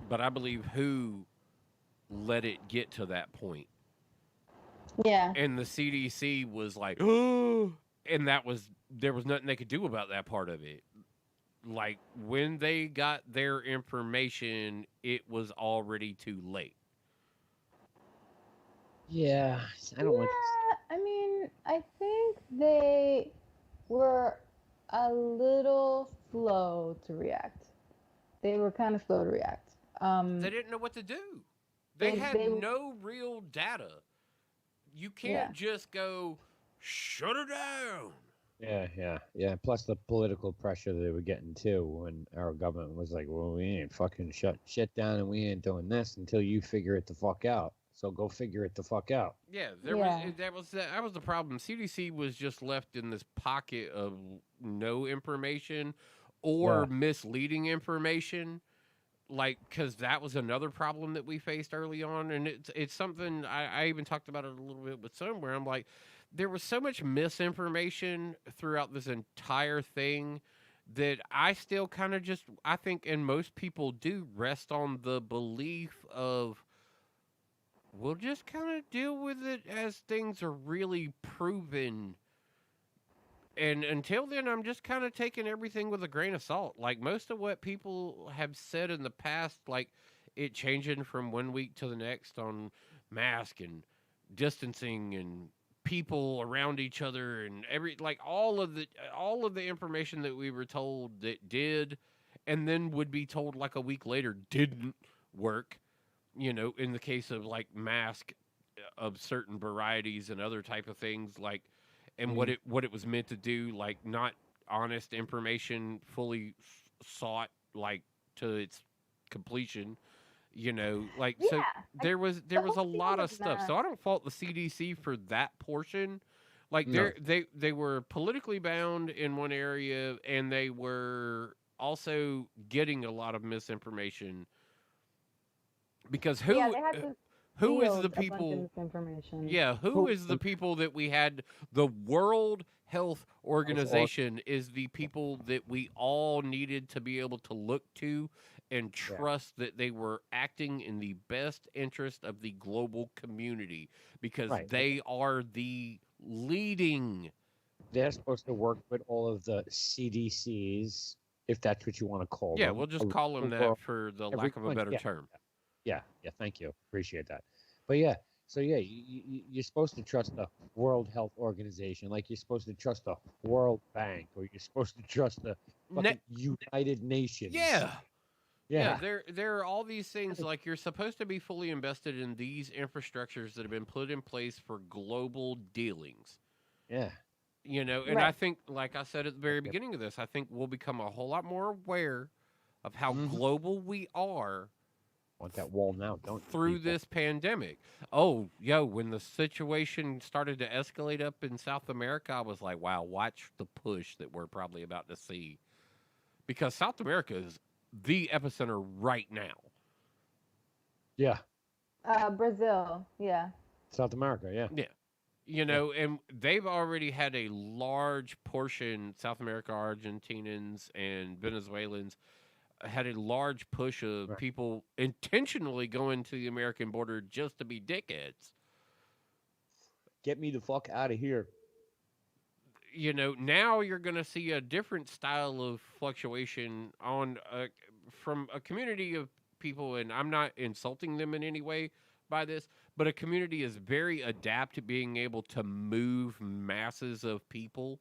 But I believe who let it get to that point. Yeah. And the CDC was like, oh, and there was nothing they could do about that part of it. Like, when they got their information, it was already too late. Yeah, I don't like. I mean, I think they were a little slow to react. They were kind of slow to react. They didn't know what to do. They had no real data. You can't just go, shut her down. Yeah. Plus the political pressure they were getting too, when our government was like, "Well, we ain't fucking shut shit down, and we ain't doing this until you figure it the fuck out. So go figure it the fuck out." Yeah, that was the problem. CDC was just left in this pocket of no information or misleading information. Like, because that was another problem that we faced early on, and it's something I even talked about it a little bit with somewhere. I'm like, there was so much misinformation throughout this entire thing that I still kind of just, I think, and most people do, rest on the belief of, we'll just kind of deal with it as things are really proven. And until then, I'm just kind of taking everything with a grain of salt. Like, most of what people have said in the past, like it changing from one week to the next on mask and distancing and people around each other and all of the information that we were told that did, and then would be told like a week later didn't work. You know, in the case of like mask of certain varieties and other type of things, like, and what it was meant to do, like not honest information fully sought like to its completion, you know, like, so there was a lot of stuff. So I don't fault the CDC for that portion. Like, they were politically bound in one area, and they were also getting a lot of misinformation because who is field the a bunch of people? misinformation. Yeah, who is the people that we had? The World Health Organization is the people that we all needed to be able to look to and trust that they were acting in the best interest of the global community because Right. they are the leading. They're supposed to work with all of the CDCs, if that's what you want to call Yeah, them. we'll just around call them the that world, for the every lack of a country. better Yeah, term. yeah, thank you. Appreciate that. But yeah, so yeah, you're supposed to trust the World Health Organization, like you're supposed to trust the World Bank, or you're supposed to trust the fucking United Nations. Yeah. Yeah. There are all these things like you're supposed to be fully invested in these infrastructures that have been put in place for global dealings. Yeah. You know, and I think, like I said at the very beginning of this, I think we'll become a whole lot more aware of how global we are. Want that wall now, don't you, through people? this pandemic. Oh, when the situation started to escalate up in South America, I was like, wow, watch the push that we're probably about to see. Because South America is the epicenter right now. Yeah. Brazil, yeah. South America, yeah. Yeah. You know, and they've already had a large portion, South America, Argentinians and Venezuelans, had a large push of people intentionally going to the American border just to be dickheads. Get me the fuck out of here. You know, now you're going to see a different style of fluctuation from a community of people, and I'm not insulting them in any way by this, but a community is very adept to being able to move masses of people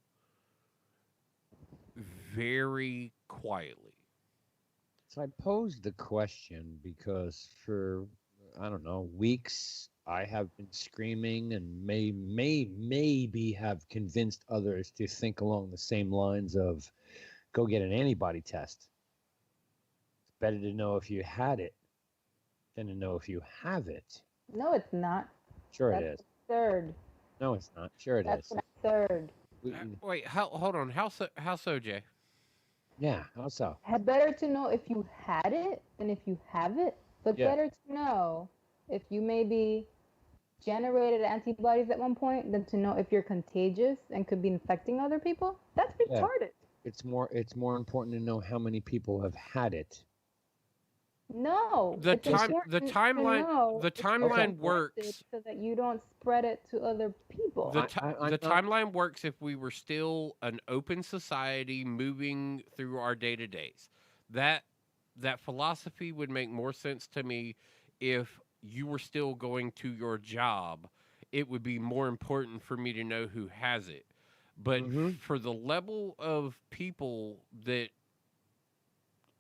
very quietly. So I posed the question because for, I don't know, weeks I have been screaming and maybe have convinced others to think along the same lines of go get an antibody test. It's better to know if you had it than to know if you have it. No, it's not. Sure That's it is. absurd. No, it's not. Sure it That's is. absurd. Wait, hold on. How so, Jay? Yeah, how so? Better to know if you had it than if you have it, but better to know if you maybe generated antibodies at one point than to know if you're contagious and could be infecting other people. That's retarded. It's more important to know how many people have had it. No, The it's important to know the if timeline it's works infected so that you don't spread it to other people. The timeline works if we were still an open society moving through our day-to-days. That philosophy would make more sense to me if you were still going to your job. It would be more important for me to know who has it. But for the level of people that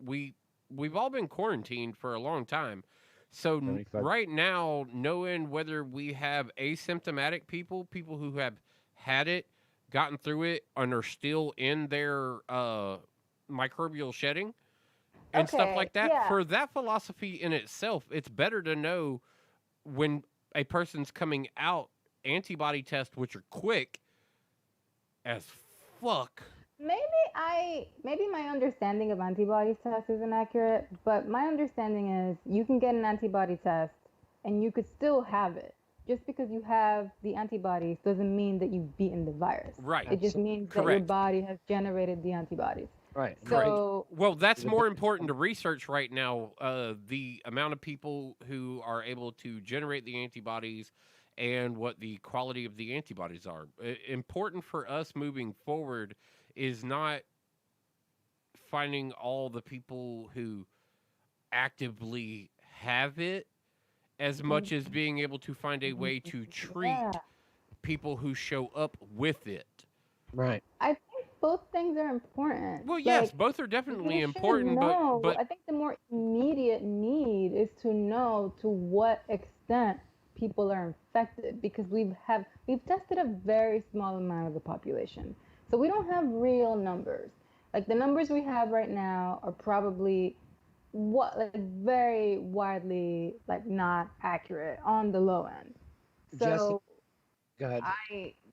we've all been quarantined for a long time. So right now, knowing whether we have asymptomatic people who have had it, gotten through it, and are still in their microbial shedding and stuff like that, for that philosophy in itself, it's better to know when a person's coming out antibody tests, which are quick as fuck. Maybe my understanding of antibody tests isn't accurate, but my understanding is you can get an antibody test and you could still have it. Just because you have the antibodies doesn't mean that you've beaten the virus. Right. It just means that your body has generated the antibodies. Right. So, well, that's more important to research right now. The amount of people who are able to generate the antibodies and what the quality of the antibodies are. Important for us moving forward is not finding all the people who actively have it as much as being able to find a way to treat people who show up with it. Right. I think both things are important. Well, yes, both are definitely important, but I think the more immediate need is to know to what extent people are infected, because we've tested a very small amount of the population. So we don't have real numbers. Like the numbers we have right now are probably very widely not accurate on the low end. So go ahead.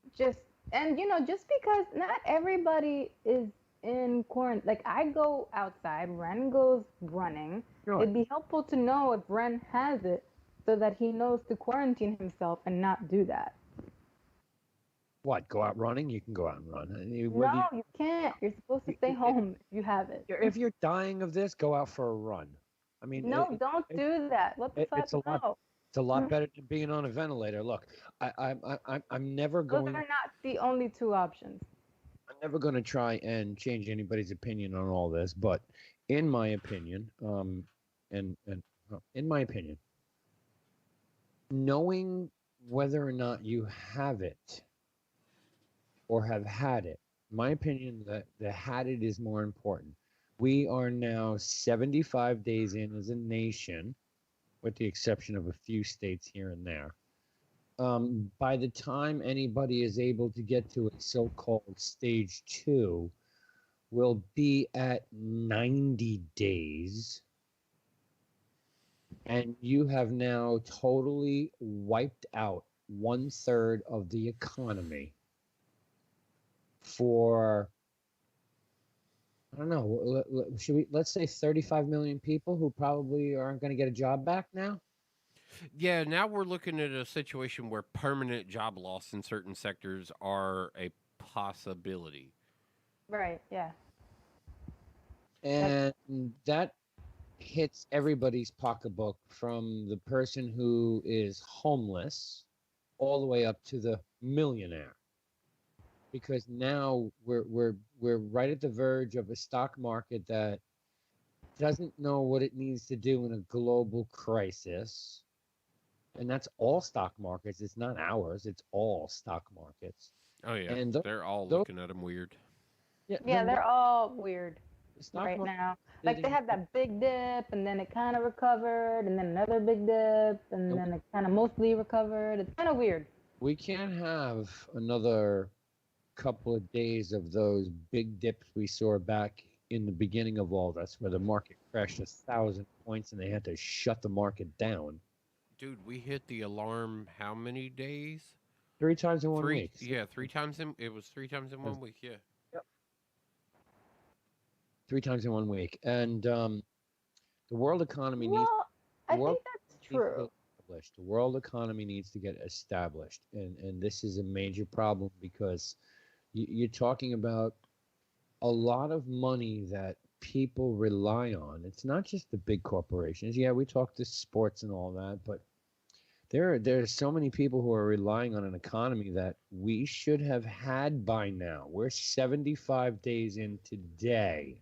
just because not everybody is in quarantine. Like I go outside, Ren goes running. Sure. It'd be helpful to know if Ren has it so that he knows to quarantine himself and not do that. What? Go out running? You can go out and run. No, you can't. You're supposed to stay home if you have it. If you're dying of this, go out for a run. I mean, No, don't do that. What the fuck? it's a lot. No. It's a lot better than being on a ventilator. Look, I'm never Those going. are not the only two options. I'm never going to try and change anybody's opinion on all this, but in my opinion, in my opinion, knowing whether or not you have it or have had it, my opinion that the had it is more important. We are now 75 days in as a nation, with the exception of a few states here and there. By the time anybody is able to get to a so-called stage 2, we'll be at 90 days. And you have now totally wiped out 1/3 of the economy for, I don't know, let's say 35 million people who probably aren't going to get a job back now? Yeah, now we're looking at a situation where permanent job loss in certain sectors are a possibility. Right, yeah. And that hits everybody's pocketbook, from the person who is homeless all the way up to the millionaire. Because now we're right at the verge of a stock market that doesn't know what it needs to do in a global crisis. And that's all stock markets. It's not ours. It's all stock markets. Oh, yeah. And they're all looking at them weird. Yeah, they're all weird right market- now. Like they had that big dip, and then it kind of recovered, and then another big dip, and then it kind of mostly recovered. It's kind of weird. We can't have another couple of days of those big dips we saw back in the beginning of all this, where the market crashed 1,000 points and they had to shut the market down. Dude, we hit the alarm how many days? 3 times in 1 Three, week. yeah, 3 times in. It was 3 times in 1 week. Yeah. 3 times in 1 week. And the world economy needs. Well, I think that's true. The world economy needs to get established, and this is a major problem because you're talking about a lot of money that people rely on. It's not just the big corporations. Yeah, we talk to sports and all that, but there's so many people who are relying on an economy that we should have had by now. We're 75 days in today.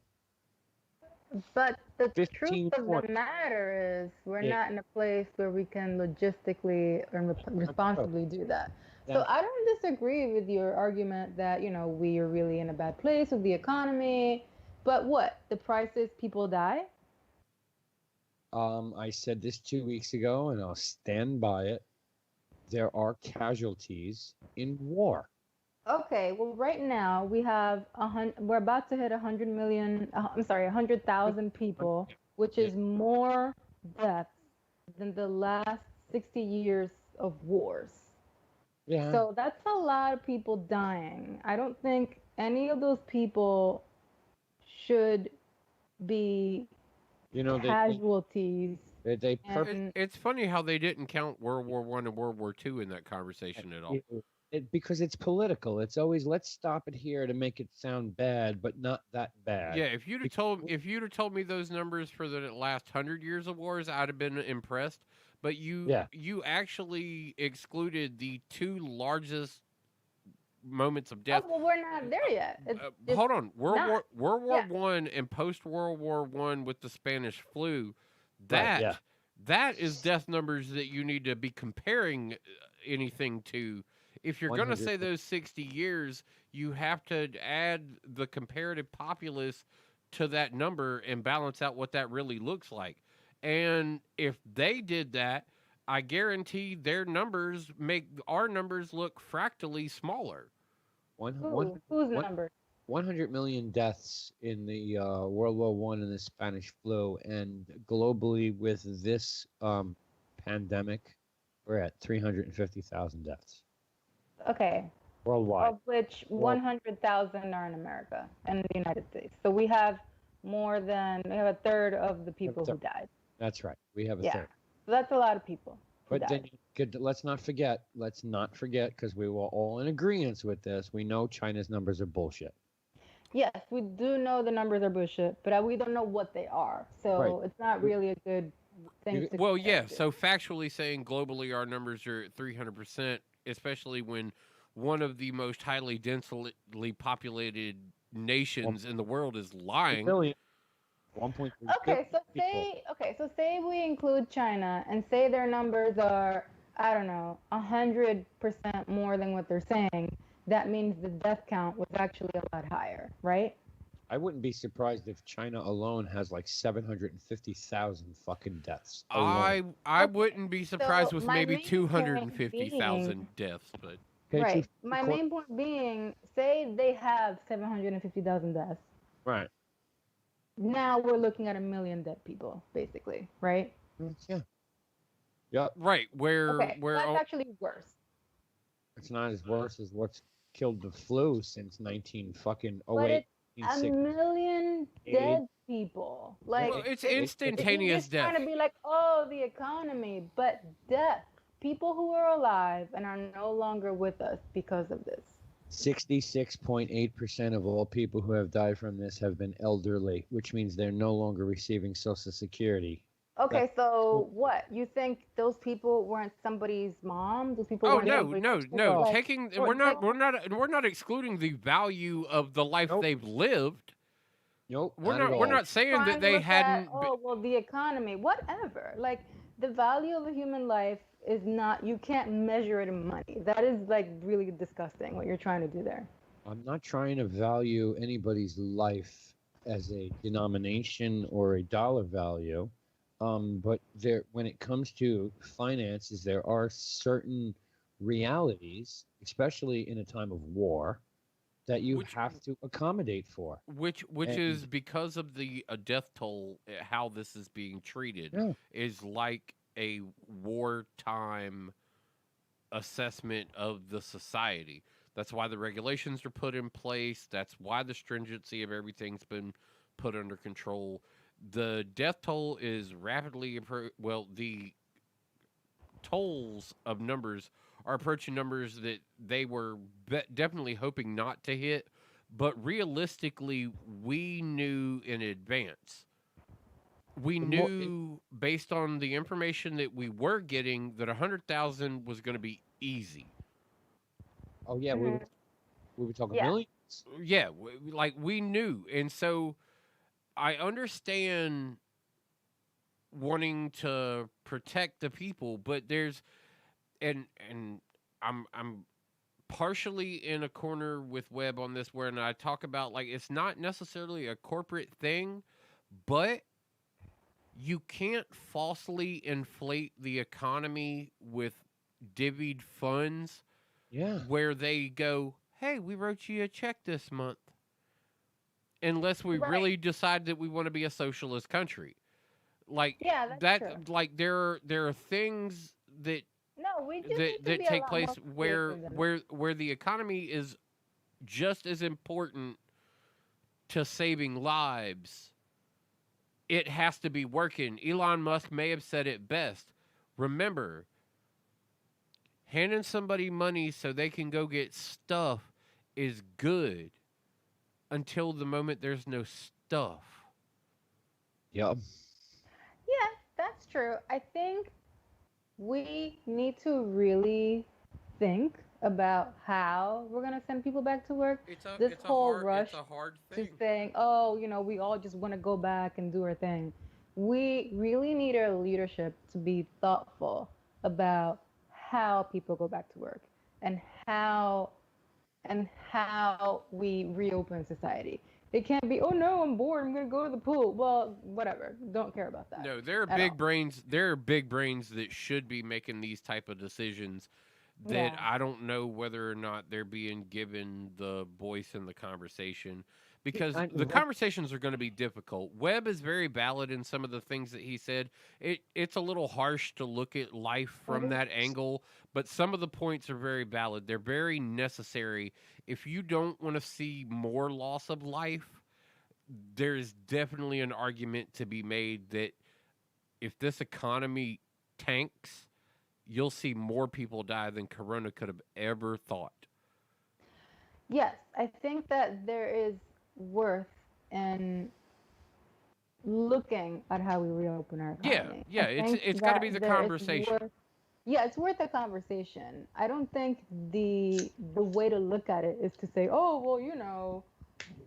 But the 15, truth of 20. the matter is, we're Yeah. not in a place where we can logistically and responsibly do that. So That's- I don't disagree with your argument that, we are really in a bad place with the economy. But what? The price is people die? I said this 2 weeks ago, and I'll stand by it. There are casualties in war. Okay, well, right now we have we're about to hit 100 million. I'm sorry, 100,000 people, which is more deaths than the last 60 years of wars. Yeah. So that's a lot of people dying. I don't think any of those people should be casualties. They It's funny how they didn't count World War I and World War II in that conversation at all. Because it's political. It's always, let's stop it here to make it sound bad, but not that bad. Yeah, if you'd have told me those numbers for the last 100 years of wars, I'd have been impressed. But you actually excluded the 2 largest moments of death. Oh, well, we're not there yet. Hold on, World War I and post World War I with the Spanish flu, that is death numbers that you need to be comparing anything to. If you're going to say those 60 years, you have to add the comparative populace to that number and balance out what that really looks like. And if they did that, I guarantee their numbers make our numbers look fractally smaller. Whose number? 100 million deaths in the World War I and the Spanish flu, and globally with this pandemic, we're at 350,000 deaths. Okay. Worldwide. Of which 100,000 are in America and the United States. So we have a third of the people who died. That's right. We have a Yeah. third. So that's a lot of people. But then let's not forget, because we were all in agreement with this. We know China's numbers are bullshit. Yes, we do know the numbers are bullshit, but we don't know what they are. So it's not really a good thing to Well, compare yeah. to. So factually saying globally our numbers are at 300%, especially when one of the most highly densely populated nations in the world is lying. 1.3 So say we include China and say their numbers are, I don't know, 100% more than what they're saying. That means the death count was actually a lot higher, right? I wouldn't be surprised if China alone has like 750,000 fucking deaths. I wouldn't be surprised with my maybe main point 250,000 deaths, but Right. My main point being, say they have 750,000 deaths. Right. Now we're looking at 1 million dead people, basically, right? Yeah. Yeah. Right. Okay, that's actually worse. It's not as worse as what's killed the flu since 19 fucking But 08. it's 1 million dead people. Like, well, it's you're instantaneous just death. trying to be like, oh, the economy, but death. People who are alive and are no longer with us because of this. 66.8% of all people who have died from this have been elderly, which means they're no longer receiving Social Security. Okay, so what? You think those people weren't somebody's mom? Those people weren't somebody's no. like, Taking we're not excluding the value of the life they've lived. Nope. We're not saying that they hadn't. Oh well, the economy, whatever. Like the value of a human life is not. You can't measure it in money. That is like really disgusting. What you're trying to do there. I'm not trying to value anybody's life as a denomination or a dollar value. But when it comes to finances, there are certain realities, especially in a time of war, that you have to accommodate for. Which is because of the death toll, how this is being treated is like a wartime assessment of the society. That's why the regulations are put in place. That's why the stringency of everything's been put under control. The death toll is rapidly the tolls of numbers are approaching numbers that they were definitely hoping not to hit, but realistically we knew in advance. We knew based on the information that we were getting that 100,000 was going to be easy. Oh yeah, we were talking millions. Yeah, we knew, and so I understand wanting to protect the people, but there's and I'm partially in a corner with Webb on this where I talk about like it's not necessarily a corporate thing, but you can't falsely inflate the economy with divvied funds. Yeah. Where they go, hey, we wrote you a check this month. Unless we really decide that we want to be a socialist country. Like that's true. Like there are things that that take place where the economy is just as important to saving lives. It has to be working. Elon Musk may have said it best. Remember, handing somebody money so they can go get stuff is good until the moment there's no stuff. Yep. Yeah, that's true. I think we need to really think about how we're going to send people back to work. This whole rush to saying, oh, we all just want to go back and do our thing. We really need our leadership to be thoughtful about how people go back to work and how we reopen society. It can't be, oh no, I'm bored, I'm gonna go to the pool. Well, whatever. Don't care about that. No, there are big brains. There are big brains that should be making these type of decisions. That I don't know whether or not they're being given the voice in the conversation. Because the conversations are going to be difficult. Webb is very valid in some of the things that he said. It's a little harsh to look at life from that angle, but some of the points are very valid. They're very necessary. If you don't want to see more loss of life, there's definitely an argument to be made that if this economy tanks, you'll see more people die than Corona could have ever thought. Yes, I think that there is worth in looking at how we reopen our economy. Yeah, I think it's got to that be the there is conversation. yeah, it's worth a conversation. I don't think the way to look at it is to say, oh, well,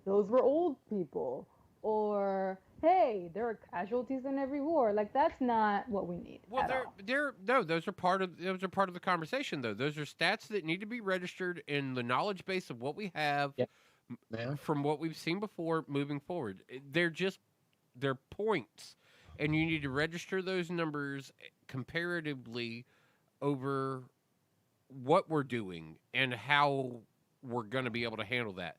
those were old people, or hey, there are casualties in every war. Like that's not what we need. Well, at all. those are part of the conversation though. Those are stats that need to be registered in the knowledge base of what we have from what we've seen before moving forward. They're points, and you need to register those numbers comparatively over what we're doing and how we're going to be able to handle that.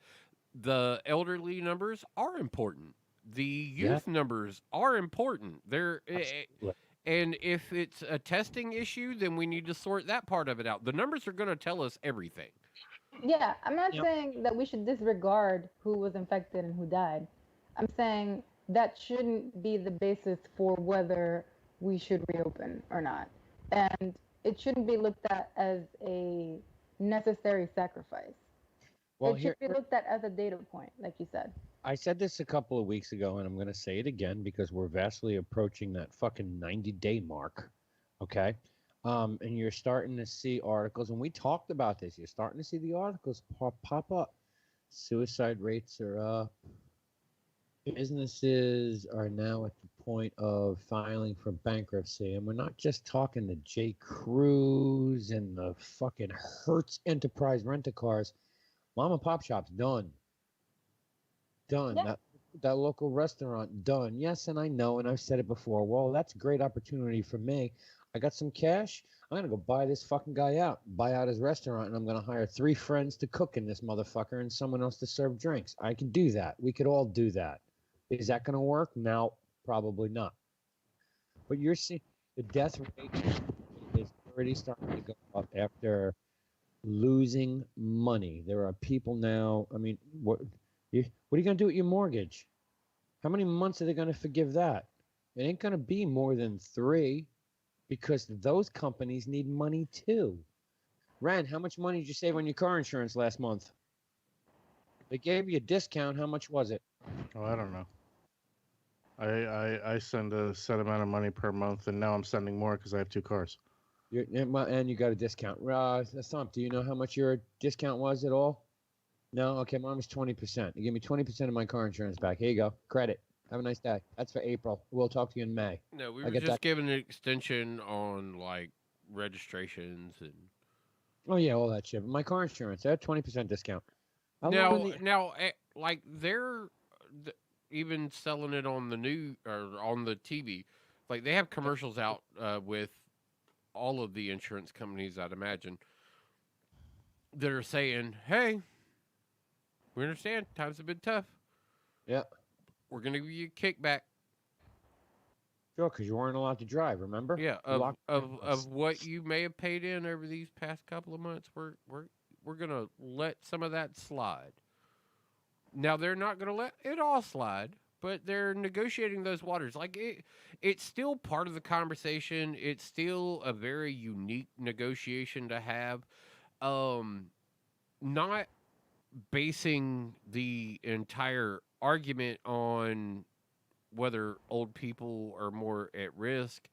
The elderly numbers are important. The youth numbers are important. And if it's a testing issue, then we need to sort that part of it out. The numbers are going to tell us everything. Yeah, I'm not saying that we should disregard who was infected and who died. I'm saying that shouldn't be the basis for whether we should reopen or not. And it shouldn't be looked at as a necessary sacrifice. Well, it should be looked at as a data point, like you said. I said this a couple of weeks ago, and I'm going to say it again because we're vastly approaching that fucking 90-day mark. Okay? And you're starting to see articles, and we talked about this. You're starting to see the articles pop up. Suicide rates are up. Businesses are now at the point of filing for bankruptcy. And we're not just talking the J. Crews and the fucking Hertz Enterprise rent-a-cars. Mom and pop shops, done. Done. Yeah. That local restaurant, done. Yes, and I know, and I've said it before. Well, that's a great opportunity for me. I got some cash. I'm going to go buy this fucking guy out, buy out his restaurant, and I'm going to hire 3 friends to cook in this motherfucker and someone else to serve drinks. I can do that. We could all do that. Is that going to work? No, probably not. But you're seeing the death rate is already starting to go up after losing money. There are people now, I mean, what are you going to do with your mortgage? How many months are they going to forgive that? It ain't going to be more than 3 because those companies need money too. Ren, how much money did you save on your car insurance last month? They gave you a discount. How much was it? Oh, I don't know. I send a set amount of money per month, and now I'm sending more because I have 2 cars. And you got a discount. Thump, do you know how much your discount was at all? No? Okay, mine was 20%. You give me 20% of my car insurance back. Here you go. Credit. Have a nice day. That's for April. We'll talk to you in May. No, we were just giving an extension on, like, registrations and... Oh, yeah, all that shit. But my car insurance, I had 20% discount. Like, they're even selling it on the new or on the TV. Like, they have commercials out with all of the insurance companies, I'd imagine, that are saying, hey, we understand times have been tough. Yeah. We're going to give you a kickback. Sure, because you weren't allowed to drive, remember? Yeah, of what you may have paid in over these past couple of months, we're going to let some of that slide. Now, they're not going to let it all slide, but they're negotiating those waters. Like, it's still part of the conversation. It's still a very unique negotiation to have. Not basing the entire argument on whether old people are more at risk,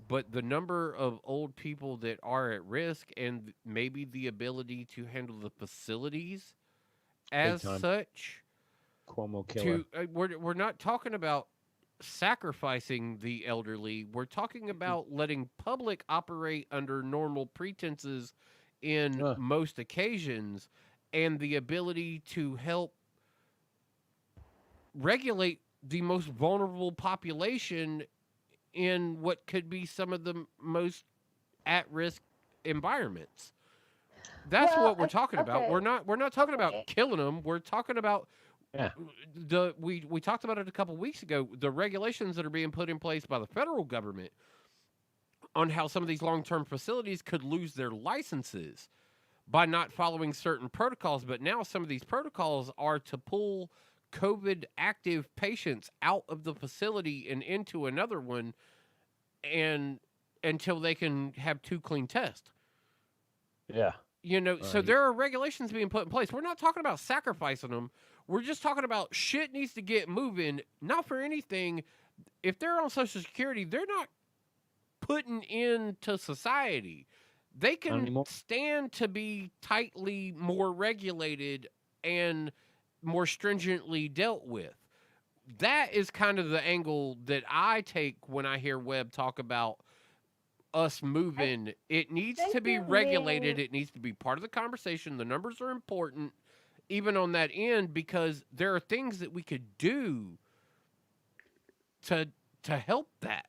but the number of old people that are at risk and maybe the ability to handle the facilities as such. Cuomo killer. We're not talking about sacrificing the elderly. We're talking about letting public operate under normal pretenses in most occasions, and the ability to help regulate the most vulnerable population in what could be some of the most at-risk environments. That's what we're talking about. We're not talking about killing them. We're talking about we talked about it a couple weeks ago. The regulations that are being put in place by the federal government on how some of these long-term facilities could lose their licenses by not following certain protocols. But now some of these protocols are to pull COVID active patients out of the facility and into another one. And until they can have 2 clean tests. Yeah. You know, so there are regulations being put in place. We're not talking about sacrificing them. We're just talking about shit needs to get moving. Not for anything. If they're on Social Security, they're not putting into society. They can stand to be tightly more regulated and more stringently dealt with. That is kind of the angle that I take when I hear Webb talk about us moving. It needs to be regulated. It needs to be part of the conversation. The numbers are important, even on that end, because there are things that we could do to help that.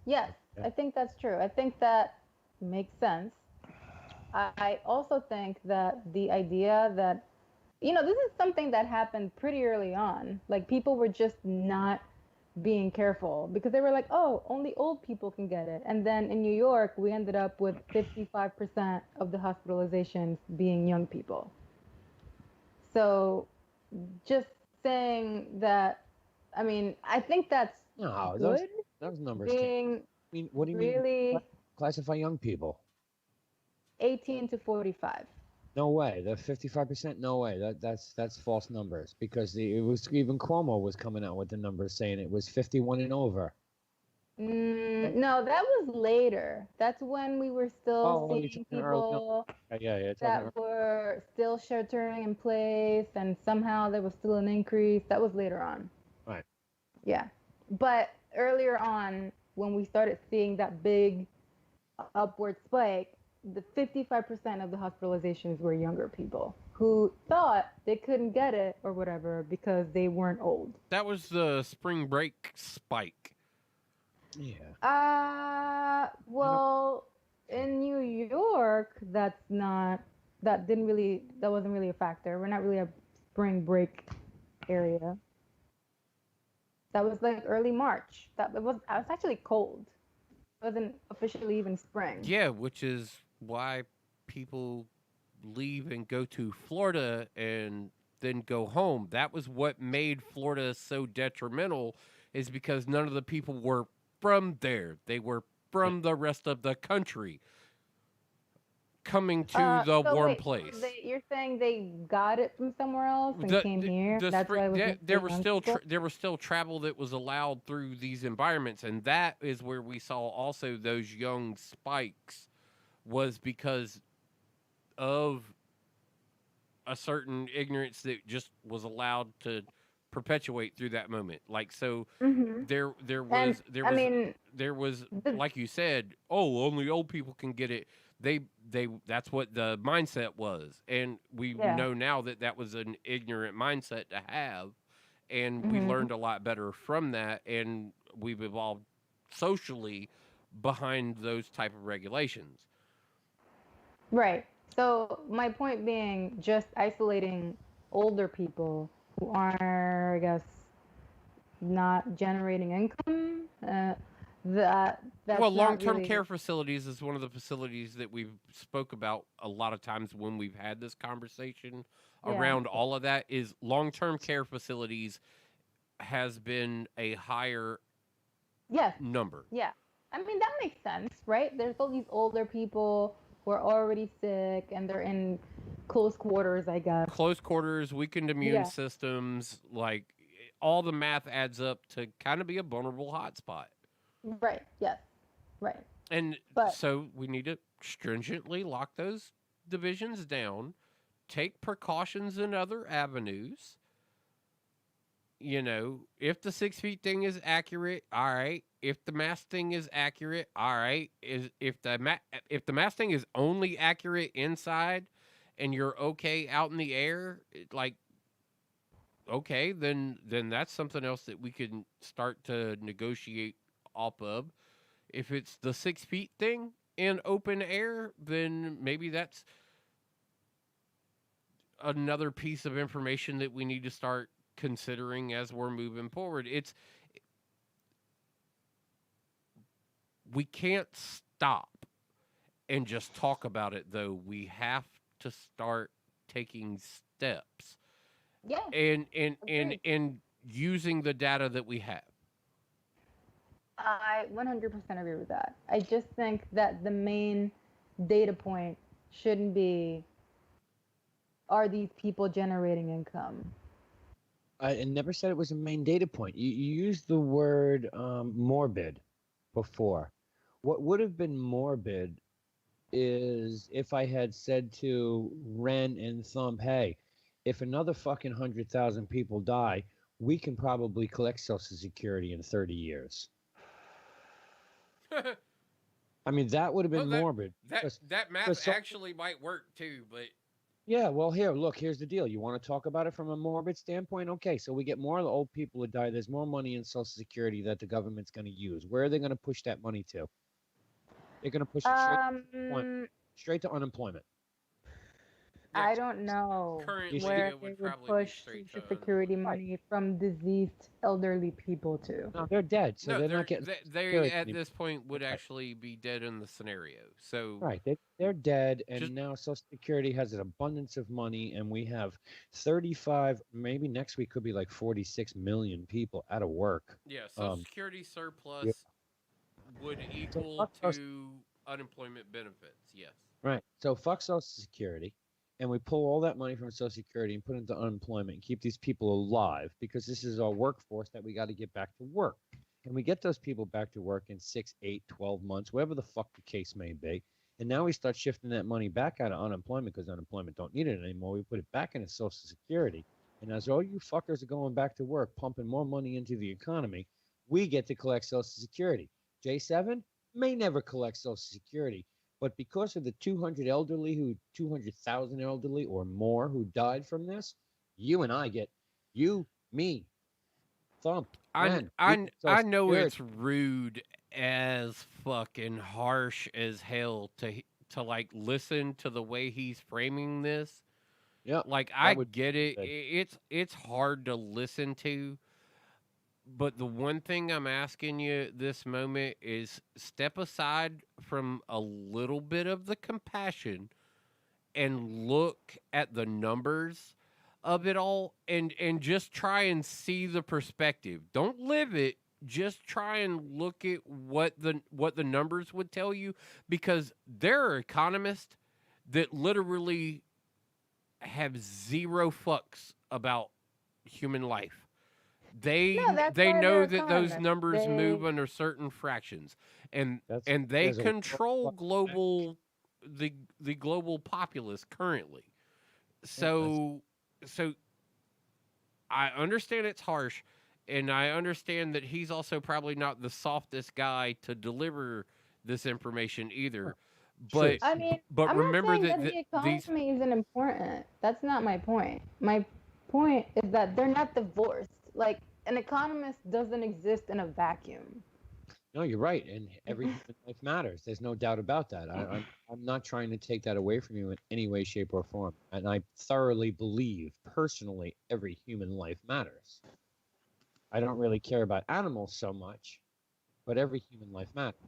Yes, I think that's true. I think that makes sense. I also think that the idea that, you know, this is something that happened pretty early on. Like, people were just not being careful because they were like, oh, only old people can get it. And then in New York, we ended up with 55% of the hospitalizations being young people. So just saying that, I mean, I think that's good. Those numbers. Being I mean, what do you really mean? Classify young people? 18 to 45. No way. The 55%. No way. That's false numbers because it was even Cuomo was coming out with the numbers saying it was 51 and over. No, that was later. That's when we were still seeing people that were still sheltering in place, and somehow there was still an increase. That was later on. Right. Yeah. But earlier on, when we started seeing that big upward spike, the 55% of the hospitalizations were younger people who thought they couldn't get it or whatever because they weren't old. That was the spring break spike. Yeah. Well, in New York, that wasn't really a factor. We're not really a spring break area. That was like early March. It was actually cold. It wasn't officially even spring. Yeah, which is why people leave and go to Florida and then go home. That was what made Florida so detrimental, is because none of the people were from there. They were from the rest of the country coming to the warm place. You're saying they got it from somewhere else and came here? That's why there was still travel that was allowed through these environments, and that is where we saw also those young spikes, was because of a certain ignorance that just was allowed to perpetuate through that moment. Like, so there was like you said, oh, only old people can get it. That's what the mindset was, and we know now that was an ignorant mindset to have, and we learned a lot better from that, and we've evolved socially behind those type of regulations. Right. So my point being, just isolating older people who are, I guess, not generating income. That's long-term care facilities is one of the facilities that we've spoke about a lot of times when we've had this conversation around all of that. Is long-term care facilities has been a higher number. Yeah. I mean, that makes sense, right? There's all these older people who are already sick and they're in close quarters, I guess. Close quarters, weakened immune systems, like all the math adds up to kind of be a vulnerable hotspot. Right. Yes. Right. So we need to stringently lock those divisions down, take precautions in other avenues. You know, if the 6 feet thing is accurate, all right. If the mask thing is accurate, all right. If the mask thing is only accurate inside, and you're okay out in the air, like, okay, then that's something else that we can start to negotiate off of. If it's the 6 feet thing in open air, then maybe that's another piece of information that we need to start considering as we're moving forward. We can't stop and just talk about it, though. We have to start taking steps. Yeah. And using the data that we have. I 100% agree with that. I just think that the main data point shouldn't be, are these people generating income? I never said it was a main data point. You used the word morbid before. What would have been morbid is if I had said to Ren and Thump, hey, if another fucking 100,000 people die, we can probably collect Social Security in 30 years. I mean, that would have been morbid. That math actually might work too, but yeah, well, here's the deal. You want to talk about it from a morbid standpoint? Okay, so we get more of the old people who die. There's more money in Social Security that the government's going to use. Where are they going to push that money to? They're going to push it straight to unemployment. I don't know currently where it they would would probably be push straight Social to Security money from diseased elderly people to. No, they're dead, so no, they're not getting. they at this point would actually be dead in the scenario. So Right, they're dead, and now Social Security has an abundance of money, and we have 35, maybe next week could be like 46 million people out of work. yeah, Social Security surplus would equal to unemployment benefits. Yes. Right. So fuck Social Security, and we pull all that money from Social Security and put it into unemployment and keep these people alive because this is our workforce that we got to get back to work. And we get those people back to work in 6, 8, 12 months, whatever the fuck the case may be. And now we start shifting that money back out of unemployment because unemployment don't need it anymore. We put it back into Social Security. And as all you fuckers are going back to work, pumping more money into the economy, we get to collect Social Security. J7 may never collect Social Security. But because of the 200,000 elderly or more who died from this, you and I get, you, me, Thump, Ren, I know it's rude as fucking harsh as hell to like listen to the way he's framing this. Yeah, like I get it. It's hard to listen to. But the one thing I'm asking you this moment is step aside from a little bit of the compassion and look at the numbers of it all and just try and see the perspective. Don't live it. Just try and look at what the numbers would tell you, because there are economists that literally have zero fucks about human life. They know that those numbers move under certain fractions, and they control the global populace currently. So I understand it's harsh, and I understand that he's also probably not the softest guy to deliver this information either. But I mean, but I'm remember not saying that the economy isn't important. That's not my point. My point is that they're not divorced. Like, an economist doesn't exist in a vacuum. No, you're right, and every human life matters. There's no doubt about that. I'm not trying to take that away from you in any way, shape, or form. And I thoroughly believe, personally, every human life matters. I don't really care about animals so much, but every human life matters.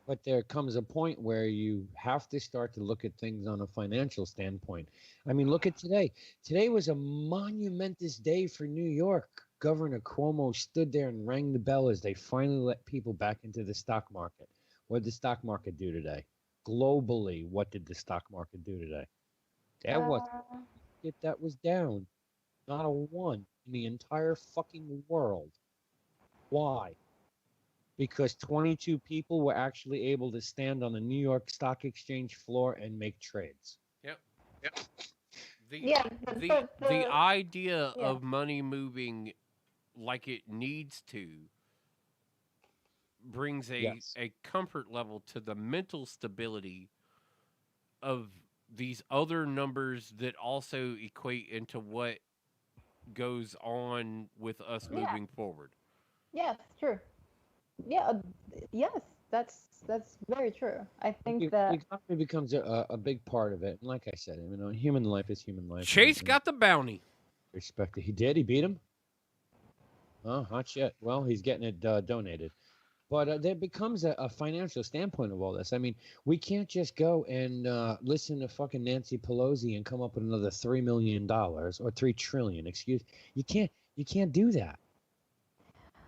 But there comes a point where you have to start to look at things on a financial standpoint. I mean, look at today. Today was a monumentous day for New York. Governor Cuomo stood there and rang the bell as they finally let people back into the stock market. What did the stock market do today? Globally, what did the stock market do today? That was down. Not a one in the entire fucking world. Why? Because 22 people were actually able to stand on the New York Stock Exchange floor and make trades. Yep. The idea of money moving like it needs to brings a comfort level to the mental stability of these other numbers that also equate into what goes on with us moving forward. Yes, true. Yeah, yes, that's very true. I think that the economy becomes a big part of it. And like I said, human life is human life. Chase got the bounty. Respect it. He did. He beat him. Oh, hot shit. Well, he's getting it donated. But there becomes a financial standpoint of all this. I mean, we can't just go and listen to fucking Nancy Pelosi and come up with another $3 million or $3 trillion. You can't do that.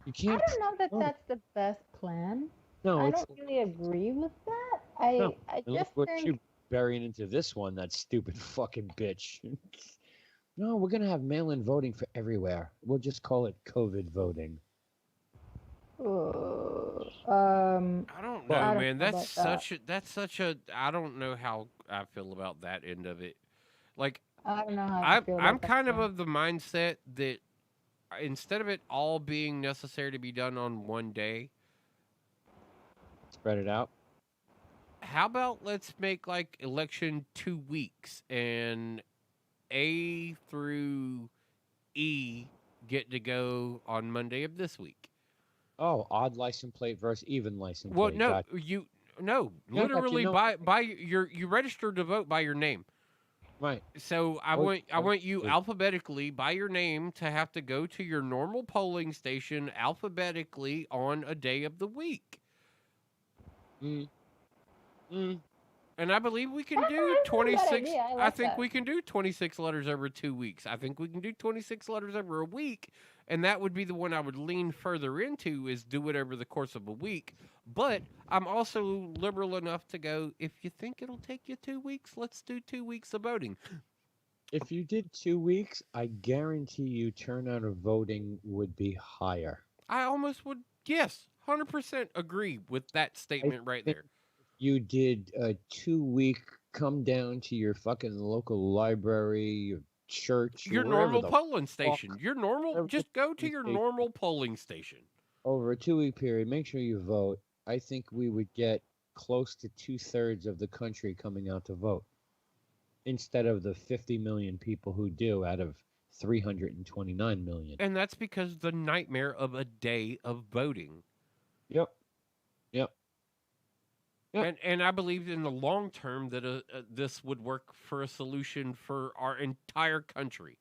You I can't. don't know that No, that's the best plan. no, I it's don't really agree with that. no. I And look just what think you're burying into this one, that stupid fucking bitch. No, we're gonna have mail-in voting for everywhere. We'll just call it COVID voting. I don't Well, know, I don't man. know about that. That's such a I don't know how I feel about that end of it. Like I don't know how I I'm feel I'm about that. kind of the mindset that instead of it all being necessary to be done on one day, spread it out. how about let's make like election 2 weeks and A through E get to go on Monday of this week. Oh, odd license plate versus even license Well, plate. no, Got no, yeah, I got you. literally No, by you register to vote by your name. right. So Oh, I want you oh, alphabetically by your name to have to go to your normal polling station alphabetically on a day of the week. mm, mm. And I believe we can That's do a really bad 26. idea. I I like think that. we can do 26 letters over 2 weeks. I think we can do 26 letters over a week. And that would be the one I would lean further into is do it over the course of a week. But I'm also liberal enough to go, if you think it'll take you 2 weeks, let's do 2 weeks of voting. If you did 2 weeks, I guarantee you turnout of voting would be higher. I almost would, yes, 100% agree with that I statement right think there. you did a 2 week come down to your fucking local library, your church, Your wherever normal the polling fuck, station. Your normal, wherever the just go to polling your station, normal polling station. over a 2 week period, make sure you vote. I think we would get close to 2/3 of the country coming out to vote instead of the 50 million people who do out of 329 million. And that's because the nightmare of a day of voting. Yep. Yep. Yep. And I believe in the long term that this would work for a solution for our entire country.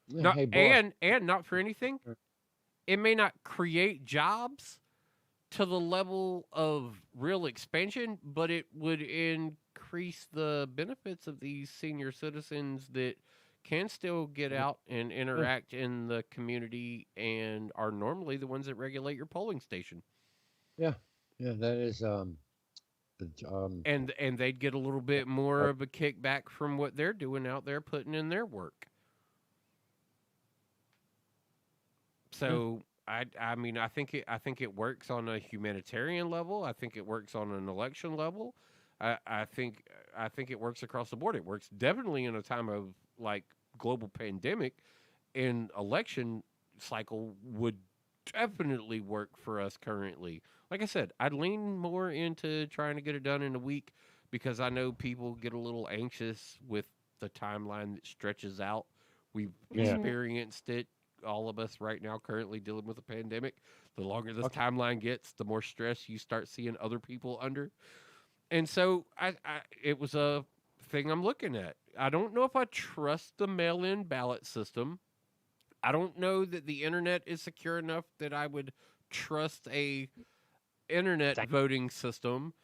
Yeah, Not hey, boss. and not for anything. It may not create jobs to the level of real expansion, but it would increase the benefits of these senior citizens that can still get out and interact in the community and are normally the ones that regulate your polling station. Yeah. Yeah, that is And they'd get a little bit more of a kickback from what they're doing out there putting in their work. So I mean I think it works on a humanitarian level. I think it works on an election level. I think it works across the board. It works definitely in a time of like global pandemic. An election cycle would definitely work for us currently. Like I said, I'd lean more into trying to get it done in a week because I know people get a little anxious with the timeline that stretches out. We've Yeah. experienced it, all of us right now currently dealing with a pandemic. The longer this timeline gets, the more stress you start seeing other people under. And so it was a thing I'm looking at. I don't know if I trust the mail-in ballot system. I don't know that the internet is secure enough that I would trust a internet voting system.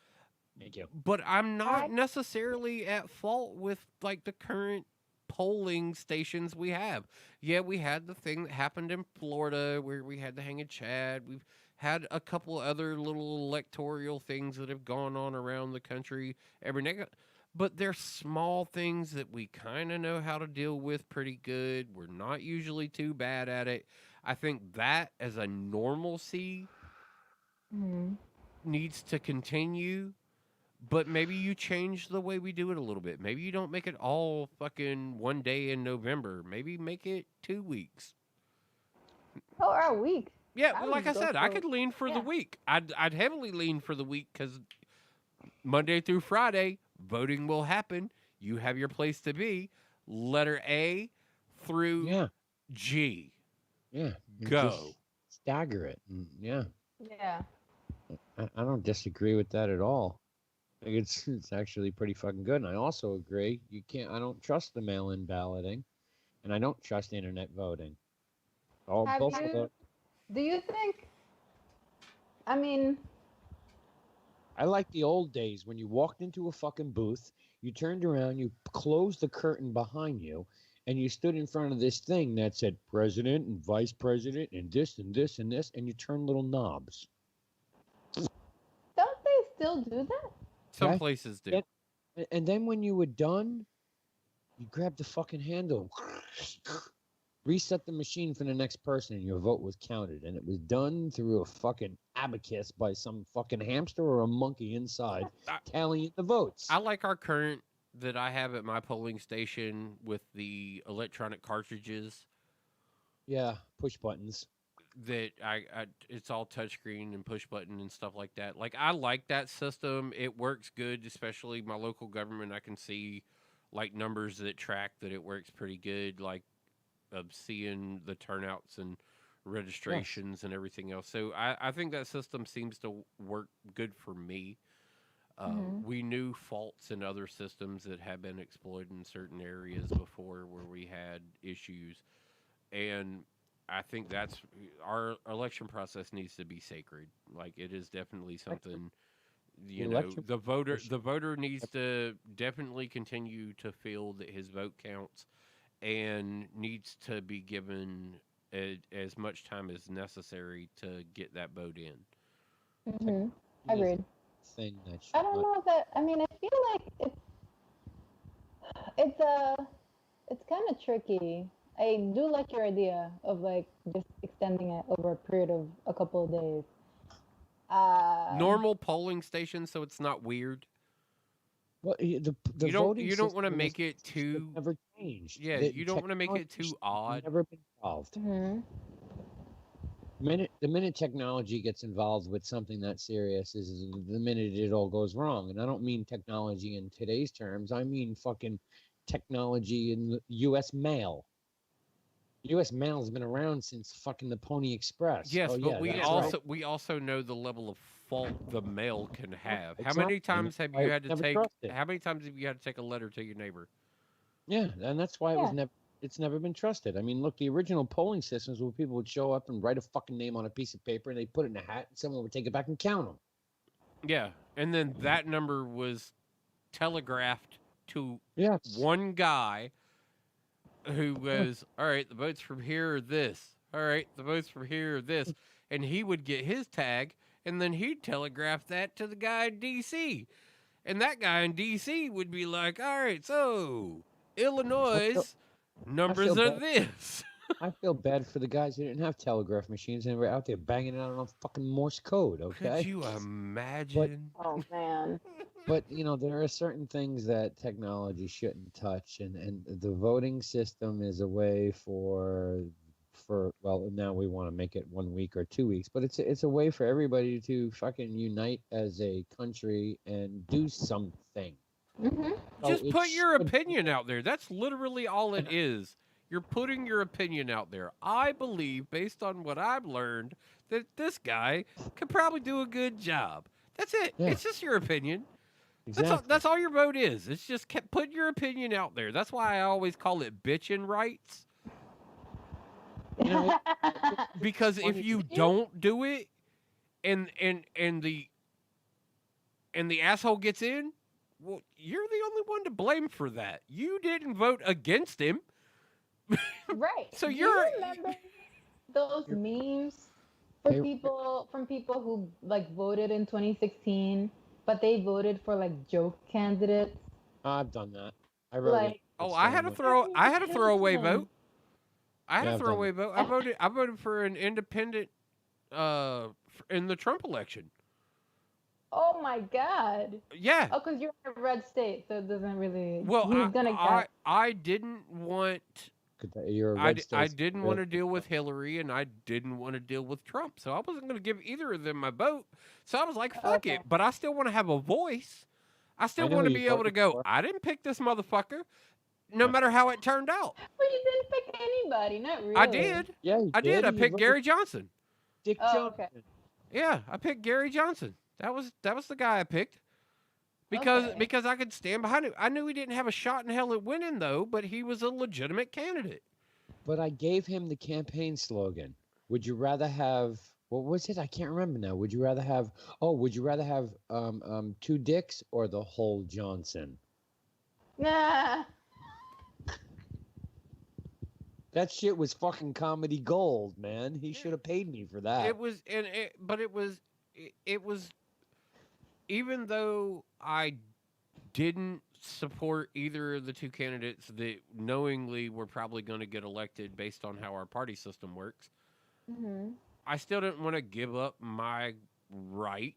Thank you. But I'm not necessarily at fault with like the current polling stations we have. Yeah, we had the thing that happened in Florida where we had the hanging Chad. We've had a couple other little electoral things that have gone on around the country every now. But they're small things that we kind of know how to deal with pretty good. We're not usually too bad at it. I think that as a normalcy needs to continue, but maybe you change the way we do it a little bit. Maybe you don't make it all fucking one day in November. Maybe make it 2 weeks. Or a week. Yeah, like I said, I could lean for the week. I'd heavily lean for the week because Monday through Friday, voting will happen. You have your place to be. Letter A through G. Yeah. Go. Just stagger it. Yeah. Yeah. I don't disagree with that at all. I think it's actually pretty fucking good. And I also agree I don't trust the mail-in balloting, and I don't trust internet voting. Do you think? I mean, I like the old days when you walked into a fucking booth, you turned around, you closed the curtain behind you, and you stood in front of this thing that said president and vice president and this and this and this, and you turn little knobs. Don't they still do that? Some Okay? places do. And then when you were done, you grab the fucking handle, reset the machine for the next person, and your vote was counted. And it was done through a fucking abacus by some fucking hamster or a monkey inside tallying the votes. I like our current that I have at my polling station with the electronic cartridges. Yeah, push buttons. That it's all touchscreen and push button and stuff like that. Like, I like that system. It works good, especially my local government. I can see like numbers that track that it works pretty good, like of seeing the turnouts and registrations and everything else. So I think that system seems to work good for me. We knew faults in other systems that have been exploited in certain areas before where we had issues. And I think that's our election process needs to be sacred. Like, it is definitely something, you know, the voter needs to definitely continue to feel that his vote counts and needs to be given as much time as necessary to get that vote in. Agreed. Thing that I don't know if that. I mean, I feel like it's kind of tricky. I do like your idea of like just extending it over a period of a couple of days. Normal polling station, so it's not weird. Well, the you don't want to make it too never changed. Yeah, you don't want to make it too odd. Never been involved. The minute technology gets involved with something that serious is the minute it all goes wrong. And I don't mean technology in today's terms. I mean fucking technology in the U.S. mail. U.S. mail has been around since fucking the Pony Express. Yes, oh, but yeah, we also know the level of fault the mail can have. How Exactly. many times have you had to Never take? trusted. How many times have you had to take a letter to your neighbor? Yeah, and that's why it's never been trusted. I mean, look, the original polling systems where people would show up and write a fucking name on a piece of paper and they put it in a hat and someone would take it back and count them. Yeah, and then that number was telegraphed to Yes. one guy who goes, all right, the votes from here are this. All right, the votes from here are this. And he would get his tag, and then he'd telegraph that to the guy in D.C. And that guy in D.C. would be like, all right, so Illinois' numbers are this. I feel bad for the guys who didn't have telegraph machines and were out there banging it out on fucking Morse code, okay? Could you imagine? Oh, man. But, you know, there are certain things that technology shouldn't touch, and the voting system is a way for well, now we want to make it 1 week or 2 weeks, but it's a way for everybody to fucking unite as a country and do something. Just put your opinion out there. That's literally all it is. You're putting your opinion out there. I believe, based on what I've learned, that this guy could probably do a good job. That's it. Yeah. It's just your opinion. Exactly. That's all your vote is. It's just put your opinion out there. That's why I always call it bitchin' rights. You know, Because if you don't do it, and the asshole gets in, well, you're the only one to blame for that. You didn't vote against him. Right. So Do you remember those memes from people who like voted in 2016, but they voted for like joke candidates? I've done that. I wrote Like, I had a throwaway vote. I had Yeah, a I've done throwaway it. vote. I voted for an independent in the Trump election. oh my God. Yeah. Oh, because you're in a red state, so it doesn't really. Well, he's gonna get. I didn't want. You're a I red state, I didn't want to deal with Hillary, and I didn't want to deal with Trump, so I wasn't going to give either of them my vote. So I was like, "Fuck it!" But I still want to have a voice. I still know want to who you be able to voted go. for. I didn't pick this motherfucker, no matter how it turned out. But you didn't pick anybody, not really. I did. Yeah, you I did. I You picked voted Gary Johnson. Dick Oh, Johnson. okay. Yeah, I picked Gary Johnson. That was the guy I picked. Because I could stand behind him. I knew he didn't have a shot in hell at winning though, but he was a legitimate candidate. But I gave him the campaign slogan. Would you rather have what was it? I can't remember now. Would you rather have two dicks or the whole Johnson? Nah. That shit was fucking comedy gold, man. He should have paid me for that. It was, but it was. Even though I didn't support either of the two candidates that knowingly were probably going to get elected based on how our party system works, Mm-hmm. I still didn't want to give up my right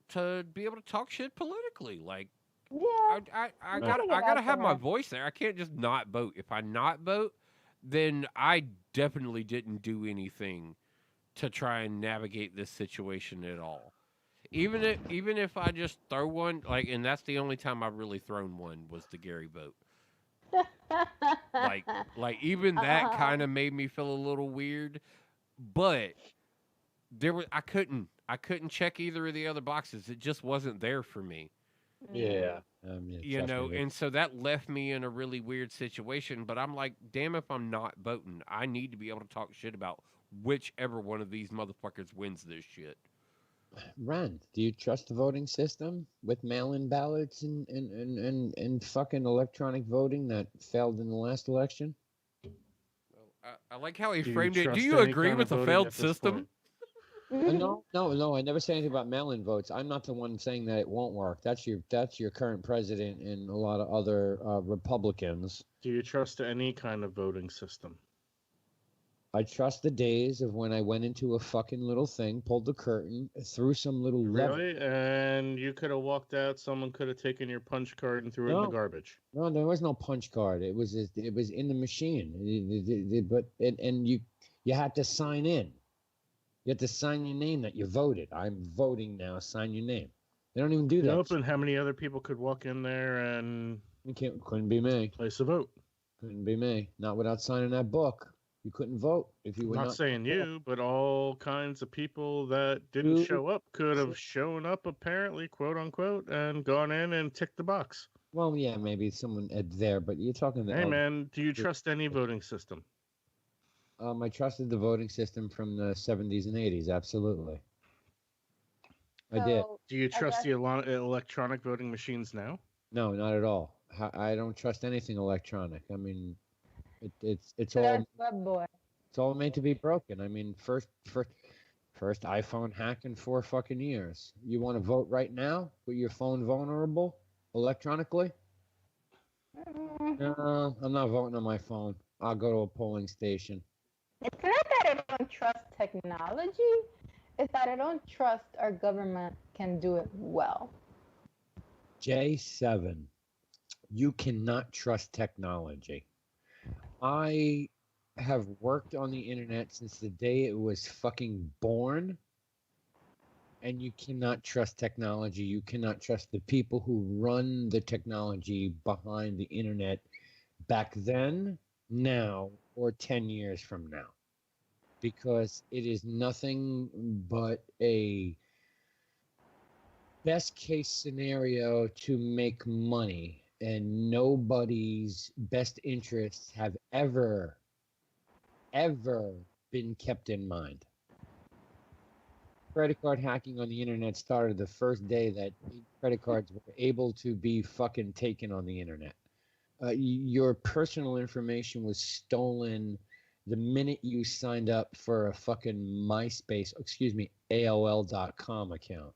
to be able to talk shit politically. Like, Yeah. I gotta get gotta out have my there. voice there. I can't just not vote. If I not vote, then I definitely didn't do anything to try and navigate this situation at all. Even if I just throw one, like, and that's the only time I've really thrown one was the Gary vote. Like even that kind of made me feel a little weird, but I couldn't check either of the other boxes. It just wasn't there for me. Yeah. You know, and so that left me in a really weird situation. But I'm like, damn, if I'm not voting, I need to be able to talk shit about whichever one of these motherfuckers wins this shit. Ren, do you trust the voting system with mail-in ballots and fucking electronic voting that failed in the last election? I like how he Do you framed it. Do trust you any agree kind with of the voting failed at this system? point? No. I never said anything about mail-in votes. I'm not the one saying that it won't work. That's your current president and a lot of other Republicans. Do you trust any kind of voting system? I trust the days of when I went into a fucking little thing, pulled the curtain, threw some little lever. Really? And you could have walked out. Someone could have taken your punch card and threw it in the garbage. No, there was no punch card. It was in the machine. And you had to sign in. You had to sign your name that you voted. I'm voting now. Sign your name. They don't even do that. Nope. And how many other people could walk in there and couldn't be me. Place a vote. Couldn't be me. Not without signing that book. You couldn't vote if you were not saying you, but all kinds of people that didn't show up could have shown up, apparently, quote unquote, and gone in and ticked the box. Well, yeah, maybe someone there, but you're talking. Hey, man, do you trust any voting system? I trusted the voting system from the 70s and 80s. Absolutely, I did. Do you trust the electronic voting machines now? No, not at all. I don't trust anything electronic. I mean, it's That's web boy. It's all made to be broken. I mean, first iPhone hack in 4 fucking years. You want to vote right now with your phone vulnerable electronically? No, I'm not voting on my phone. I'll go to a polling station. It's not that I don't trust technology. It's that I don't trust our government can do it well. J7, you cannot trust technology. I have worked on the internet since the day it was fucking born, and you cannot trust technology. You cannot trust the people who run the technology behind the internet back then, now, or 10 years from now, because it is nothing but a best case scenario to make money, and nobody's best interests have ever been kept in mind. Credit card hacking on the internet started the first day that credit cards were able to be fucking taken on the internet. Your personal information was stolen the minute you signed up for a fucking AOL.com account.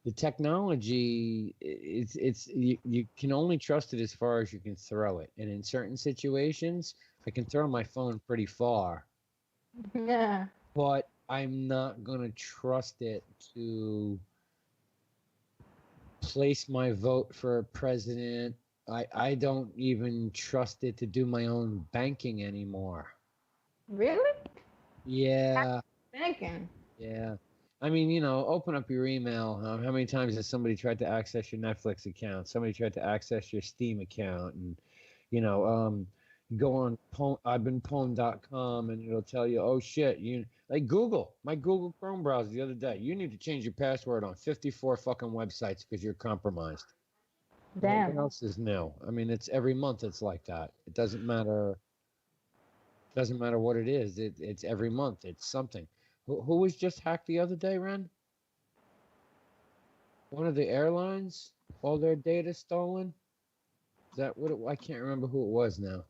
The technology, you can only trust it as far as you can throw it. And in certain situations, I can throw my phone pretty far. Yeah. But I'm not going to trust it to place my vote for a president. I don't even trust it to do my own banking anymore. Really? Yeah. Banking. Yeah. I mean, open up your email. How many times has somebody tried to access your Netflix account? Somebody tried to access your Steam account, and go on I'veBeenPwned.com and it'll tell you, oh shit, like Google, my Google Chrome browser the other day. You need to change your password on 54 fucking websites because you're compromised. Damn. What else is new? I mean, it's every month it's like that. It doesn't matter. Doesn't matter what it is. It's every month. It's something. Who was just hacked the other day, Ren? One of the airlines? All their data stolen? that what? I can't remember who it was now.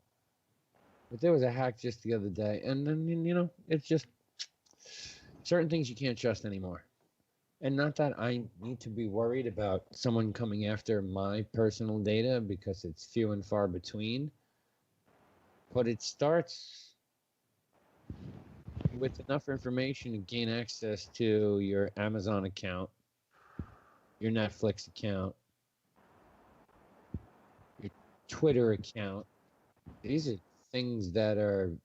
But there was a hack just the other day, and then it's just certain things you can't trust anymore. And not that I need to be worried about someone coming after my personal data because it's few and far between. But it starts with enough information to gain access to your Amazon account, your Netflix account, your Twitter account. These are things that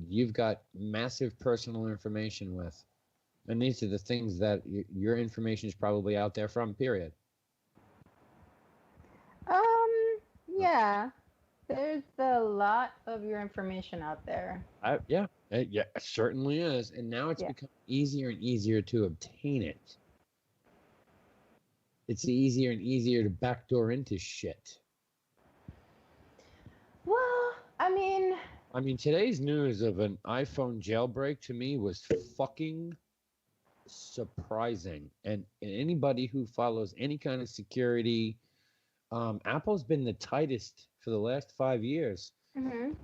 you've got massive personal information with. And these are the things that your information is probably out there from, period. Yeah. There's a lot of your information out there. Yeah, it certainly is. And now it's become easier and easier to obtain it. It's easier and easier to backdoor into shit. Well, I mean, today's news of an iPhone jailbreak to me was fucking surprising. And anybody who follows any kind of security, Apple's been the tightest for the last 5 years. Mhm.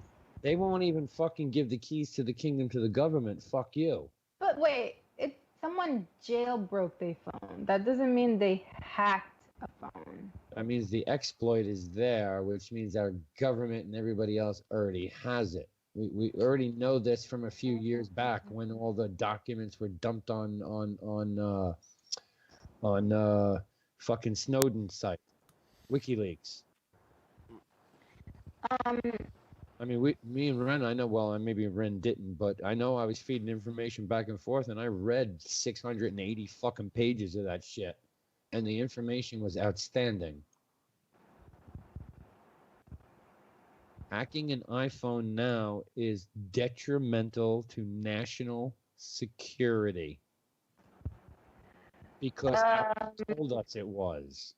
They won't even fucking give the keys to the kingdom to the government. Fuck you. But wait, if someone jailbroke their phone, that doesn't mean they hacked a phone. That means the exploit is there, which means our government and everybody else already has it. We already know this from a few years back when all the documents were dumped on fucking Snowden's site, WikiLeaks. I mean, me and Ren, I know, well, maybe Ren didn't, but I know I was feeding information back and forth, and I read 680 fucking pages of that shit, and the information was outstanding. Hacking an iPhone now is detrimental to national security because Apple told us it was.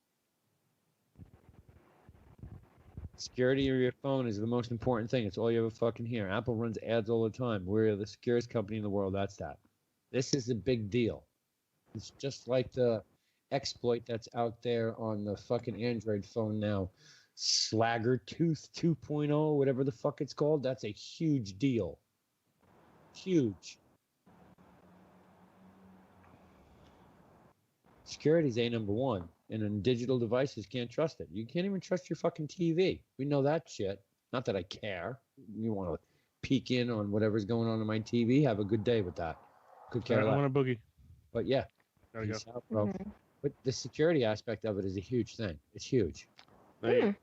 Security of your phone is the most important thing. It's all you ever fucking hear. Apple runs ads all the time. We're the securest company in the world. That's that. This is a big deal. It's just like the exploit that's out there on the fucking Android phone now. Slaggertooth 2.0, whatever the fuck it's called. That's a huge deal. Huge. Security's number one. And in digital devices, can't trust it. You can't even trust your fucking TV. We know that shit. Not that I care. You want to peek in on whatever's going on my TV, have a good day with that. Could care less. I want a boogie. But yeah. There we go. Out, bro. But the security aspect of it is a huge thing. It's huge. All right.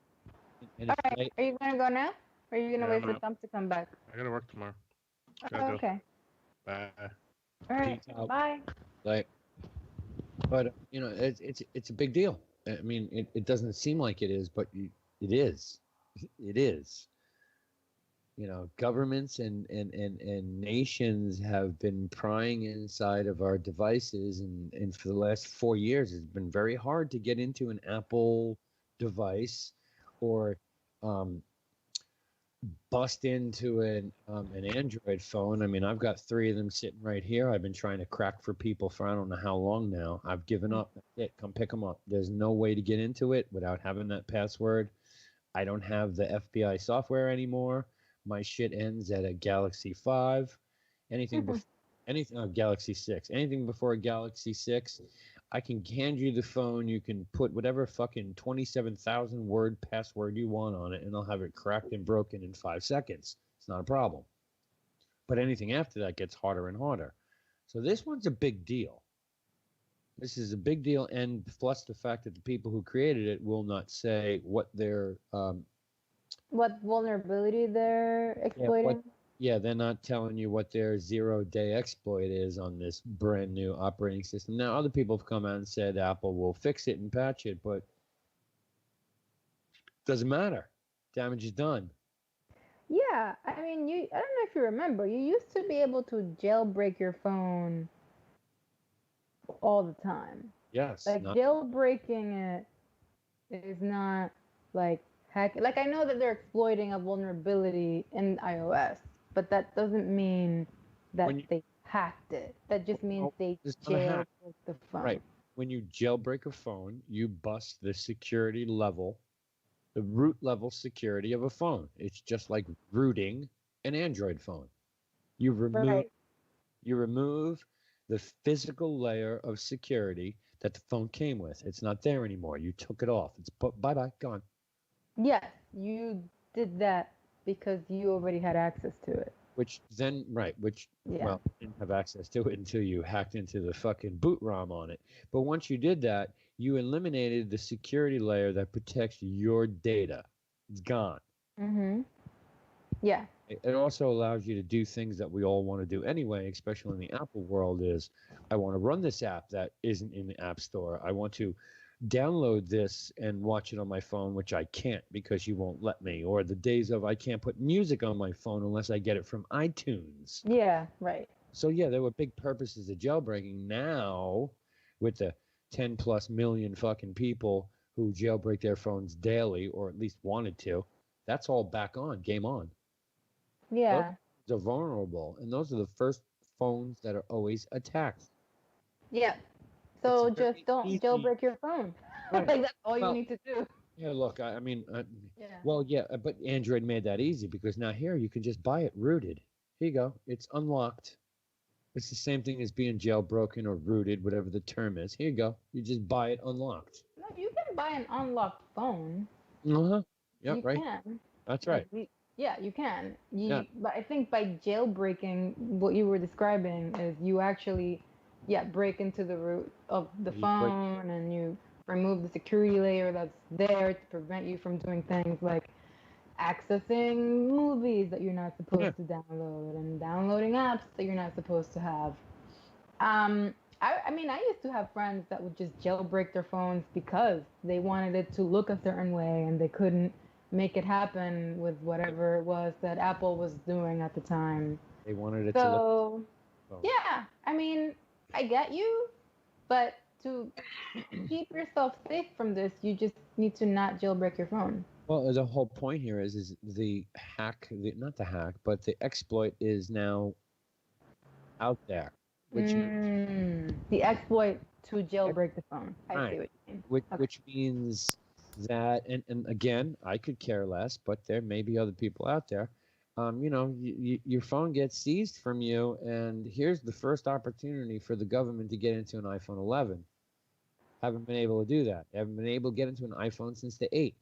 Are you going to go now? Or are you going to wait for Tom to come back? I got to work tomorrow. Oh, okay. Bye. All right. Bye. Like, but, it's a big deal. I mean, it doesn't seem like it is, but it is. It is. Governments and nations have been prying inside of our devices, and for the last 4 years, it's been very hard to get into an Apple device or bust into an Android phone. I mean, I've got 3 of them sitting right here. I've been trying to crack for people for I don't know how long now. I've given up. That's it. Come pick them up. There's no way to get into it without having that password. I don't have the FBI software anymore. My shit ends at a Galaxy 5. Anything Galaxy 6. Anything before a Galaxy 6, I can hand you the phone. You can put whatever fucking 27,000 word password you want on it, and I'll have it cracked and broken in 5 seconds. It's not a problem. But anything after that gets harder and harder. So this one's a big deal. This is a big deal, and plus the fact that the people who created it will not say what their what vulnerability they're exploiting. They're not telling you what their 0-day exploit is on this brand new operating system. Now, other people have come out and said Apple will fix it and patch it, but doesn't matter. Damage is done. Yeah, I mean, I don't know if you remember, you used to be able to jailbreak your phone all the time. Yes. Like jailbreaking it is not like hacking. Like I know that they're exploiting a vulnerability in iOS, but that doesn't mean that they hacked it. That just means they jailbroke the phone. Right. When you jailbreak a phone, you bust the security level the root level security of a phone. It's just like rooting an Android phone. You remove the physical layer of security that the phone came with. It's not there anymore. You took it off. It's put bye-bye, gone. Yes, you did that because you already had access to it. Which Yeah. well, you didn't have access to it until you hacked into the fucking boot ROM on it. But once you did that, you eliminated the security layer that protects your data. It's gone. Mhm. Yeah. It also allows you to do things that we all want to do anyway, especially in the Apple world, is I want to run this app that isn't in the App Store. I want to download this and watch it on my phone, which I can't because you won't let me. Or the days of I can't put music on my phone unless I get it from iTunes. Yeah, right. So yeah, there were big purposes of jailbreaking. Now, with the 10 plus million fucking people who jailbreak their phones daily, or at least wanted to, that's all back on, game on. Yeah. They're vulnerable, and those are the first phones that are always attacked. Yeah. So just don't jailbreak your phone. Right. Like that's all you Well, need to do. Yeah, look, I mean, Yeah. well, yeah, but Android made that easy because now here you can just buy it rooted. Here you go. It's unlocked. It's the same thing as being jailbroken or rooted, whatever the term is. Here you go. You just buy it unlocked. No, you can buy an unlocked phone. Uh-huh. Yeah, You right. can. That's Like, right. yeah, you can. Yeah. But I think by jailbreaking, what you were describing is you actually, break into the root of the You break- phone and you remove the security layer that's there to prevent you from doing things like accessing movies that you're not supposed to download and downloading apps that you're not supposed to have. I mean, I used to have friends that would just jailbreak their phones because they wanted it to look a certain way and they couldn't make it happen with whatever it was that Apple was doing at the time. They wanted it to So, look. yeah, I mean, I get you, but to keep yourself safe from this, you just need to not jailbreak your phone. Well, the whole point here is the hack, not the hack, but the exploit is now out there. Which the exploit to jailbreak the phone. I see what you mean. Which means that, and again, I could care less, but there may be other people out there. Your phone gets seized from you, and here's the first opportunity for the government to get into an iPhone 11. Haven't been able to do that. Haven't been able to get into an iPhone since the 8.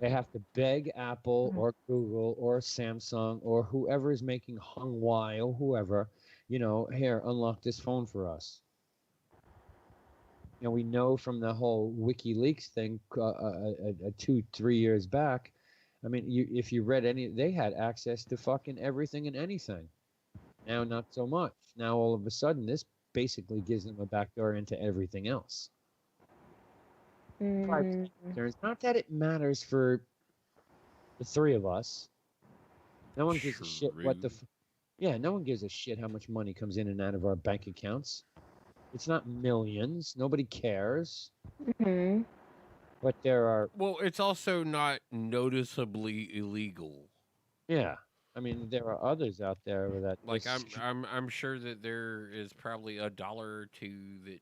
They have to beg Apple or Google or Samsung or whoever is making Hongwai or whoever, here, unlock this phone for us. We know from the whole WikiLeaks thing 2-3 years back. I mean, if you read they had access to fucking everything and anything. Now, not so much. Now, all of a sudden, this basically gives them a backdoor into everything else. It's not that it matters for the three of us. No one gives a shit no one gives a shit how much money comes in and out of our bank accounts. It's not millions. Nobody cares. Mm-hmm. But there are. Well, it's also not noticeably illegal. Yeah, I mean there are others out there that. Like I'm sure that there is probably $1 or $2 that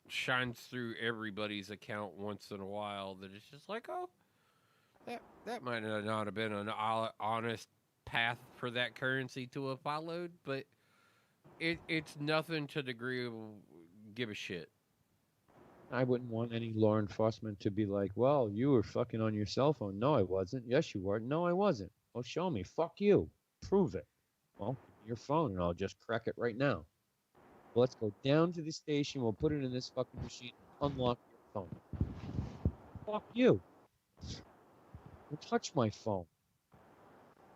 shines through everybody's account once in a while. That it's just like, oh, that might not have been an honest path for that currency to have followed, but it's nothing to the degree of give a shit. I wouldn't want any law enforcement to be like, well, you were fucking on your cell phone. No, I wasn't. Yes, you were. No, I wasn't. Well, show me. Fuck you. Prove it. Well, give me your phone and I'll just crack it right now. Well, let's go down to the station. We'll put it in this fucking machine. Unlock your phone. Fuck you. Don't touch my phone.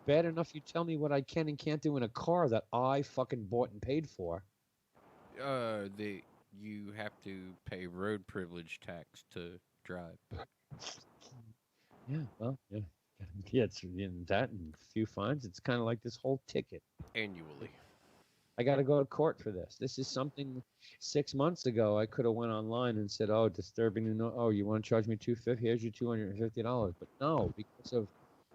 Bad enough you tell me what I can and can't do in a car that I fucking bought and paid for. You have to pay road privilege tax to drive. Yeah, well, yeah. Yeah, it's in that and a few fines. It's kind of like this whole ticket. Annually. I got to go to court for this. This is something 6 months ago I could have went online and said, oh, disturbing to know. Oh, you want to charge me $250? Here's your $250. But no, because of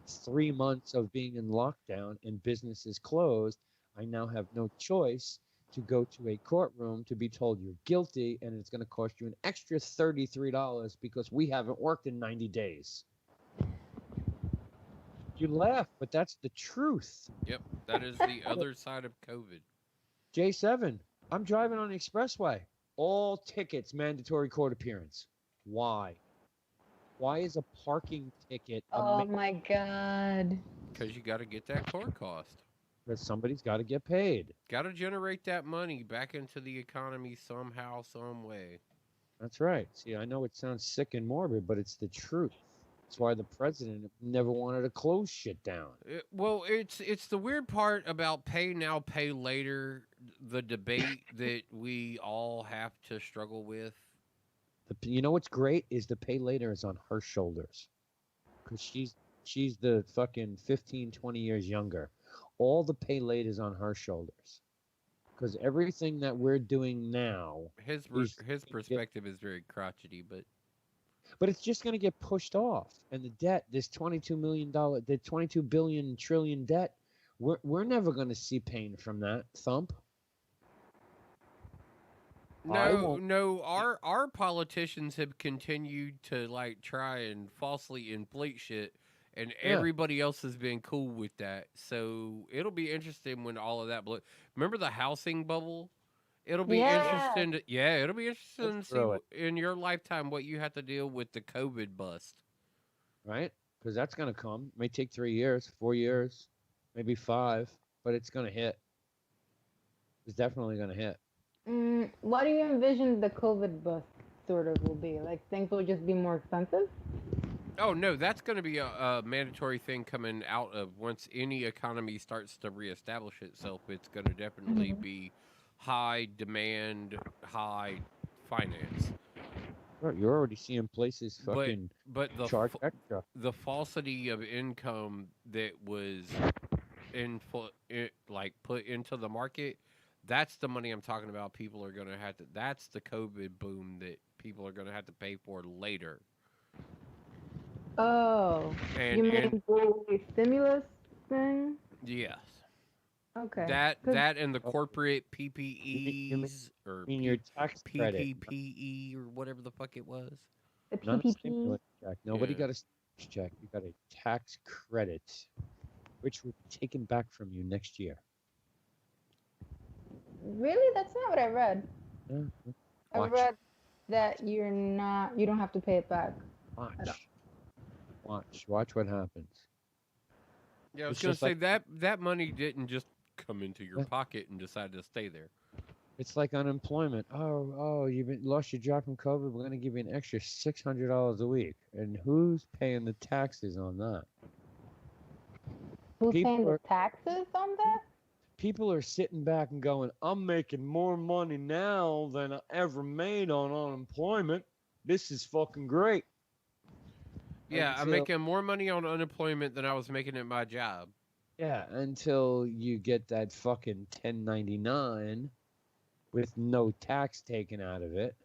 3 months of being in lockdown and businesses closed, I now have no choice to go to a courtroom to be told you're guilty, and it's going to cost you an extra $33 because we haven't worked in 90 days. You laugh, but that's the truth. Yep, that is the other side of COVID. J7, I'm driving on the expressway. All tickets, mandatory court appearance. Why? Why is a parking ticket Oh my God. Because you got to get that court cost. Because somebody's got to get paid. Got to generate that money back into the economy somehow, some way. That's right. See, I know it sounds sick and morbid, but it's the truth. That's why the president never wanted to close shit down. Well, it's the weird part about pay now, pay later, the debate that we all have to struggle with. You know what's great is the pay later is on her shoulders. Because she's the fucking 15, 20 years younger. All the pay later is on her shoulders. Because everything that we're doing now... His perspective is very crotchety, but it's just going to get pushed off. And the debt, this $22 million, the $22 billion trillion debt, we're never going to see pain from that. Thump. No, our politicians have continued to like try and falsely inflate shit, and everybody else has been cool with that. So it'll be interesting when all of that remember the housing bubble? It'll be interesting it'll be interesting to see in your lifetime what you have to deal with the COVID bust. Right? Because that's going to come. It may take 3 years, 4 years, maybe 5, but it's going to hit. It's definitely going to hit. What do you envision the COVID bust sort of will be? Like, things will just be more expensive? Oh, no, that's going to be a mandatory thing coming out of once any economy starts to reestablish itself. It's going to definitely be high demand, high finance. Right, you're already seeing places fucking charge extra. The falsity of income that was put into the market, that's the money I'm talking about. People are going to have to. That's the COVID boom that people are going to have to pay for later. Oh, you mean the stimulus thing? Yes. Okay. That and the corporate PPEs or your tax credit. PPPE or whatever the fuck it was. The Not a PPP. stimulus check. Nobody got a stimulus check. You got a tax credit, which will be taken back from you next year. Really? That's not what I read. Yeah. I read that you don't have to pay it back. Watch what happens. Yeah, I was going to say that money didn't just come into your pocket and decide to stay there. It's like unemployment. Oh, you've lost your job from COVID. We're going to give you an extra $600 a week. And who's paying the taxes on that? Who's paying the taxes on that? People are sitting back and going, I'm making more money now than I ever made on unemployment. This is fucking great. Yeah, I'm making more money on unemployment than I was making at my job. Yeah, until you get that fucking 1099 with no tax taken out of it.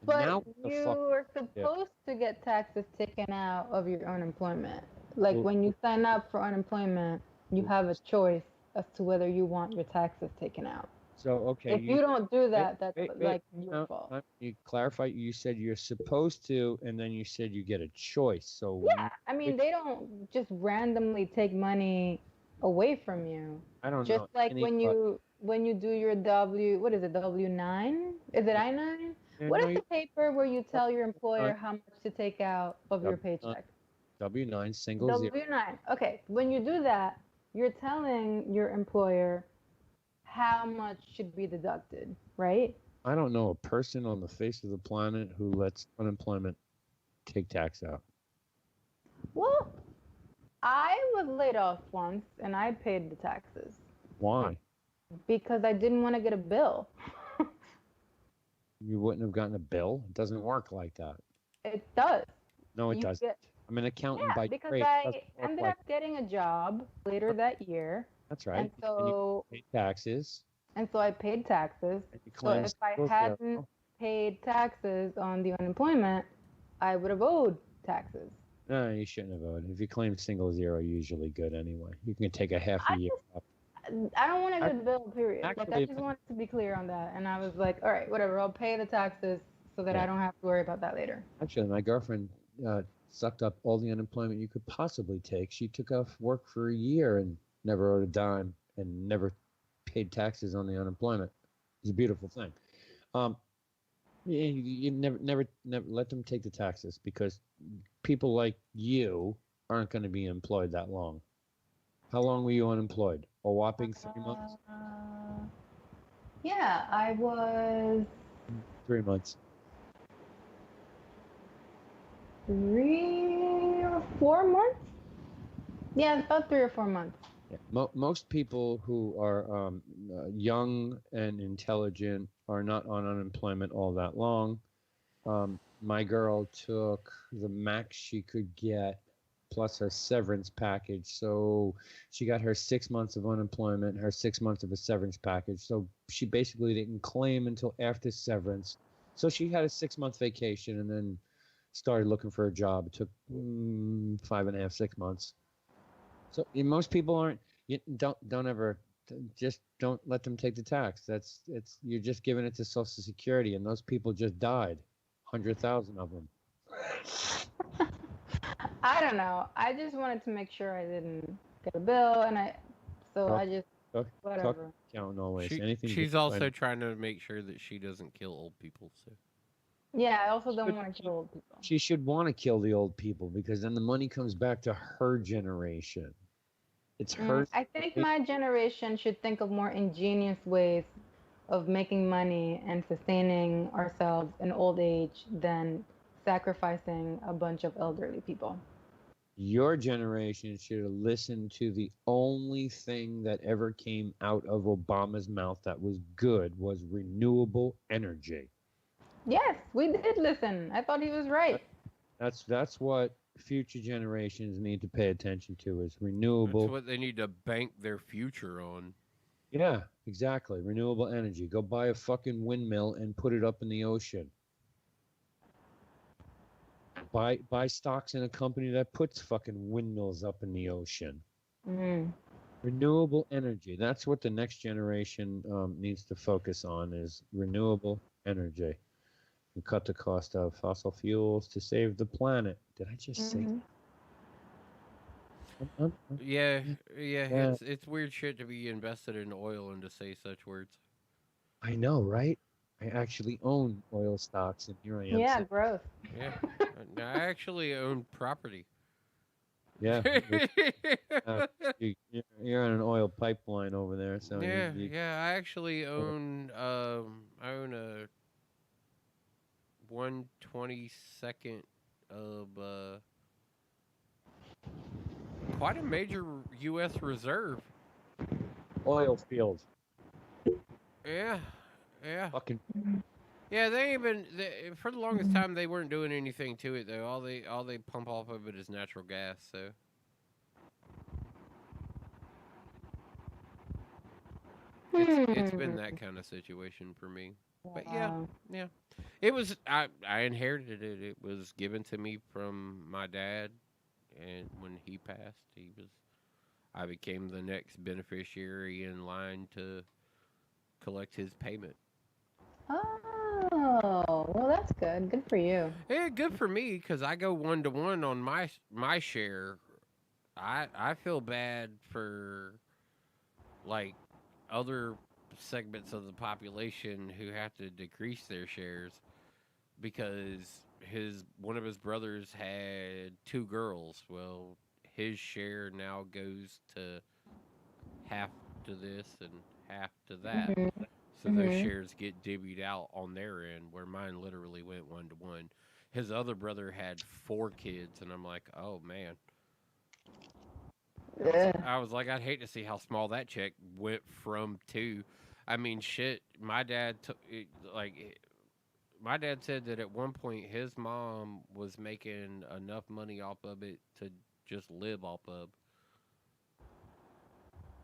But you are supposed to get taxes taken out of your unemployment. Like when you sign up for unemployment, you have a choice as to whether you want your taxes taken out. So, okay. If you don't do that, that's your fault. You clarify, you said you're supposed to, and then you said you get a choice. So yeah, I mean, they don't just randomly take money away from you. I don't know. Just like when you do your W9? Is it I-9? What is the paper where you tell your employer how much to take out of your paycheck? W9 single zero. W9. Okay, when you do that, you're telling your employer how much should be deducted, right? I don't know a person on the face of the planet who lets unemployment take tax out. Well, I was laid off once and I paid the taxes. Why? Because I didn't want to get a bill. You wouldn't have gotten a bill? It doesn't work like that. It does. No, it doesn't. I'm an accountant by because trade. I ended up getting a job later that year. That's right. And so and you pay taxes. And so I paid taxes. So if I hadn't paid taxes on the unemployment, I would have owed taxes. No, you shouldn't have owed. If you claim single zero, you're usually good anyway. You can take a half a year off. I don't want to go to the bill, period. Like, I Actually, just wanted to be clear on that. And I was like, all right, whatever. I'll pay the taxes so that Yeah. I don't have to worry about that later. actually, my girlfriend sucked up all the unemployment you could possibly take. She took off work for a year and never owed a dime and never paid taxes on the unemployment. It's a beautiful thing. Um, you never let them take the taxes because people like you aren't going to be employed that long. How long were you unemployed? A whopping 3 months? Yeah, I was 3 months. 3 or 4 months. Yeah, about 3 or 4 months. Yeah. Most people who are young and intelligent are not on unemployment all that long. My girl took the max she could get plus her severance package. So she got her 6 months of unemployment, her 6 months of a severance package. So she basically didn't claim until after severance. So she had a 6-month vacation and then started looking for a job. It took 5.5, 6 months. So most people aren't. You don't ever just don't let them take the tax. You're just giving it to Social Security, and those people just died, 100,000 of them. I don't know. I just wanted to make sure I didn't get a bill, and I just whatever. Counting always. She's also trying to make sure that she doesn't kill old people. So Yeah, I also don't want to kill old people. She should want to kill the old people because then the money comes back to her generation. It's her. I think my generation should think of more ingenious ways of making money and sustaining ourselves in old age than sacrificing a bunch of elderly people. Your generation should have listened to the only thing that ever came out of Obama's mouth that was good was renewable energy. Yes, we did listen. I thought he was right. That's what future generations need to pay attention to is renewable. That's what they need to bank their future on. Yeah, exactly. Renewable energy. Go buy a fucking windmill and put it up in the ocean. Buy stocks in a company that puts fucking windmills up in the ocean. Renewable energy. That's what the next generation needs to focus on is renewable energy. And cut the cost of fossil fuels to save the planet. Did I just say that? Yeah. It's weird shit to be invested in oil and to say such words. I know, right? I actually own oil stocks, and here I am. Yeah, gross. Yeah, I actually own property. Yeah, you're on an oil pipeline over there, so yeah. I actually own a 1/22 of quite a major U.S. reserve. Oil field. Yeah. Fucking. Yeah, for the longest time they weren't doing anything to it though. All they pump off of it is natural gas. So. It's been that kind of situation for me. But yeah. It was I inherited it. It was given to me from my dad, and when he passed, I became the next beneficiary in line to collect his payment. Oh, well, that's good. Good for you. Yeah, good for me because I go 1-to-1 on my share. I feel bad for like other segments of the population who have to decrease their shares because one of his brothers had 2 girls. Well, his share now goes to half to this and half to that. So those shares get divvied out on their end, where mine literally went 1-to-1. His other brother had 4 kids, and I'm like, oh man. I was like, I'd hate to see how small that check went from 2. I mean, shit. My dad said that at one point his mom was making enough money off of it to just live off of.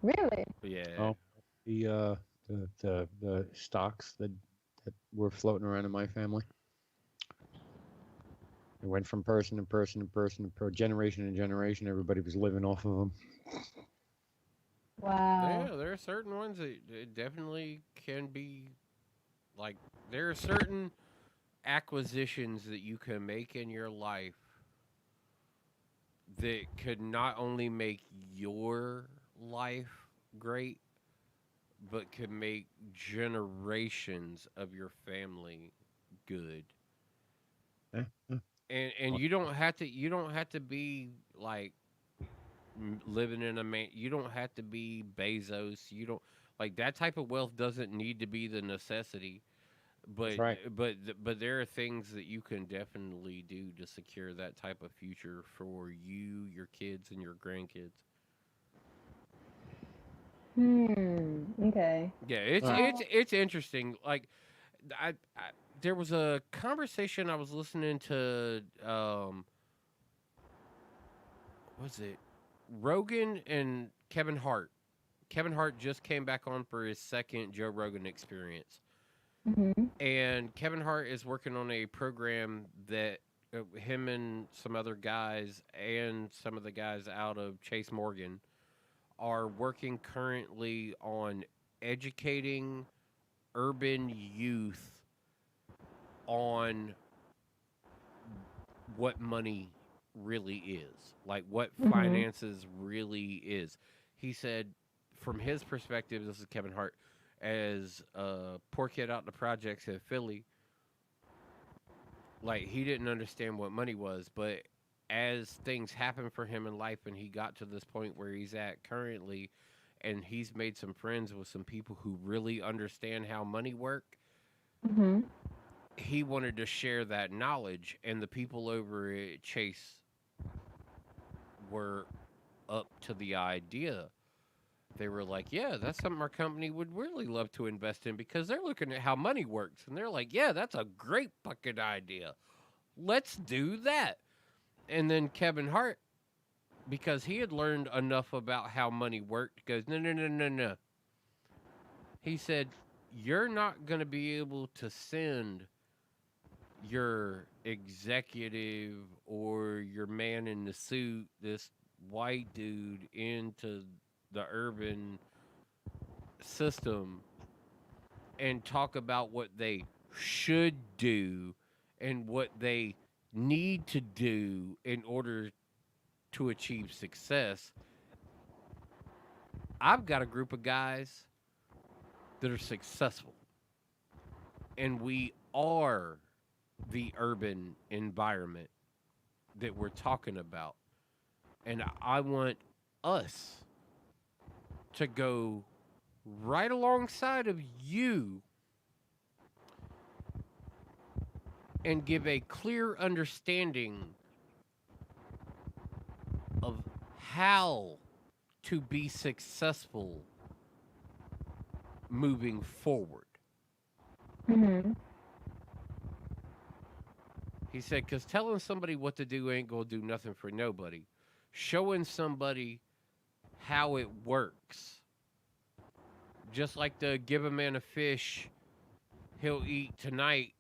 Really? Yeah. Oh, the stocks that were floating around in my family. It went from person to person to person to generation to generation. Everybody was living off of them. Wow. Yeah, there are certain ones that definitely can be like there are certain acquisitions that you can make in your life that could not only make your life great, but could make generations of your family good. And you don't have to be like living in a man. You don't have to be Bezos. You don't like that type of wealth doesn't need to be the necessity. That's But right. but there are things that you can definitely do to secure that type of future for you, your kids, and your grandkids. Okay. Yeah, it's Right. it's it's interesting. Like I there was a conversation I was listening to. Was it Rogan and Kevin Hart? Kevin Hart just came back on for his second Joe Rogan experience. Mhm. And Kevin Hart is working on a program that him and some other guys and some of the guys out of Chase Morgan are working currently on educating urban youth on what money really is, like what Mhm. finances really is. He said, from his perspective, this is Kevin Hart, as a poor kid out in the projects in Philly, like he didn't understand what money was, but as things happened for him in life and he got to this point where he's at currently and he's made some friends with some people who really understand how money work, Mhm. he wanted to share that knowledge, and the people over at Chase were up to the idea. They were like, yeah, that's something our company would really love to invest in because they're looking at how money works. And they're like, yeah, that's a great fucking idea. Let's do that. And then Kevin Hart, because he had learned enough about how money worked, goes, no, no, no, no, no. He said, you're not going to be able to send your executive or your man in the suit, this white dude, into the urban system and talk about what they should do and what they need to do in order to achieve success. I've got a group of guys that are successful, and we are the urban environment that we're talking about. And I want us to go right alongside of you and give a clear understanding of how to be successful moving forward. Mhm. He said, because telling somebody what to do ain't going to do nothing for nobody. Showing somebody how it works, just like the give a man a fish, he'll eat tonight.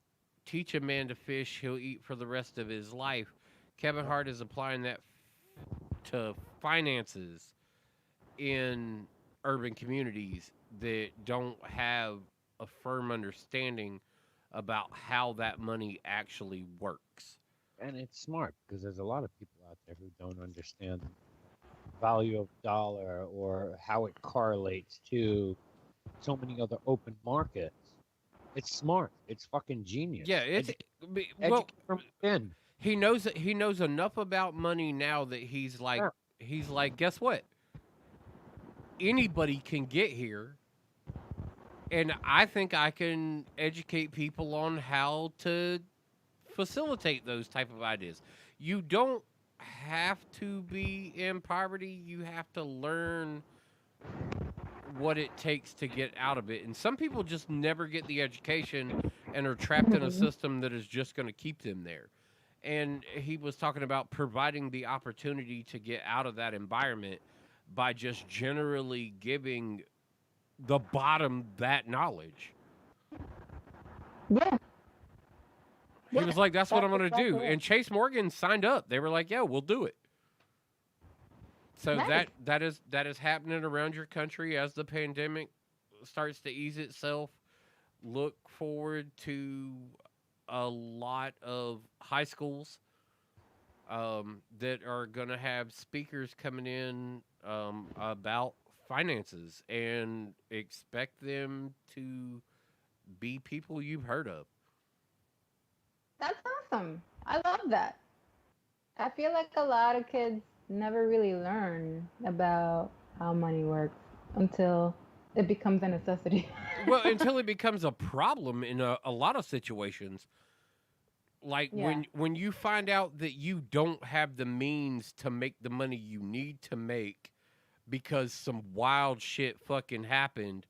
Teach a man to fish, he'll eat for the rest of his life. Kevin Hart is applying that to finances in urban communities that don't have a firm understanding about how that money actually works. And it's smart because there's a lot of people out there who don't understand the value of dollar or how it correlates to so many other open markets. It's smart. It's fucking genius. Yeah, it's well, Educate from within. he knows enough about money now that Yeah. he's like, guess what? Anybody can get here, and I think I can educate people on how to facilitate those type of ideas. You don't have to be in poverty. You have to learn what it takes to get out of it. And some people just never get the education and are trapped in a Mhm. system that is just going to keep them there. And he was talking about providing the opportunity to get out of that environment by just generally giving the bottom that knowledge. Yeah. He Yeah. was like, that's what I'm That's going to do. exactly it. And Chase Morgan signed up. They were like, yeah, we'll do it. So Nice. that is happening around your country as the pandemic starts to ease itself. Look forward to a lot of high schools that are going to have speakers coming in about finances, and expect them to be people you've heard of. That's awesome. I love that. I feel like a lot of kids never really learn about how money works until it becomes a necessity. Well, until it becomes a problem in a lot of situations. Like Yeah. when you find out that you don't have the means to make the money you need to make because some wild shit fucking happened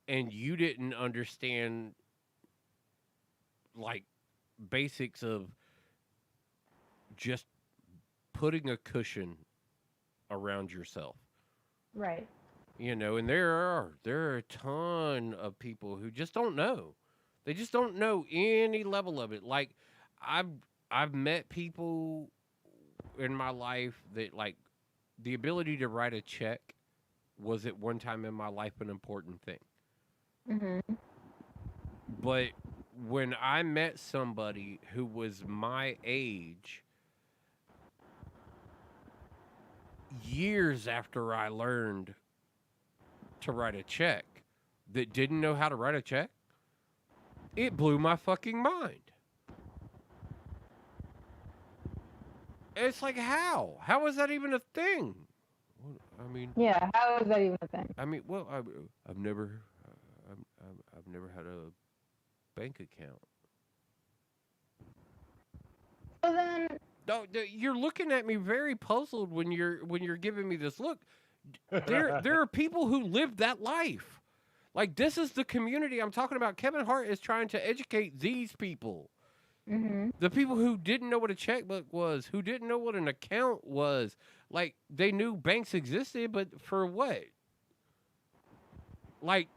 and you didn't understand like basics of just putting a cushion around yourself. Right. You know, and there are a ton of people who just don't know. They just don't know any level of it. Like I've I've met people in my life that like the ability to write a check was at one time in my life an important thing. Mm-hmm. But when I met somebody who was my age, years after I learned to write a check, that didn't know how to write a check, it blew my fucking mind. It's like, how? How is that even a thing? I mean, Yeah. How is that even a thing? I mean, well, I've never, I've never had a bank account. So then, No, you're looking at me very puzzled when you're giving me this look. There are people who live that life. Like this is the community I'm talking about. Kevin Hart is trying to educate these people. mm-hmm. The people who didn't know what a checkbook was, who didn't know what an account was. Like they knew banks existed, but for what? Like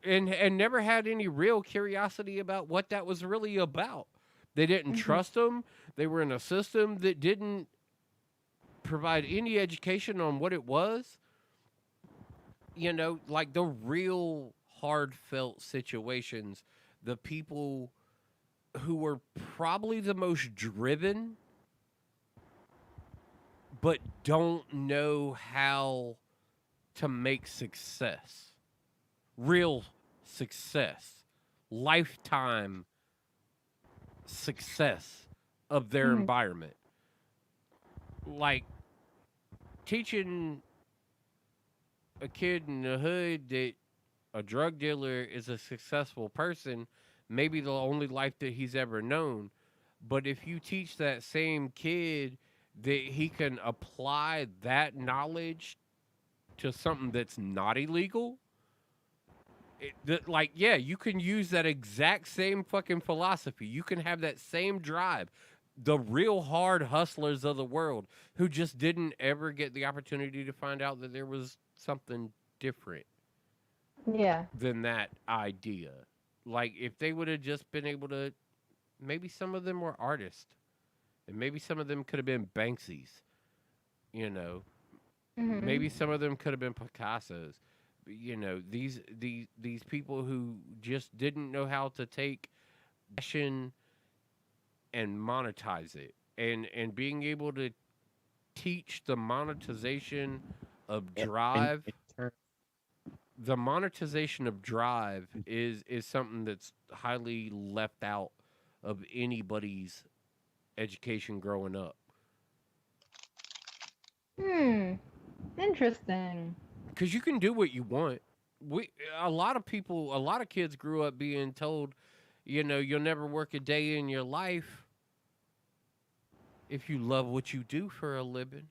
and never had any real curiosity about what that was really about. They didn't trust them. They were in a system that didn't provide any education on what it was. You know, like the real heartfelt situations, the people who were probably the most driven but don't know how to make success, real success, lifetime success of their environment. Like teaching a kid in the hood that a drug dealer is a successful person, maybe the only life that he's ever known. But if you teach that same kid that he can apply that knowledge to something that's not illegal, like, yeah, you can use that exact same fucking philosophy. You can have that same drive. The real hard hustlers of the world who just didn't ever get the opportunity to find out that there was something different Yeah. than that idea. Like, if they would have just been able to, maybe some of them were artists, and maybe some of them could have been Banksys, you know. Maybe some of them could have been Picassos. You know, these people who just didn't know how to take passion and monetize it, and being able to teach the monetization of drive. The monetization of drive is something that's highly left out of anybody's education growing up. Interesting. Because you can do what you want. A lot of kids grew up being told, you know, you'll never work a day in your life if you love what you do for a living.